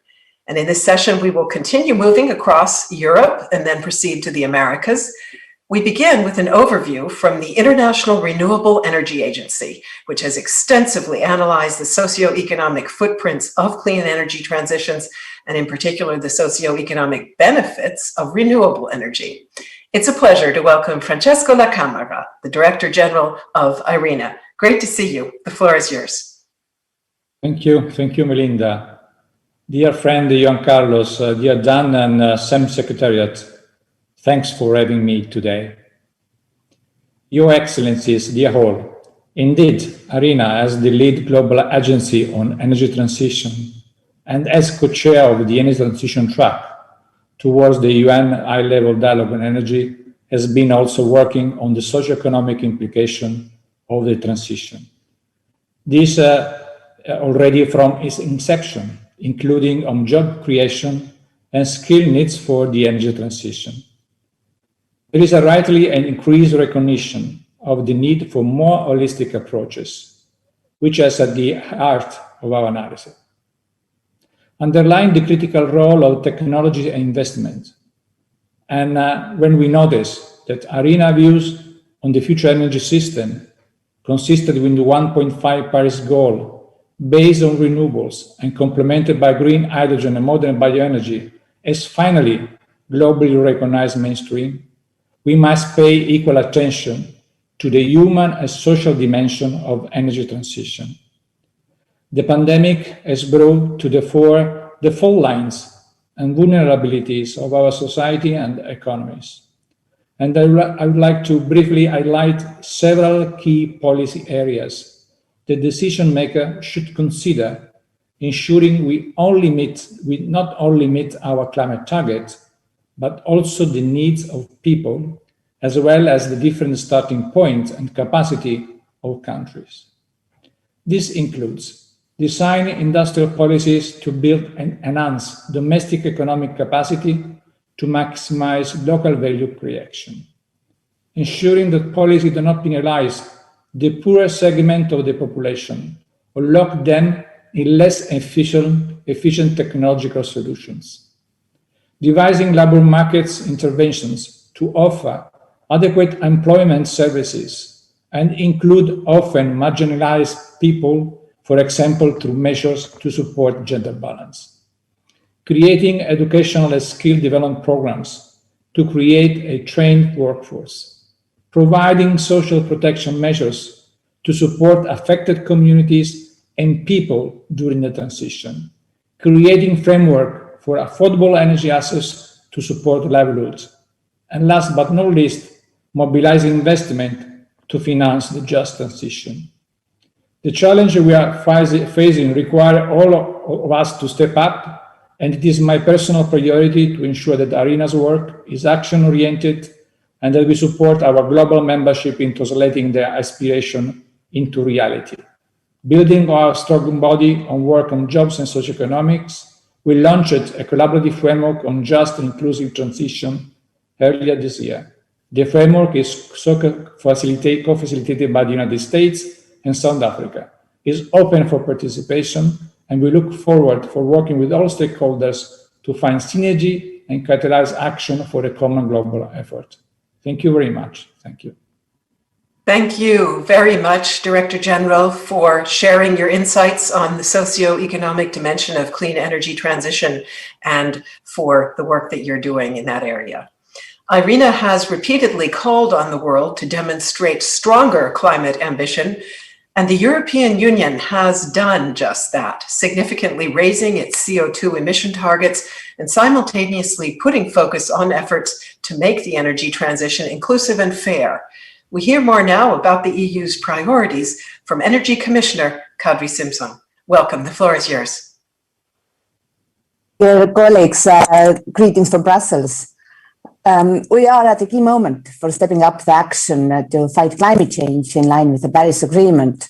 And in this session, we will continue moving across Europe and then proceed to the Americas. We begin with an overview from the International Renewable Energy Agency, which has extensively analyzed the socioeconomic footprints of clean energy transitions, and in particular, the socioeconomic benefits of renewable energy. It's a pleasure to welcome Francesco La Camera, the Director General of IRENA. Great to see you. The floor is yours. Thank you, Melinda. Dear friend, Juan Carlos, dear Dan and SEM Secretariat, thanks for having me today. Your Excellencies, dear all, indeed, IRENA, as the lead global agency on energy transition and as co-chair of the energy transition track towards the UN high-level dialogue on energy, has been also working on the socio-economic implication of the transition. This already from its inception, including on job creation and skill needs for the energy transition. There is a rightly an increased recognition of the need for more holistic approaches, which is at the heart of our analysis. Underline the critical role of technology and investment. And when we notice that IRENA views on the future energy system consisted with the 1.5 Paris goal based on renewables and complemented by green hydrogen and modern bioenergy is finally globally recognized mainstream, we must pay equal attention to the human and social dimension of energy transition. The pandemic has brought to the fore the fault lines and vulnerabilities of our society and economies. And I would like to briefly highlight several key policy areas the decision maker should consider ensuring we not only meet our climate targets, but also the needs of people, as well as the different starting points and capacity of countries. This includes designing industrial policies to build and enhance domestic economic capacity to maximize local value creation, ensuring that policy do not penalize the poorer segment of the population or lock them in less efficient technological solutions, devising labor markets interventions to offer adequate employment services and include often marginalized people, for example, through measures to support gender balance, creating educational and skill development programs to create a trained workforce, providing social protection measures to support affected communities and people during the transition, creating framework for affordable energy access to support livelihoods, and last but not least, mobilizing investment to finance the just transition. The challenge we are facing require all of us to step up, and it is my personal priority to ensure that IRENA's work is action-oriented and that we support our global membership in translating their aspiration into reality. Building our strong body on work on jobs and socioeconomics, we launched a collaborative framework on just and inclusive transition earlier this year. The framework is co-facilitated by the United States and South Africa. It's open for participation, and we look forward for working with all stakeholders to find synergy and catalyze action for a common global effort. Thank you very much. Thank you. Thank you very much, Director General, for sharing your insights on the socio-economic dimension of clean energy transition and for the work that you're doing in that area. IRENA has repeatedly called on the world to demonstrate stronger climate ambition, and the European Union has done just that, significantly raising its CO2 emission targets and simultaneously putting focus on efforts to make the energy transition inclusive and fair. We hear more now about the EU's priorities from Energy Commissioner Kadri Simson. Welcome, the floor is yours. Dear colleagues, greetings from Brussels. We are at a key moment for stepping up the action to fight climate change in line with the Paris Agreement.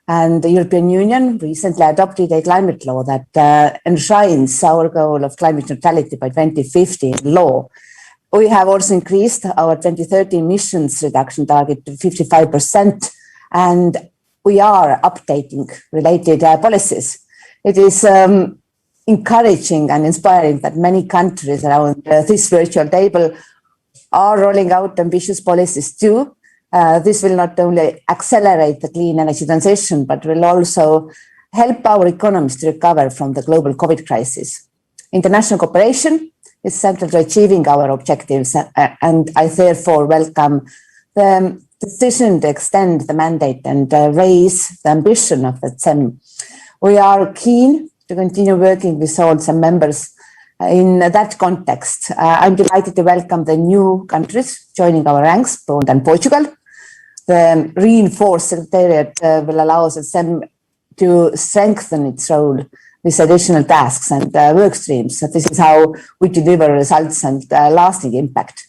And the European Union recently adopted a climate law that enshrines our goal of climate neutrality by 2050 in law. We have also increased our 2030 emissions reduction target to 55%, and we are updating related policies. It is encouraging and inspiring that many countries around this virtual table are rolling out ambitious policies too. This will not only accelerate the clean energy transition, but will also help our economies to recover from the global COVID crisis. International cooperation is central to achieving our objectives, and I therefore welcome the decision to extend the mandate and raise the ambition of the CEM. We are keen to continue working with all CEM members in that context. I'm delighted to welcome the new countries joining our ranks, Poland and Portugal. The reinforced secretariat will allow the CEM to strengthen its role with additional tasks and work streams. So this is how we deliver results and lasting impact.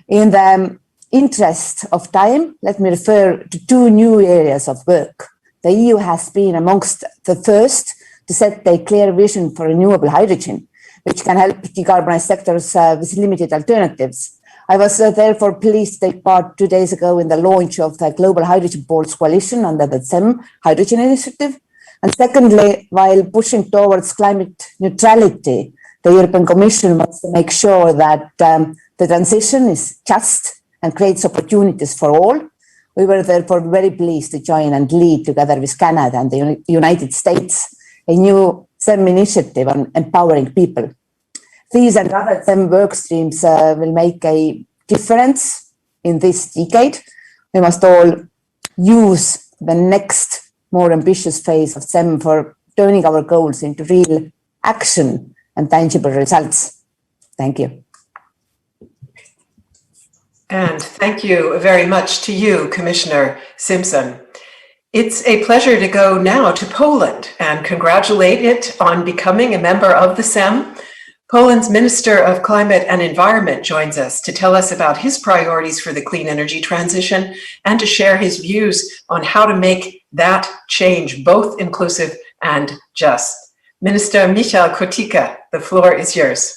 In the interest of time, let me refer to two new areas of work. The EU has been amongst the first to set a clear vision for renewable hydrogen, which can help decarbonize sectors with limited alternatives. I was therefore pleased to take part 2 days ago in the launch of the Global Hydrogen Boards Coalition under the CEM Hydrogen Initiative. And secondly, while pushing towards climate neutrality, the European Commission wants to make sure that the transition is just and creates opportunities for all. We were therefore very pleased to join and lead together with Canada and the United States a new CEM initiative on empowering people. These and other CEM work streams will make a difference in this decade. We must all use the next more ambitious phase of CEM for turning our goals into real action and tangible results. Thank you. And thank you very much to you, Commissioner Simson. It's a pleasure to go now to Poland and congratulate it on becoming a member of the SEM. Poland's Minister of Climate and Environment joins us to tell us about his priorities for the clean energy transition and to share his views on how to make that change both inclusive and just. Minister Michał Kurtyka, the floor is yours.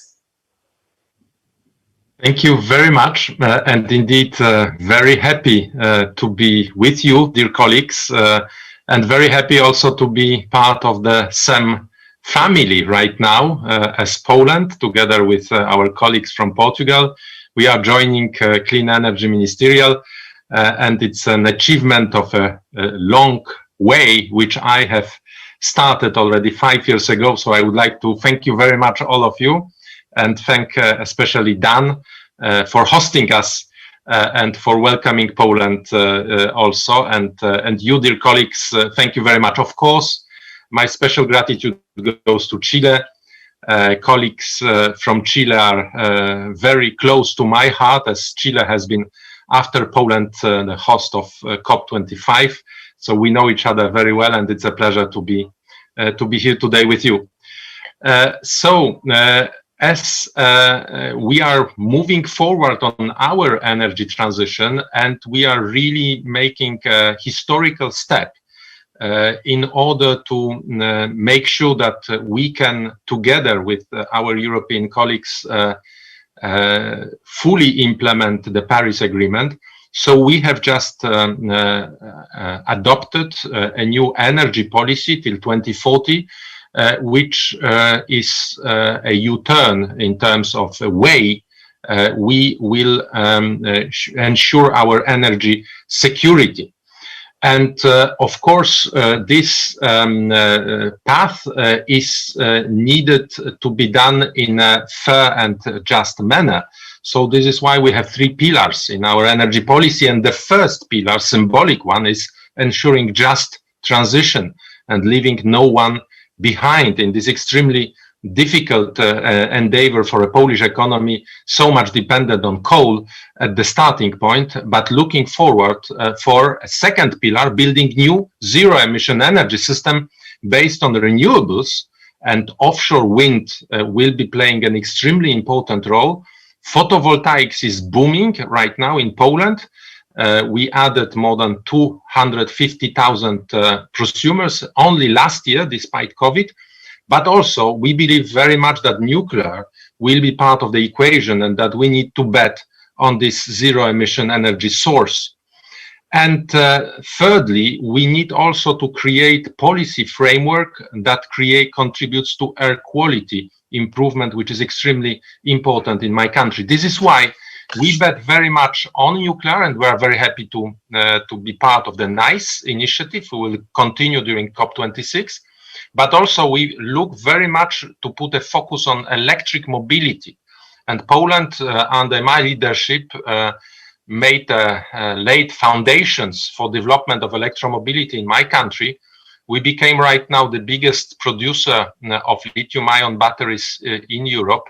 Thank you very much, and indeed very happy to be with you, dear colleagues, and very happy also to be part of the SEM family right now as Poland, together with our colleagues from Portugal. We are joining Clean Energy Ministerial, and it's an achievement of a long way, which I have started already 5 years ago. So I would like to thank you very much, all of you, and thank especially Dan for hosting us and for welcoming Poland also. And you, dear colleagues, thank you very much. Of course, my special gratitude goes to Chile. Colleagues from Chile are very close to my heart, as Chile has been, after Poland, the host of COP25. So we know each other very well, and it's a pleasure to be here today with you. As we are moving forward on our energy transition, and we are really making a historical step in order to make sure that we can, together with our European colleagues, fully implement the Paris Agreement. So we have just adopted a new energy policy till 2040, which is a U-turn in terms of the way we will ensure our energy security. And of course, this path is needed to be done in a fair and just manner. So this is why we have 3 pillars in our energy policy. And the first pillar, symbolic one, is ensuring just transition and leaving no one behind in this extremely difficult endeavor for a Polish economy, so much dependent on coal at the starting point, but looking forward for a second pillar, building new zero-emission energy system based on the renewables, and offshore wind will be playing an extremely important role. Photovoltaics is booming right now in Poland. We added more than 250,000 prosumers only last year, despite COVID. But also, we believe very much that nuclear will be part of the equation and that we need to bet on this zero-emission energy source. And thirdly, we need also to create policy framework that contributes to air quality improvement, which is extremely important in my country. This is why we bet very much on nuclear, and we are very happy to be part of the NICE initiative. We will continue during COP26. But also we look very much to put a focus on electric mobility. And Poland, under my leadership, made laid foundations for development of electromobility in my country. We became right now the biggest producer of lithium-ion batteries in Europe,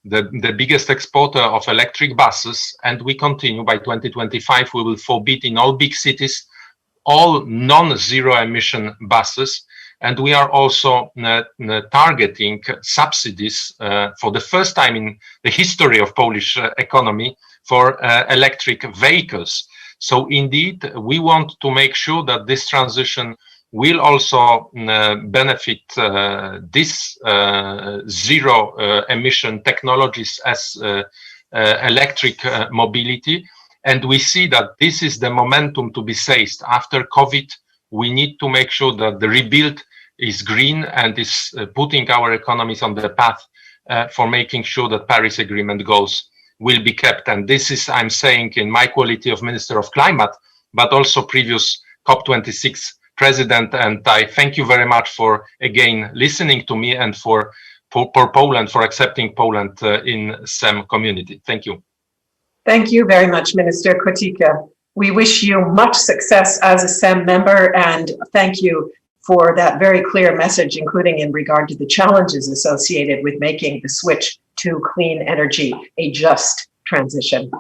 the biggest exporter of electric buses, and we continue. By 2025, we will forbid in all big cities all non-zero emission buses. And we are also targeting subsidies for the first time in the history of Polish economy for electric vehicles. So indeed, we want to make sure that this transition will also benefit this zero emission technologies as electric mobility. And we see that this is the momentum to be seized. After COVID, we need to make sure that the rebuild is green and is putting our economies on the path for making sure that Paris Agreement goals will be kept. And this is, I'm saying, in my quality of Minister of Climate, but also previous COP26 President. And I thank you very much for, again, listening to me and for Poland, for accepting Poland in SEM community. Thank you. Thank you very much, Minister Kurtyka. We wish you much success as a SEM member, and thank you for that very clear message, including in regard to the challenges associated with making the switch to clean energy a just transition.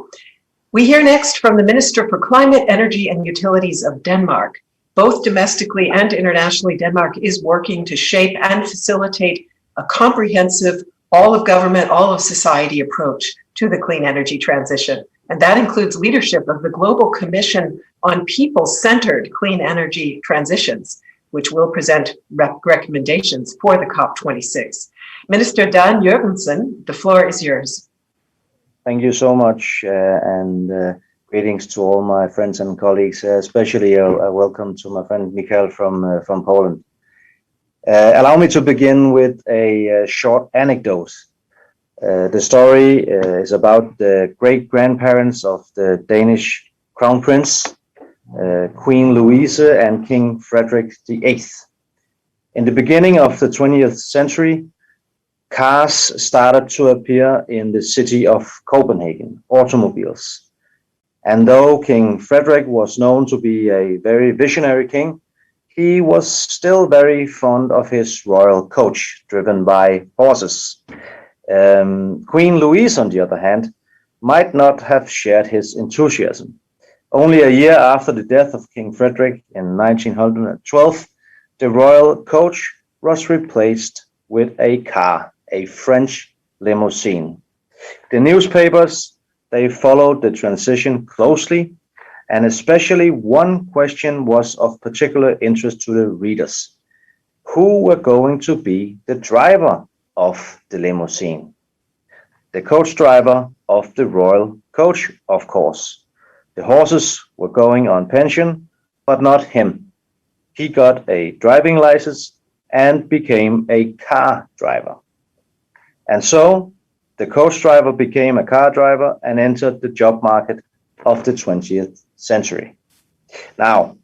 We hear next from the Minister for Climate, Energy and Utilities of Denmark. Both domestically and internationally, Denmark is working to shape and facilitate a comprehensive, all of government, all of society approach to the clean energy transition. And that includes leadership of the Global Commission on People-Centered Clean Energy Transitions, which will present recommendations for the COP26. Minister Dan Jørgensen, the floor is yours. Thank you so much, and greetings to all my friends and colleagues, especially a welcome to my friend Michael from Poland. Allow me to begin with a short anecdote. The story is about the great-grandparents of the Danish Crown Prince, Queen Louise and King Frederick VIII. In the beginning of the 20th century, cars started to appear in the city of Copenhagen, automobiles. And though King Frederick was known to be a very visionary king, he was still very fond of his royal coach, driven by horses. Queen Louise, on the other hand, might not have shared his enthusiasm. Only a year after the death of King Frederick in 1912, the royal coach was replaced with a car, a French limousine. The newspapers, they followed the transition closely, and especially one question was of particular interest to the readers. Who were going to be the driver of the limousine? The coach driver of the royal coach, of course. The horses were going on pension, but not him. He got a driving license and became a car driver. And so the coach driver became a car driver and entered the job market of the 20th century. Now,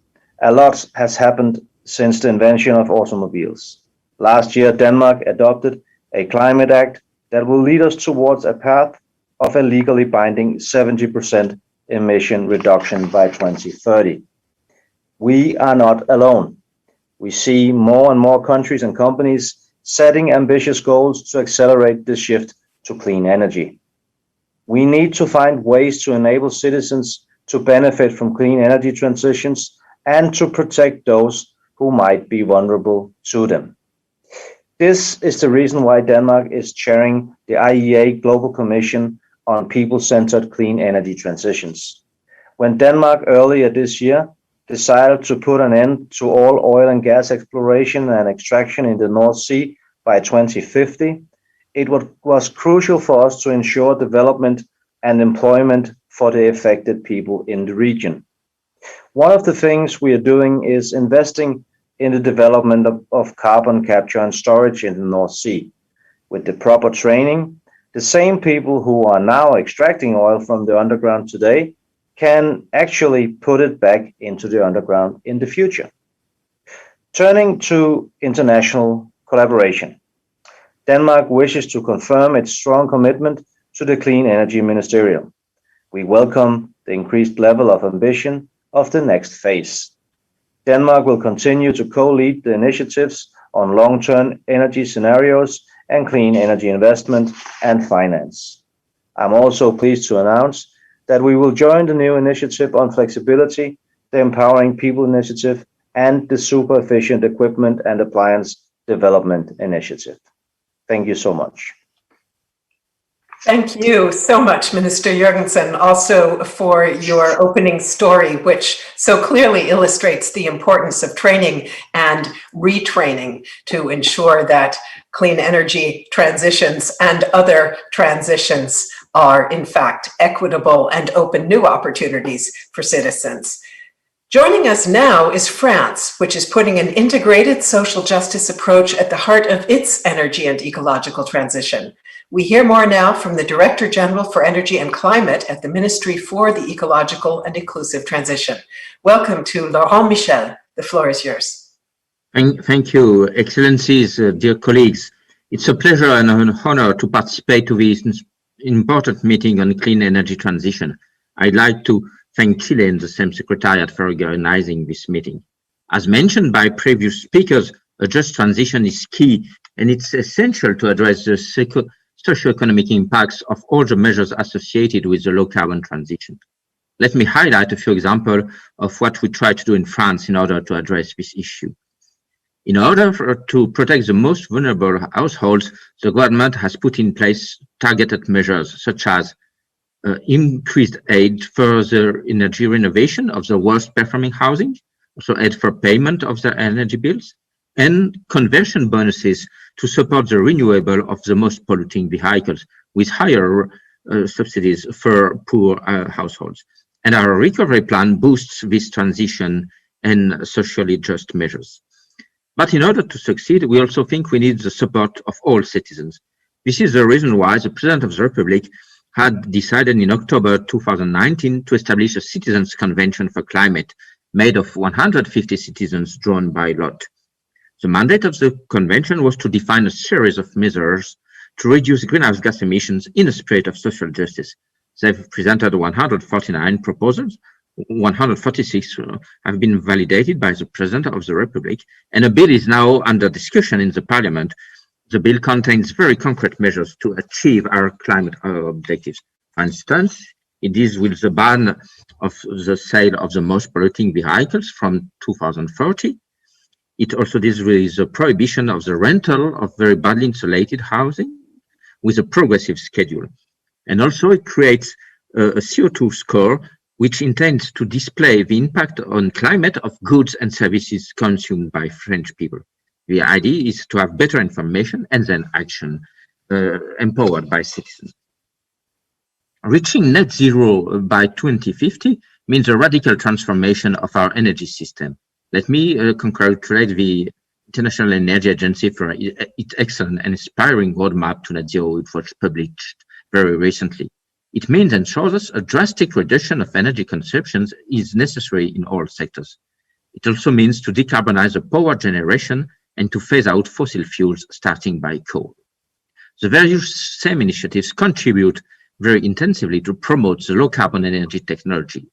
a lot has happened since the invention of automobiles. Last year, Denmark adopted a climate act that will lead us towards a path of a legally binding 70% emission reduction by 2030. We are not alone. We see more and more countries and companies setting ambitious goals to accelerate the shift to clean energy. We need to find ways to enable citizens to benefit from clean energy transitions and to protect those who might be vulnerable to them. This is the reason why Denmark is chairing the IEA Global Commission on People-Centered Clean Energy Transitions. When Denmark earlier this year decided to put an end to all oil and gas exploration and extraction in the North Sea by 2050, it was crucial for us to ensure development and employment for the affected people in the region. One of the things we are doing is investing in the development of carbon capture and storage in the North Sea. With the proper training, the same people who are now extracting oil from the underground today can actually put it back into the underground in the future. Turning to international collaboration, Denmark wishes to confirm its strong commitment to the Clean Energy Ministerial. We welcome the increased level of ambition of the next phase. Denmark will continue to co-lead the initiatives on long-term energy scenarios and clean energy investment and finance. I'm also pleased to announce that we will join the new initiative on flexibility, the Empowering People Initiative, and the Super Efficient Equipment and Appliance Development Initiative. Thank you so much. Thank you so much, Minister Jørgensen, also for your opening story, which so clearly illustrates the importance of training and retraining to ensure that clean energy transitions and other transitions are, in fact, equitable and open new opportunities for citizens. Joining us now is France, which is putting an integrated social justice approach at the heart of its energy and ecological transition. We hear more now from the Director General for Energy and Climate at the Ministry for the Ecological and Inclusive Transition. Welcome to Laurent Michel. The floor is yours. Thank you, Excellencies, dear colleagues. It's a pleasure and an honor to participate to this important meeting on clean energy transition. I'd like to thank Chile and the SEM Secretariat for organizing this meeting. As mentioned by previous speakers, a just transition is key, and it's essential to address the socioeconomic impacts of all the measures associated with the low-carbon transition. Let me highlight a few examples of what we try to do in France in order to address this issue. In order to protect the most vulnerable households, the government has put in place targeted measures such as increased aid for the energy renovation of the worst performing housing, also aid for payment of their energy bills, and conversion bonuses to support the renewable of the most polluting vehicles with higher subsidies for poor households. And our recovery plan boosts this transition and socially just measures. But in order to succeed, we also think we need the support of all citizens. This is the reason why the President of the Republic had decided in October 2019 to establish a Citizens' Convention for Climate made of 150 citizens drawn by lot. The mandate of the convention was to define a series of measures to reduce greenhouse gas emissions in the spirit of social justice. They've presented 149 proposals. 146 have been validated by the President of the Republic, and a bill is now under discussion in the Parliament. The bill contains very concrete measures to achieve our climate objectives. For instance, it deals with the ban of the sale of the most polluting vehicles from 2030. It also deals with the prohibition of the rental of very badly insulated housing with a progressive schedule. And also it creates a CO2 score which intends to display the impact on climate of goods and services consumed by French people. The idea is to have better information and then action empowered by citizens. Reaching net zero by 2050 means a radical transformation of our energy system. Let me congratulate the International Energy Agency for its excellent and inspiring roadmap to net zero, which was published very recently. It means and shows us a drastic reduction of energy consumption is necessary in all sectors. It also means to decarbonize the power generation and to phase out fossil fuels, starting by coal. The various same initiatives contribute very intensively to promote the low-carbon energy technology.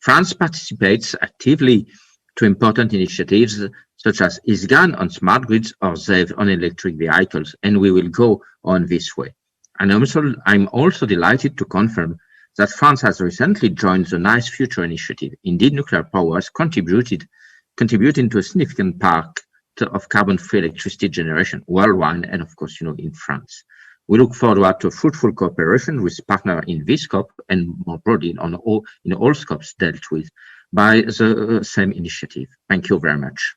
France participates actively to important initiatives such as ISGAN on smart grids or ZEV on electric vehicles, and we will go on this way. And I'm also delighted to confirm that France has recently joined the Nice Future initiative. Indeed, nuclear power has contributing to a significant part of carbon-free electricity generation worldwide, and of course, in France. We look forward to fruitful cooperation with partners in this scope and more broadly in all scopes dealt with by the same initiative. Thank you very much.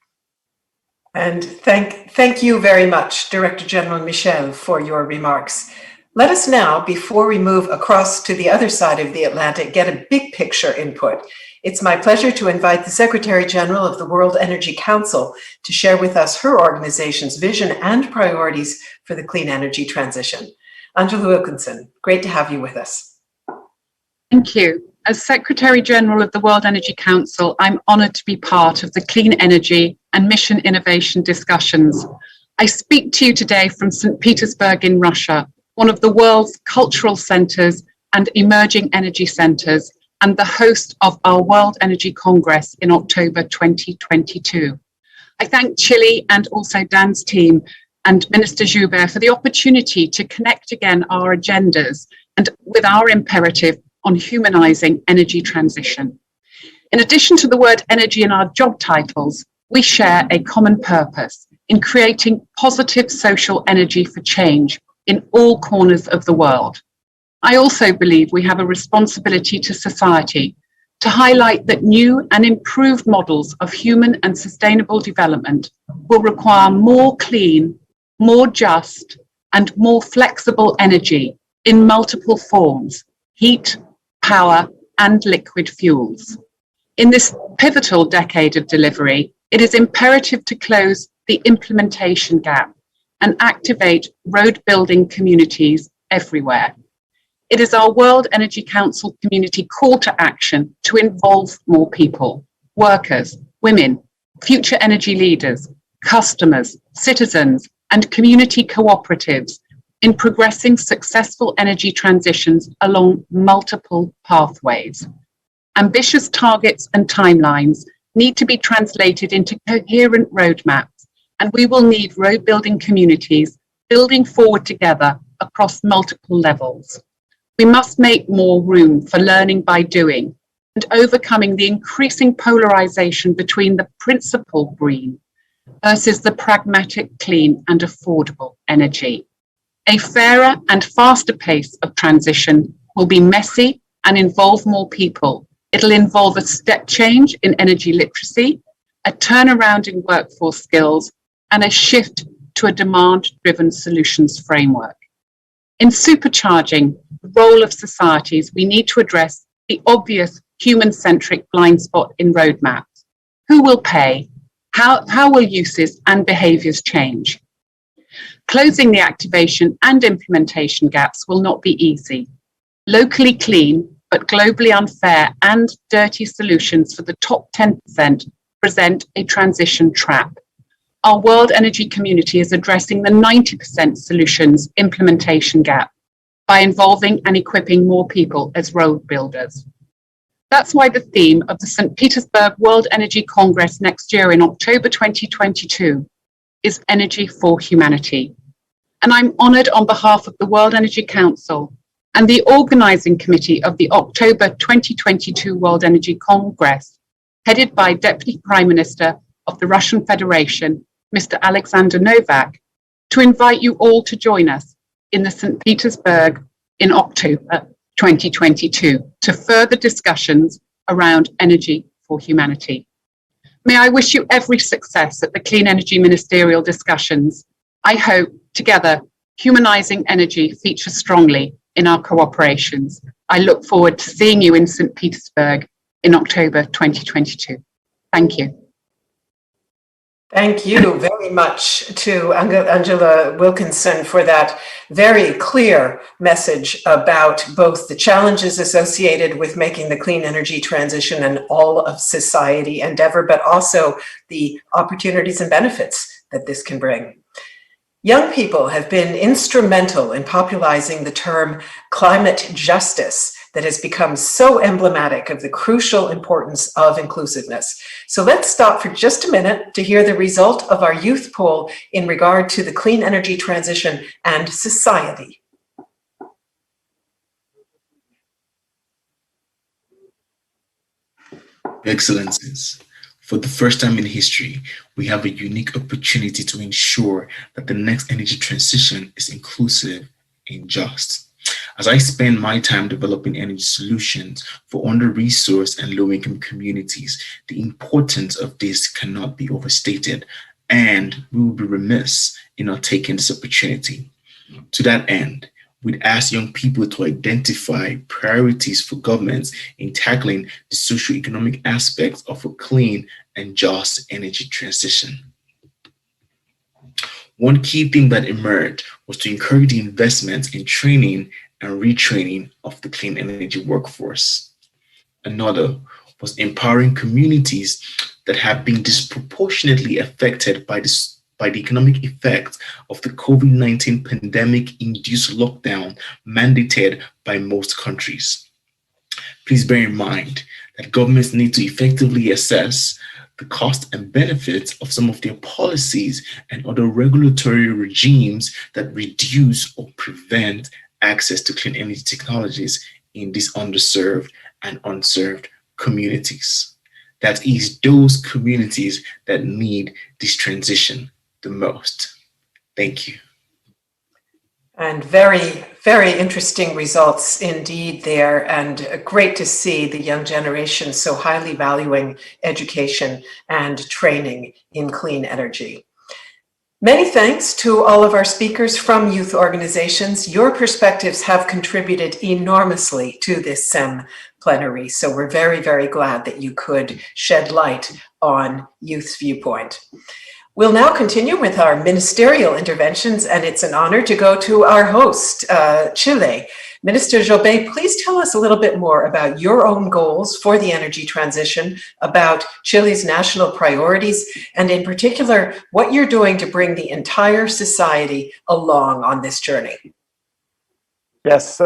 And thank you very much, Director General Michel, for your remarks. Let us now, before we move across to the other side of the Atlantic, get a big picture input. It's my pleasure to invite the Secretary General of the World Energy Council to share with us her organization's vision and priorities for the clean energy transition. Angela Wilkinson, great to have you with us. Thank you. As Secretary General of the World Energy Council, I'm honored to be part of the clean energy and mission innovation discussions. I speak to you today from St. Petersburg in Russia, one of the world's cultural centers and emerging energy centers, and the host of our World Energy Congress in October 2022. I thank Chile and also Dan's team and Minister Joubert for the opportunity to connect again our agendas and with our imperative on humanizing energy transition. In addition to the word energy in our job titles, we share a common purpose in creating positive social energy for change in all corners of the world. I also believe we have a responsibility to society to highlight that new and improved models of human and sustainable development will require more clean, more just, and more flexible energy in multiple forms: heat, power, and liquid fuels. In this pivotal decade of delivery, it is imperative to close the implementation gap and activate road-building communities everywhere. It is our World Energy Council community call to action to involve more people, workers, women, future energy leaders, customers, citizens, and community cooperatives in progressing successful energy transitions along multiple pathways. Ambitious targets and timelines need to be translated into coherent roadmaps, and we will need road-building communities building forward together across multiple levels. We must make more room for learning by doing, and overcoming the increasing polarization between the principled green versus the pragmatic, clean and affordable energy. A fairer and faster pace of transition will be messy and involve more people. It'll involve a step change in energy literacy, a turnaround in workforce skills, and a shift to a demand-driven solutions framework. In supercharging the role of societies, we need to address the obvious human-centric blind spot in roadmaps. Who will pay? How will uses and behaviours change? Closing the activation and implementation gaps will not be easy. Locally clean, but globally unfair and dirty solutions for the top 10% present a transition trap. Our world energy community is addressing the 90% solutions implementation gap by involving and equipping more people as road builders. That's why the theme of the St. Petersburg World Energy Congress next year in October 2022 is Energy for Humanity. And I'm honoured on behalf of the World Energy Council and the organising committee of the October 2022 World Energy Congress, headed by Deputy Prime Minister of the Russian Federation, Mr. Alexander Novak, to invite you all to join us in the St. Petersburg in October 2022 to further discussions around energy for humanity. May I wish you every success at the Clean Energy Ministerial discussions. I hope together humanising energy features strongly in our cooperations. I look forward to seeing you in St. Petersburg in October 2022. Thank you. Thank you very much to Angela Wilkinson for that very clear message about both the challenges associated with making the clean energy transition and all of society endeavor, but also the opportunities and benefits that this can bring. Young people have been instrumental in popularizing the term climate justice that has become so emblematic of the crucial importance of inclusiveness. So let's stop for just a minute to hear the result of our youth poll in regard to the clean energy transition and society. Excellencies, for the first time in history, we have a unique opportunity to ensure that the next energy transition is inclusive and just. As I spend my time developing energy solutions for under-resourced and low-income communities, the importance of this cannot be overstated, and we will be remiss in not taking this opportunity. To that end, we'd ask young people to identify priorities for governments in tackling the socio-economic aspects of a clean and just energy transition. One key thing that emerged was to encourage the investment in training and retraining of the clean energy workforce. Another was empowering communities that have been disproportionately affected by the economic effects of the COVID-19 pandemic-induced lockdown mandated by most countries. Please bear in mind that governments need to effectively assess the cost and benefits of some of their policies and other regulatory regimes that reduce or prevent access to clean energy technologies in these underserved and unserved communities. That is those communities that need this transition the most. Thank you. And very, very interesting results indeed there, and great to see the young generation so highly valuing education and training in clean energy. Many thanks to all of our speakers from youth organizations. Your perspectives have contributed enormously to this SEM plenary, so we're very, very glad that you could shed light on youth's viewpoint. We'll now continue with our ministerial interventions, and it's an honor to go to our host, Chile. Minister Jobé, please tell us a little bit more about your own goals for the energy transition, about Chile's national priorities, and in particular, what you're doing to bring the entire society along on this journey. Yes,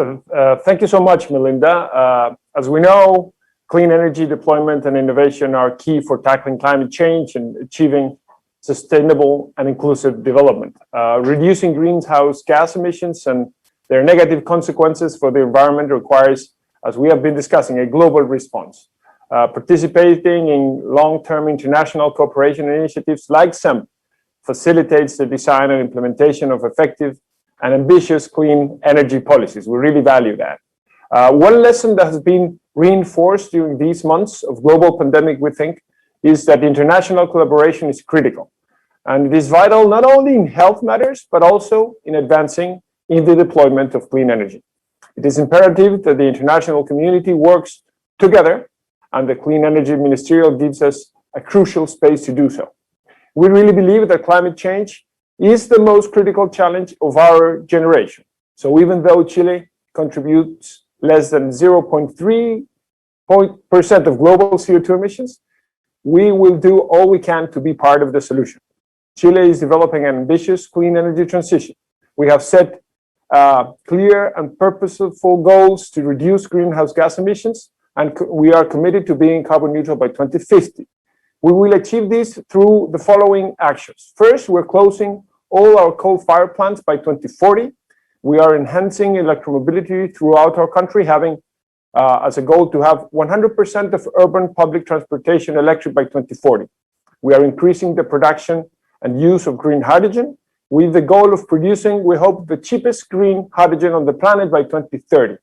thank you so much, Melinda. As we know, clean energy deployment and innovation are key for tackling climate change and achieving sustainable and inclusive development. Reducing greenhouse gas emissions and their negative consequences for the environment requires, as we have been discussing, a global response. Participating in long-term international cooperation initiatives like SEM facilitates the design and implementation of effective and ambitious clean energy policies. We really value that. One lesson that has been reinforced during these months of global pandemic, we think, is that international collaboration is critical. And it is vital not only in health matters, but also in advancing in the deployment of clean energy. It is imperative that the international community works together, and the Clean Energy Ministerial gives us a crucial space to do so. We really believe that climate change is the most critical challenge of our generation. So even though Chile contributes less than 0.3% of global CO2 emissions, we will do all we can to be part of the solution. Chile is developing an ambitious clean energy transition. We have set clear and purposeful goals to reduce greenhouse gas emissions, and we are committed to being carbon neutral by 2050. We will achieve this through the following actions. First, we're closing all our coal-fired plants by 2040. We are enhancing electromobility throughout our country, having as a goal to have 100% of urban public transportation electric by 2040. We are increasing the production and use of green hydrogen with the goal of producing, we hope, the cheapest green hydrogen on the planet by 2030.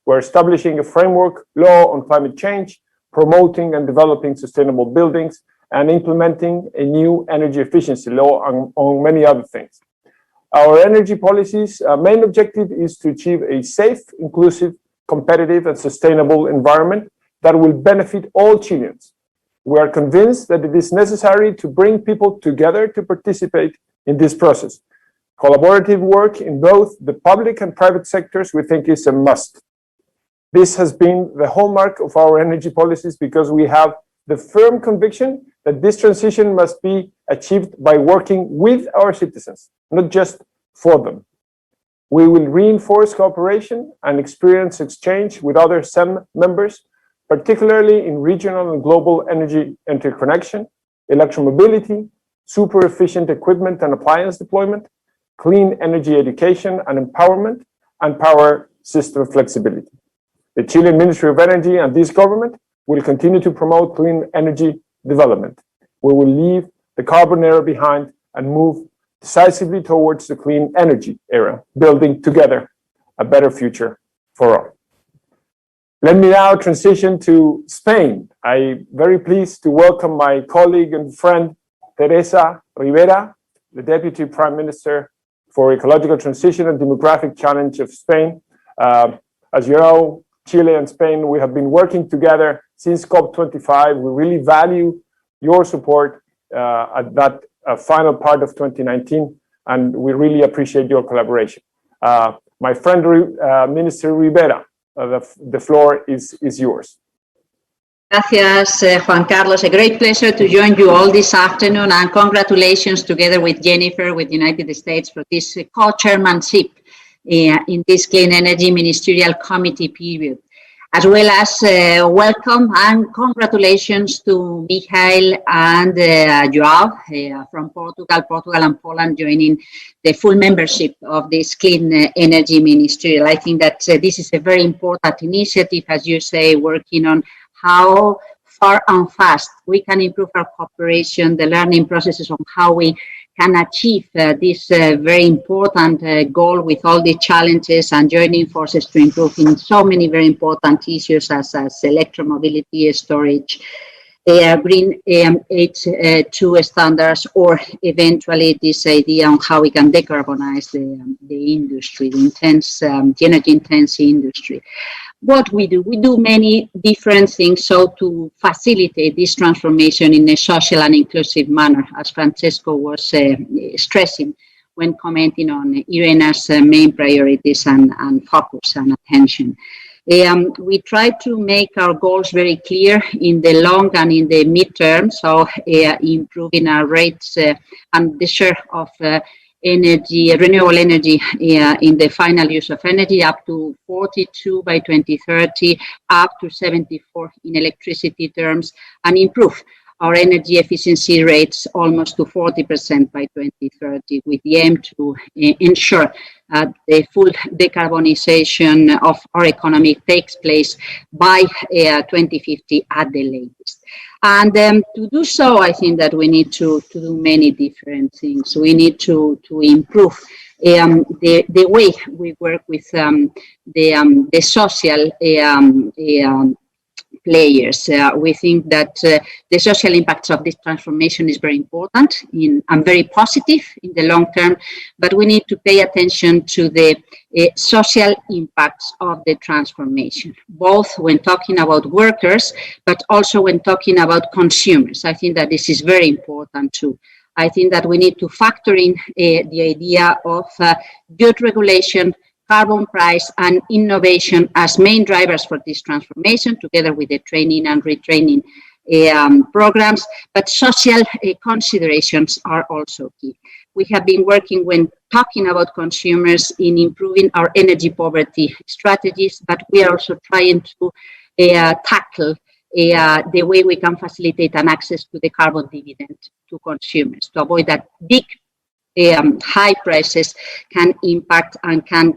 We're establishing a framework law on climate change, promoting and developing sustainable buildings, and implementing a new energy efficiency law, among many other things. Our energy policy's main objective is to achieve a safe, inclusive, competitive, and sustainable environment that will benefit all Chileans. We are convinced that it is necessary to bring people together to participate in this process. Collaborative work in both the public and private sectors, we think, is a must. This has been the hallmark of our energy policies because we have the firm conviction that this transition must be achieved by working with our citizens, not just for them. We will reinforce cooperation and experience exchange with other SEM members, particularly in regional and global energy interconnection, electromobility, super efficient equipment and appliance deployment, clean energy education and empowerment, and power system flexibility. The Chilean Ministry of Energy and this government will continue to promote clean energy development. We will leave the carbon era behind and move decisively towards the clean energy era, building together a better future for all. Let me now transition to Spain. I'm very pleased to welcome my colleague and friend, Teresa Rivera, the Deputy Prime Minister for Ecological Transition and Demographic Challenge of Spain. As you know, Chile and Spain, we have been working together since COP25. We really value your support at that final part of 2019, and we really appreciate your collaboration. My friend, Minister Rivera, the floor is yours. Gracias, Juan Carlos. A great pleasure to join you all this afternoon, and congratulations together with Jennifer, with the United States, for this co-chairmanship in this Clean Energy Ministerial Committee period, as well as welcome and congratulations to Michael and Joao from Portugal and Poland joining the full membership of this Clean Energy Ministerial. I think that this is a very important initiative, as you say, working on how far and fast we can improve our cooperation, the learning processes on how we can achieve this very important goal with all the challenges, and joining forces to improve in so many very important issues as electromobility, storage, green H2 standards, or eventually this idea on how we can decarbonize the industry, the energy intense industry. What we do many different things so to facilitate this transformation in a social and inclusive manner, as Francesco was stressing when commenting on IRENA's main priorities and focus and attention. We try to make our goals very clear in the long and in the midterm, so improving our rates and the share of renewable energy in the final use of energy up to 42 by 2030, up to 74 in electricity terms, and improve our energy efficiency rates almost to 40% by 2030, with the aim to ensure the full decarbonization of our economy takes place by 2050 at the latest. And to do so, I think that we need to do many different things. We need to improve the way we work with the social players. We think that the social impacts of this transformation is very important and very positive in the long term, but we need to pay attention to the social impacts of the transformation, both when talking about workers, but also when talking about consumers. I think that this is very important too. I think that we need to factor in the idea of good regulation, carbon price, and innovation as main drivers for this transformation, together with the training and retraining programs. But social considerations are also key. We have been working when talking about consumers in improving our energy poverty strategies, but we are also trying to tackle the way we can facilitate an access to the carbon dividend to consumers, to avoid that big high prices can impact and can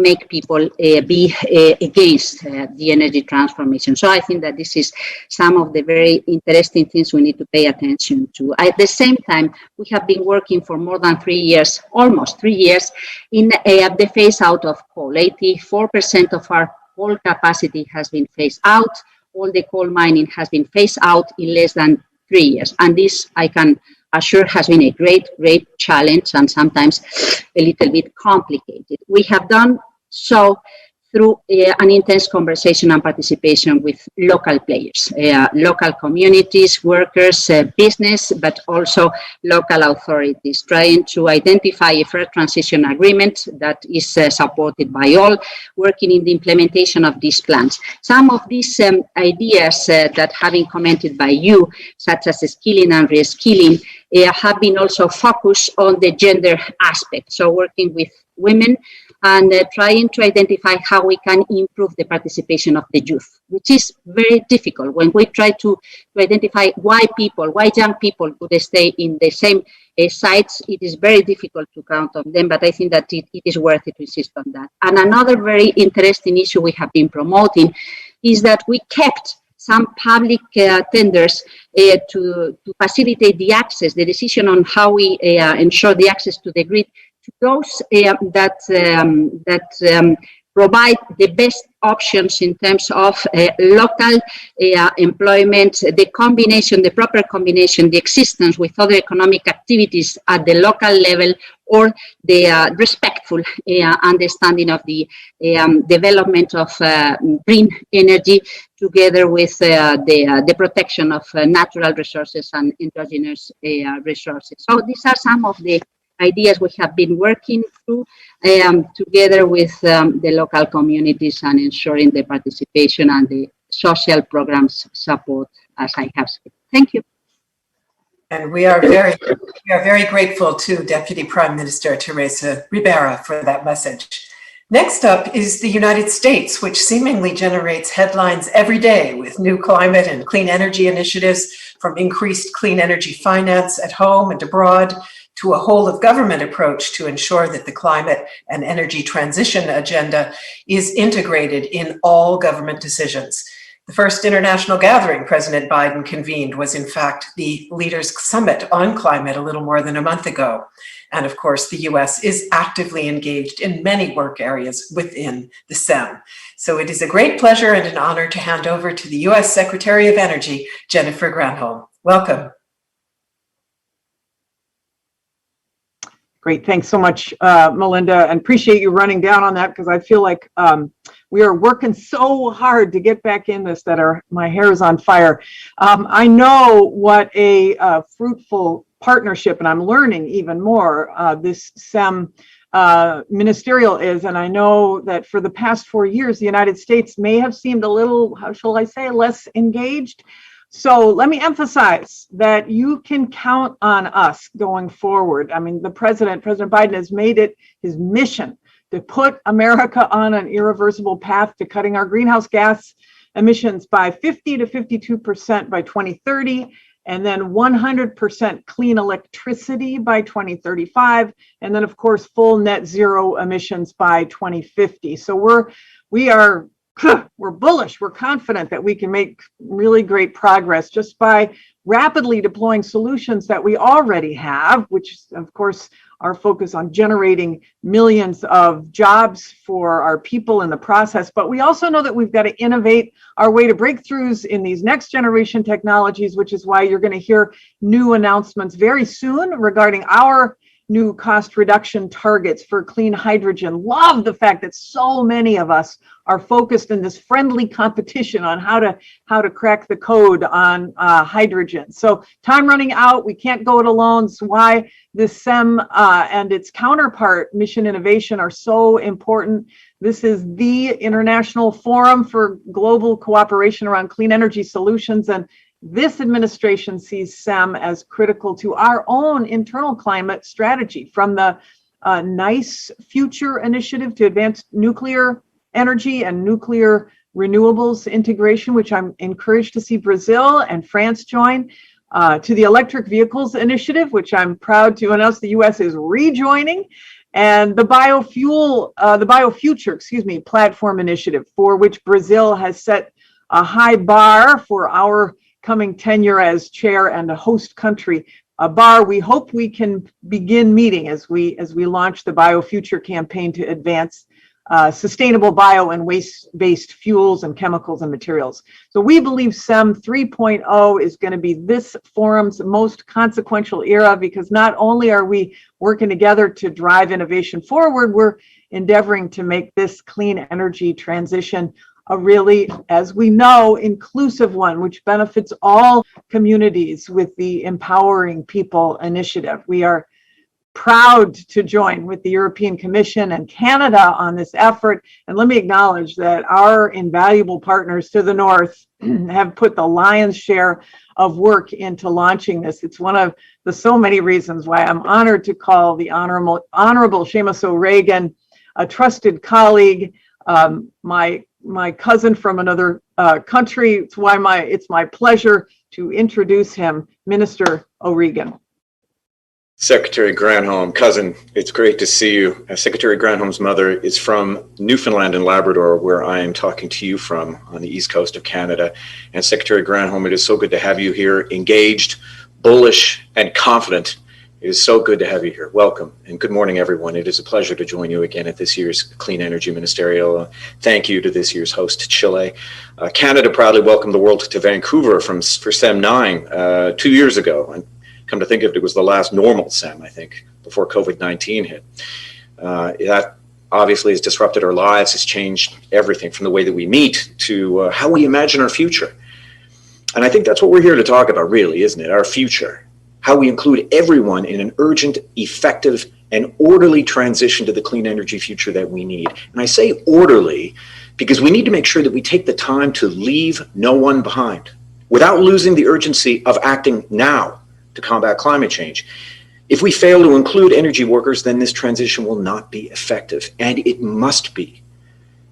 make people be against the energy transformation. So I think that this is some of the very interesting things we need to pay attention to. At the same time, we have been working for more than 3 years, almost 3 years, in the phase out of coal. 84% of our coal capacity has been phased out. All the coal mining has been phased out in less than 3 years. And this, I can assure, has been a great challenge and sometimes a little bit complicated. We have done so through an intense conversation and participation with local players, local communities, workers, business, but also local authorities, trying to identify a fair transition agreement that is supported by all, working in the implementation of these plans. Some of these ideas that have been commented by you, such as skilling and reskilling, have been also focused on the gender aspect. So working with women and trying to identify how we can improve the participation of the youth, which is very difficult. When we try to identify why young people could stay in the same sites, it is very difficult to count on them, but I think that it is worth it to insist on that. And another very interesting issue we have been promoting is that we kept some public tenders to facilitate the access, the decision on how we ensure the access to the grid, to those that provide the best options in terms of local employment, the combination, the proper combination, the existence with other economic activities at the local level, or the respectful understanding of the development of green energy, together with the protection of natural resources and endogenous resources. So these are some of the ideas we have been working through together with the local communities and ensuring the participation and the social programs support, as I have said. Thank you. And we are very grateful to Deputy Prime Minister Teresa Ribera for that message. Next up is the United States, which seemingly generates headlines every day with new climate and clean energy initiatives, from increased clean energy finance at home and abroad to a whole of government approach to ensure that the climate and energy transition agenda is integrated in all government decisions. The first international gathering President Biden convened was, in fact, the Leaders' Summit on Climate a little more than a month ago. And of course, the US is actively engaged in many work areas within the SEM. So it is a great pleasure and an honor to hand over to the US Secretary of Energy, Jennifer Granholm. Welcome. Great, thanks so much, Melinda, and appreciate you running down on that, because I feel like we are working so hard to get back in this that my hair is on fire. I know what a fruitful partnership, and I'm learning even more, this SEM ministerial is, and I know that for the past 4 years, the United States may have seemed a little, how shall I say, less engaged. So let me emphasize that you can count on us going forward. I mean, President Biden has made it his mission to put America on an irreversible path to cutting our greenhouse gas emissions by 50 to 52% by 2030, and then 100% clean electricity by 2035, and then of course full net zero emissions by 2050. So we're bullish, we're confident that we can make really great progress just by rapidly deploying solutions that we already have, which of course our focus on generating millions of jobs for our people in the process. But we also know that we've got to innovate our way to breakthroughs in these next generation technologies, which is why you're going to hear new announcements very soon regarding our new cost reduction targets for clean hydrogen. Love the fact that so many of us are focused in this friendly competition on how to crack the code on hydrogen. So time running out, we can't go it alone. It's why this SEM and its counterpart, Mission Innovation, are so important. This is the international forum for global cooperation around clean energy solutions, and this administration sees SEM as critical to our own internal climate strategy, from the NICE Future Initiative to advance nuclear energy and nuclear renewables integration, which I'm encouraged to see Brazil and France join, to the Electric Vehicles Initiative, which I'm proud to announce the US is rejoining, and the Biofuture, Platform Initiative, for which Brazil has set a high bar for our coming tenure as chair and a host country, a bar we hope we can begin meeting as we launch the Biofuture campaign to advance sustainable bio and waste-based fuels and chemicals and materials. So we believe SEM 3.0 is going to be this forum's most consequential era, because not only are we working together to drive innovation forward, we're endeavoring to make this clean energy transition a really, as we know, inclusive one, which benefits all communities with the Empowering People initiative. We are proud to join with the European Commission and Canada on this effort. And let me acknowledge that our invaluable partners to the north have put the lion's share of work into launching this. It's one of the so many reasons why I'm honored to call the Honorable Seamus O'Regan a trusted colleague, my cousin from another country. It's my pleasure to introduce him, Minister O'Regan. Secretary Granholm, cousin, it's great to see you. Secretary Granholm's mother is from Newfoundland and Labrador, where I am talking to you from on the east coast of Canada. And Secretary Granholm, it is so good to have you here, engaged, bullish, and confident. It is so good to have you here. Welcome, and good morning, everyone. It is a pleasure to join you again at this year's Clean Energy Ministerial. Thank you to this year's host, Chile. Canada proudly welcomed the world to Vancouver for SEM 9 2 years ago. And come to think of it, it was the last normal SEM, I think, before COVID-19 hit. That obviously has disrupted our lives, has changed everything from the way that we meet to how we imagine our future. And I think that's what we're here to talk about, really, isn't it? Our future. How we include everyone in an urgent, effective, and orderly transition to the clean energy future that we need. And I say orderly because we need to make sure that we take the time to leave no one behind without losing the urgency of acting now to combat climate change. If we fail to include energy workers, then this transition will not be effective, and it must be.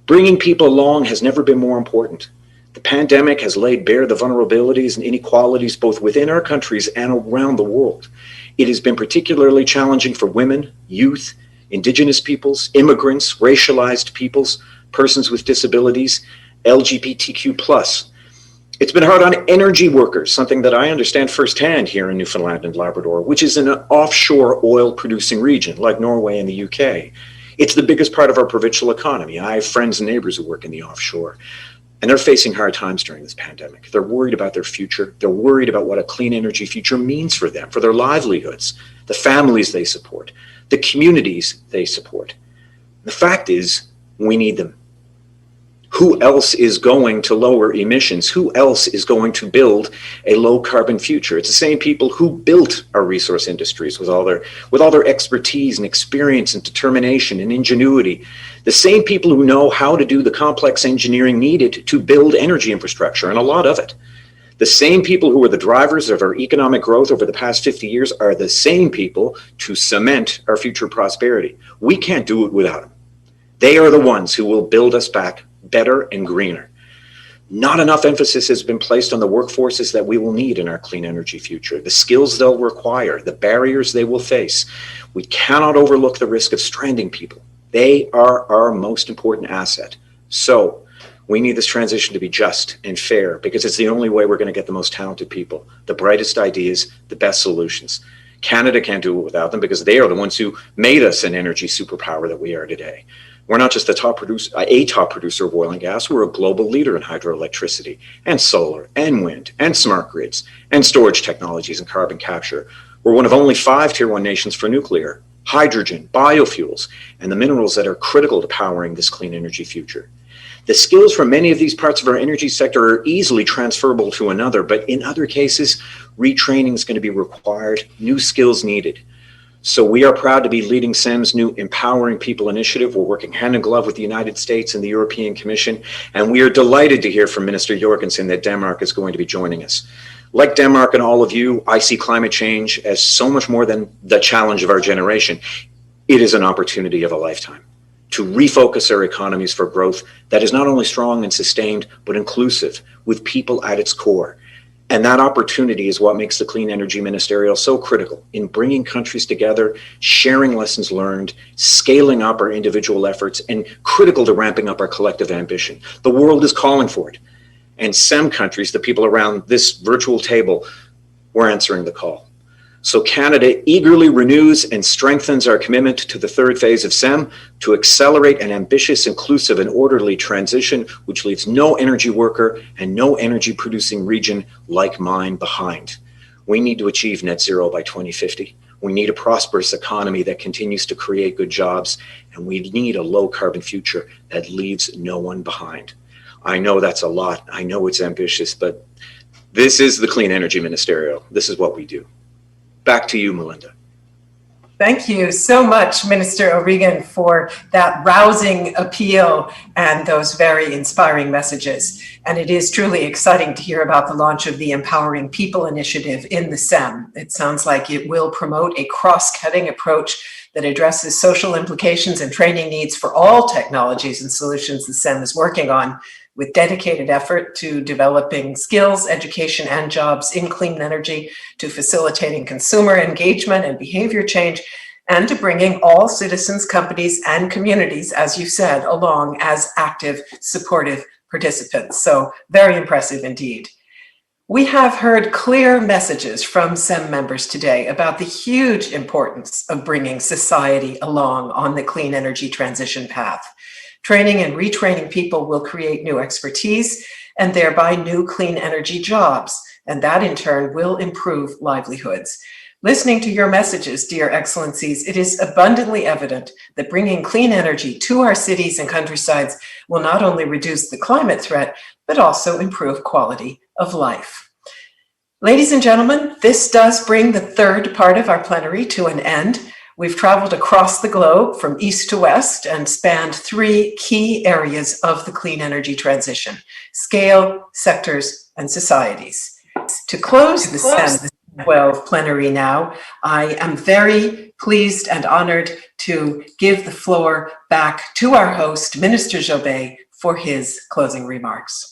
Bringing people along has never been more important. The pandemic has laid bare the vulnerabilities and inequalities both within our countries and around the world. It has been particularly challenging for women, youth, Indigenous peoples, immigrants, racialized peoples, persons with disabilities, LGBTQ+. It's been hard on energy workers, something that I understand firsthand here in Newfoundland and Labrador, which is an offshore oil producing region like Norway and the UK. It's the biggest part of our provincial economy. I have friends and neighbors who work in the offshore. And they're facing hard times during this pandemic. They're worried about their future. They're worried about what a clean energy future means for them, for their livelihoods, the families they support, the communities they support. The fact is, we need them. Who else is going to lower emissions? Who else is going to build a low carbon future? It's the same people who built our resource industries with all their expertise and experience and determination and ingenuity. The same people who know how to do the complex engineering needed to build energy infrastructure, and a lot of it. The same people who were the drivers of our economic growth over the past 50 years are the same people to cement our future prosperity. We can't do it without them. They are the ones who will build us back better and greener. Not enough emphasis has been placed on the workforces that we will need in our clean energy future, the skills they'll require, the barriers they will face. We cannot overlook the risk of stranding people. They are our most important asset. So we need this transition to be just and fair, because it's the only way we're going to get the most talented people, the brightest ideas, the best solutions. Canada can't do it without them, because they are the ones who made us an energy superpower that we are today. We're not just a top producer of oil and gas, we're a global leader in hydroelectricity and solar and wind and smart grids and storage technologies and carbon capture. We're one of only 5 Tier 1 nations for nuclear, hydrogen, biofuels, and the minerals that are critical to powering this clean energy future. The skills from many of these parts of our energy sector are easily transferable to another, but in other cases, retraining is going to be required, new skills needed. So we are proud to be leading SEM's new Empowering People initiative. We're working hand in glove with the United States and the European Commission, and we are delighted to hear from Minister Jorgensen that Denmark is going to be joining us. Like Denmark and all of you, I see climate change as so much more than the challenge of our generation. It is an opportunity of a lifetime to refocus our economies for growth that is not only strong and sustained, but inclusive, with people at its core. And that opportunity is what makes the Clean Energy Ministerial so critical in bringing countries together, sharing lessons learned, scaling up our individual efforts, and critical to ramping up our collective ambition. The world is calling for it. And SEM countries, the people around this virtual table, we're answering the call. So Canada eagerly renews and strengthens our commitment to the third phase of SEM to accelerate an ambitious, inclusive, and orderly transition which leaves no energy worker and no energy producing region like mine behind. We need to achieve net zero by 2050. We need a prosperous economy that continues to create good jobs, and we need a low carbon future that leaves no one behind. I know that's a lot. I know it's ambitious, but this is the Clean Energy Ministerial. This is what we do. Back to you, Melinda. Thank you so much, Minister O'Regan, for that rousing appeal and those very inspiring messages. And it is truly exciting to hear about the launch of the Empowering People initiative in the SEM. It sounds like it will promote a cross-cutting approach that addresses social implications and training needs for all technologies and solutions the SEM is working on, with dedicated effort to developing skills, education, and jobs in clean energy, to facilitating consumer engagement and behavior change, and to bringing all citizens, companies, and communities, as you said, along as active, supportive participants. So very impressive indeed. We have heard clear messages from SEM members today about the huge importance of bringing society along on the clean energy transition path. Training and retraining people will create new expertise and thereby new clean energy jobs, and that in turn will improve livelihoods. Listening to your messages, dear excellencies, it is abundantly evident that bringing clean energy to our cities and countrysides will not only reduce the climate threat, but also improve quality of life. Ladies and gentlemen, this does bring the third part of our plenary to an end. We've traveled across the globe from east to west and spanned 3 key areas of the clean energy transition: scale, sectors, and societies. To close the SEM 12 plenary now, I am very pleased and honored to give the floor back to our host, Minister Jobbé, for his closing remarks.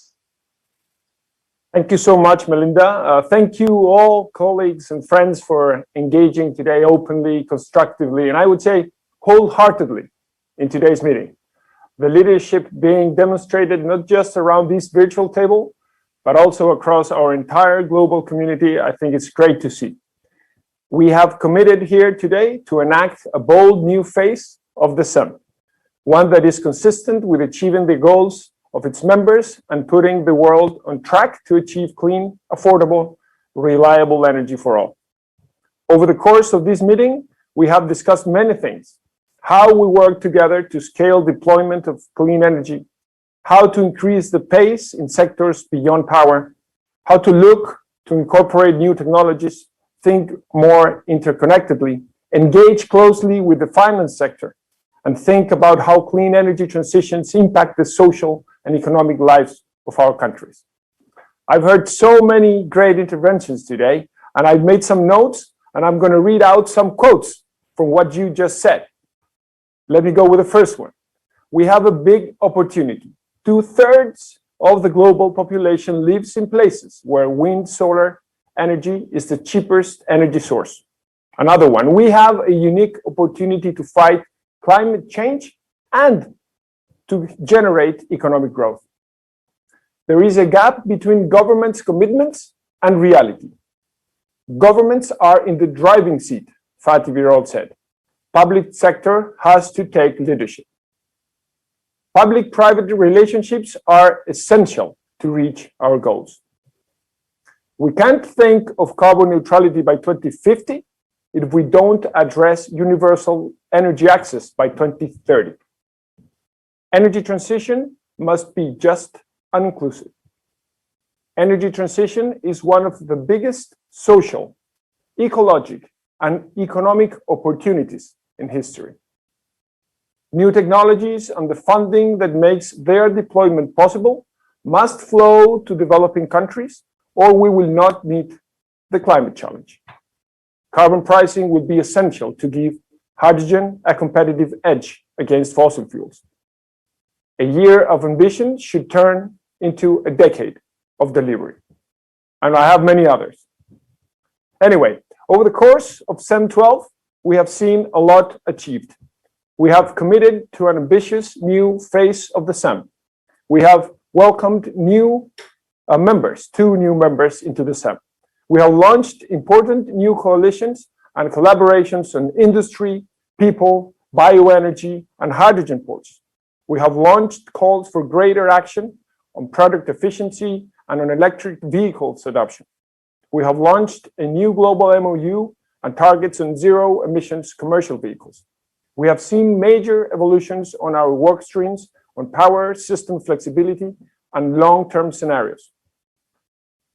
Thank you so much, Melinda. Thank you all colleagues and friends for engaging today openly, constructively, and I would say wholeheartedly in today's meeting. The leadership being demonstrated not just around this virtual table, but also across our entire global community, I think it's great to see. We have committed here today to enact a bold new phase of the SEM, one that is consistent with achieving the goals of its members and putting the world on track to achieve clean, affordable, reliable energy for all. Over the course of this meeting, we have discussed many things: how we work together to scale deployment of clean energy, how to increase the pace in sectors beyond power, how to look to incorporate new technologies, think more interconnectedly, engage closely with the finance sector, and think about how clean energy transitions impact the social and economic lives of our countries. I've heard so many great interventions today, and I've made some notes, and I'm going to read out some quotes from what you just said. Let me go with the first one. We have a big opportunity. 2/3 of the global population lives in places where wind, solar energy is the cheapest energy source. Another one, we have a unique opportunity to fight climate change and to generate economic growth. There is a gap between government's commitments and reality. Governments are in the driving seat, Fatih Birol said. Public sector has to take leadership. Public-private relationships are essential to reach our goals. We can't think of carbon neutrality by 2050 if we don't address universal energy access by 2030. Energy transition must be just and inclusive. Energy transition is one of the biggest social, ecological, and economic opportunities in history. New technologies and the funding that makes their deployment possible must flow to developing countries, or we will not meet the climate challenge. Carbon pricing will be essential to give hydrogen a competitive edge against fossil fuels. A year of ambition should turn into a decade of delivery. And I have many others. Anyway, over the course of SEM12, we have seen a lot achieved. We have committed to an ambitious new phase of the SEM. We have welcomed new members, 2 new members into the SEM. We have launched important new coalitions and collaborations on industry, people, bioenergy, and hydrogen ports. We have launched calls for greater action on product efficiency and on electric vehicles adoption. We have launched a new global MOU and targets on zero emissions commercial vehicles. We have seen major evolutions on our work streams on power system flexibility and long-term scenarios.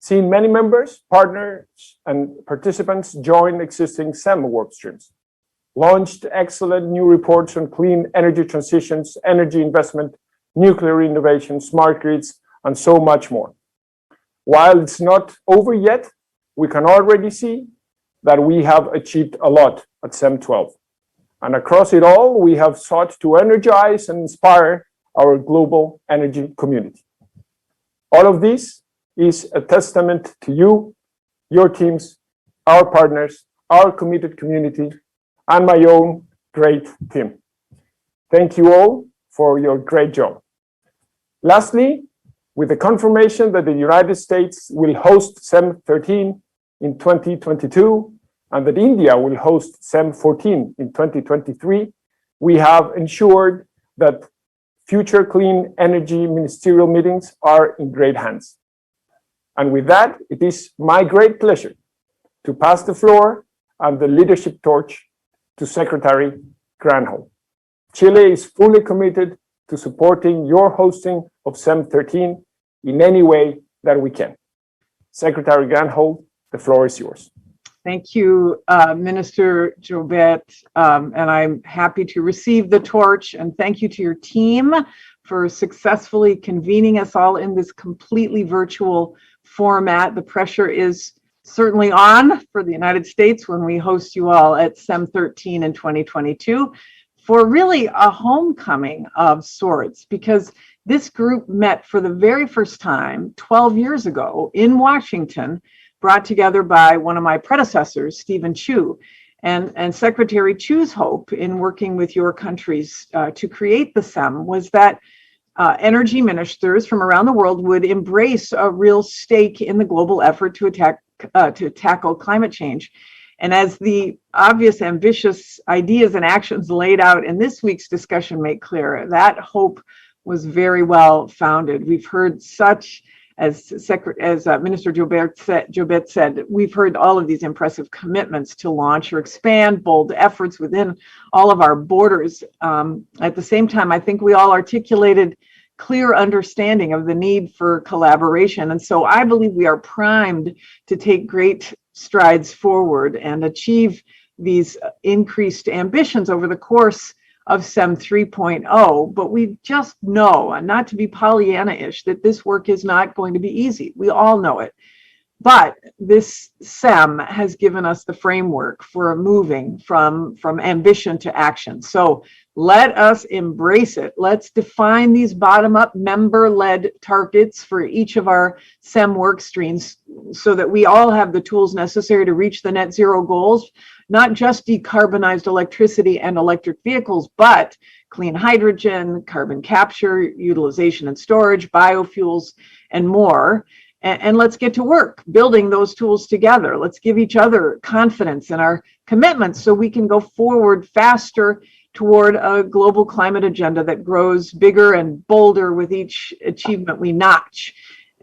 Seen many members, partners, and participants join existing SEM work streams. Launched excellent new reports on clean energy transitions, energy investment, nuclear innovation, smart grids, and so much more. While it's not over yet, we can already see that we have achieved a lot at SEM12. And across it all, we have sought to energize and inspire our global energy community. All of this is a testament to you, your teams, our partners, our committed community, and my own great team. Thank you all for your great job. Lastly, with the confirmation that the United States will host SEM13 in 2022 and that India will host SEM14 in 2023, we have ensured that future clean energy ministerial meetings are in great hands. And with that, it is my great pleasure to pass the floor and the leadership torch to Secretary Granholm. Chile is fully committed to supporting your hosting of SEM13 in any way that we can. Secretary Granholm, the floor is yours. Thank you, Minister Joubert, and I'm happy to receive the torch, and thank you to your team for successfully convening us all in this completely virtual format. The pressure is certainly on for the United States when we host you all at SEM13 in 2022 for really a homecoming of sorts, because this group met for the very first time 12 years ago in Washington, brought together by one of my predecessors, Stephen Chu. And Secretary Chu's hope in working with your countries to create the SEM was that energy ministers from around the world would embrace a real stake in the global effort to tackle climate change. And as the obvious ambitious ideas and actions laid out in this week's discussion make clear, that hope was very well founded. We've heard such, as Minister Joubert said, we've heard all of these impressive commitments to launch or expand bold efforts within all of our borders. At the same time, I think we all articulated clear understanding of the need for collaboration. And so I believe we are primed to take great strides forward and achieve these increased ambitions over the course of SEM 3.0, but we just know, and not to be Pollyanna-ish, that this work is not going to be easy. We all know it. But this SEM has given us the framework for moving from ambition to action. So Let us embrace it. Let's define these bottom-up member-led targets for each of our SEM work streams so that we all have the tools necessary to reach the net zero goals, not just decarbonized electricity and electric vehicles, but clean hydrogen, carbon capture, utilization and storage, biofuels, and more. And let's get to work building those tools together. Let's give each other confidence in our commitments so we can go forward faster toward a global climate agenda that grows bigger and bolder with each achievement we notch.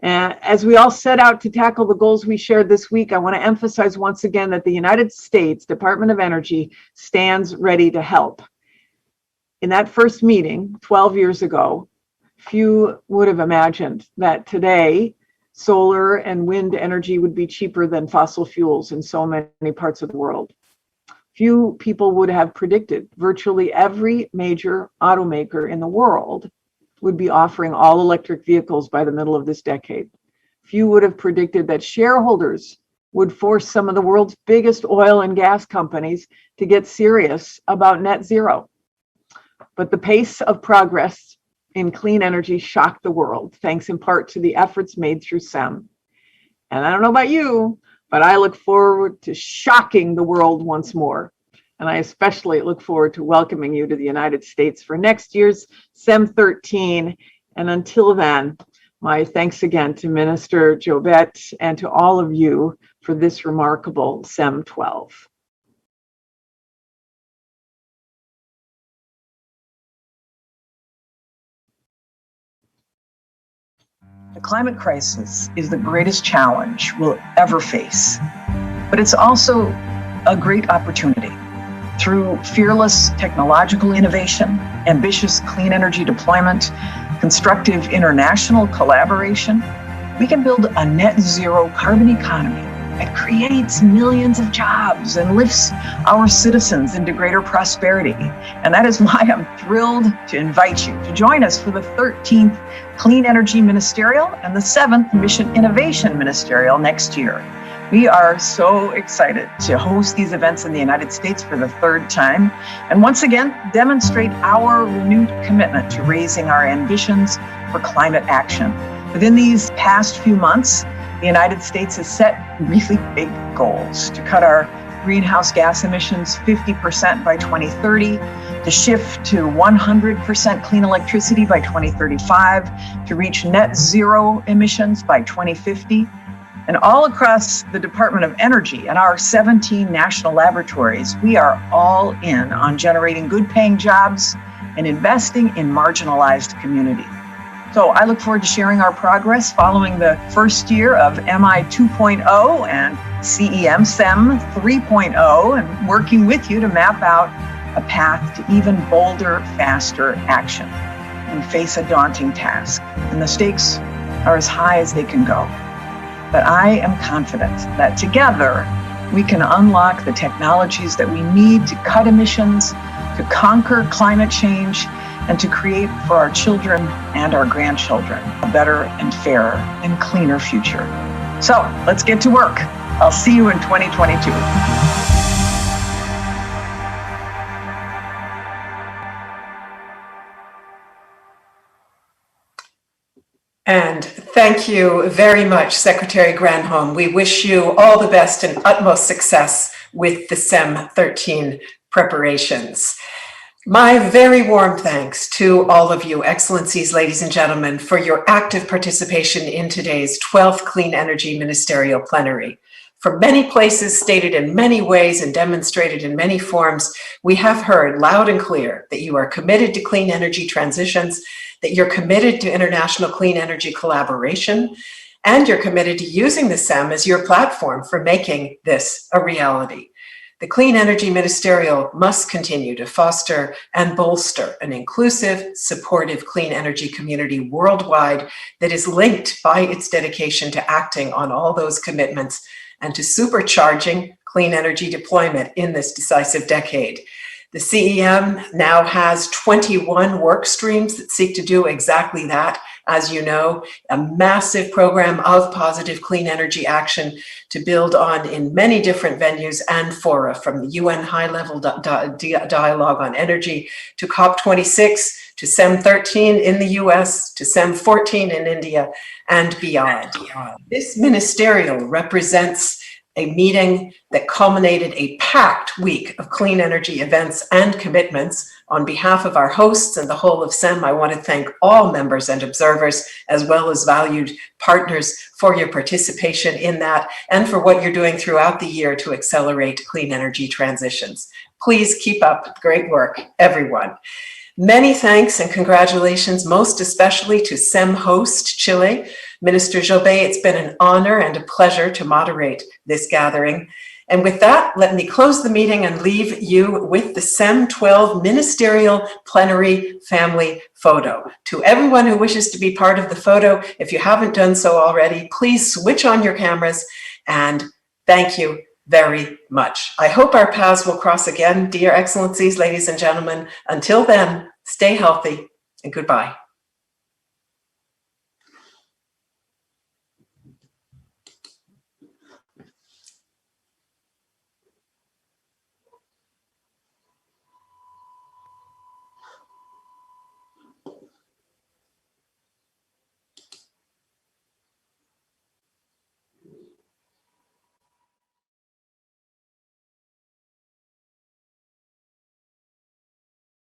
As we all set out to tackle the goals we shared this week, I want to emphasize once again that the United States Department of Energy stands ready to help. In that first meeting 12 years ago, few would have imagined that today solar and wind energy would be cheaper than fossil fuels in so many parts of the world. Few people would have predicted virtually every major automaker in the world would be offering all electric vehicles by the middle of this decade. Few would have predicted that shareholders would force some of the world's biggest oil and gas companies to get serious about net zero. But the pace of progress in clean energy shocked the world, thanks in part to the efforts made through SEM. And I don't know about you, but I look forward to shocking the world once more. And I especially look forward to welcoming you to the United States for next year's SEM 13. And until then, my thanks again to Minister Jobert and to all of you for this remarkable SEM 12. The climate crisis is the greatest challenge we'll ever face, but it's also a great opportunity. Through fearless technological innovation, ambitious clean energy deployment, constructive international collaboration, we can build a net zero carbon economy that creates millions of jobs and lifts our citizens into greater prosperity. And that is why I'm thrilled to invite you to join us for the 13th Clean Energy Ministerial and the 7th Mission Innovation Ministerial next year. We are so excited to host these events in the United States for the third time, and once again, demonstrate our renewed commitment to raising our ambitions for climate action. Within these past few months, the United States has set really big goals to cut our greenhouse gas emissions 50% by 2030, to shift to 100% clean electricity by 2035, to reach net zero emissions by 2050. And all across the Department of Energy and our 17 national laboratories, we are all in on generating good-paying jobs and investing in marginalized communities. So I look forward to sharing our progress following the first year of MI 2.0 and CEM SEM 3.0 and working with you to map out a path to even bolder, faster action. We face a daunting task and the stakes are as high as they can go. But I am confident that together we can unlock the technologies that we need to cut emissions, to conquer climate change, and to create for our children and our grandchildren a better and fairer and cleaner future. So let's get to work. I'll see you in 2022. And thank you very much, Secretary Granholm. We wish you all the best and utmost success with the SEM 13 preparations. My very warm thanks to all of you, Excellencies, ladies and gentlemen, for your active participation in today's 12th Clean Energy Ministerial Plenary. From many places, stated in many ways and demonstrated in many forms, we have heard loud and clear that you are committed to clean energy transitions, that you're committed to international clean energy collaboration, and you're committed to using the SEM as your platform for making this a reality. The Clean Energy Ministerial must continue to foster and bolster an inclusive, supportive clean energy community worldwide that is linked by its dedication to acting on all those commitments and to supercharging clean energy deployment in this decisive decade. The CEM now has 21 work streams that seek to do exactly that, as you know, a massive program of positive clean energy action to build on in many different venues and fora, from the UN high-level dialogue on energy to COP26, to SEM13 in the US, to SEM14 in India, and beyond. This ministerial represents a meeting that culminated a packed week of clean energy events and commitments. On behalf of our hosts and the whole of SEM, I want to thank all members and observers, as well as valued partners, for your participation in that and for what you're doing throughout the year to accelerate clean energy transitions. Please keep up the great work, everyone. Many thanks and congratulations, most especially to SEM host Chile. Minister Jobé, it's been an honor and a pleasure to moderate this gathering. And with that, let me close the meeting and leave you with the SEM 12 Ministerial Plenary Family Photo. To everyone who wishes to be part of the photo, if you haven't done so already, please switch on your cameras, and thank you very much. I hope our paths will cross again, dear Excellencies, ladies and gentlemen. Until then, stay healthy and goodbye.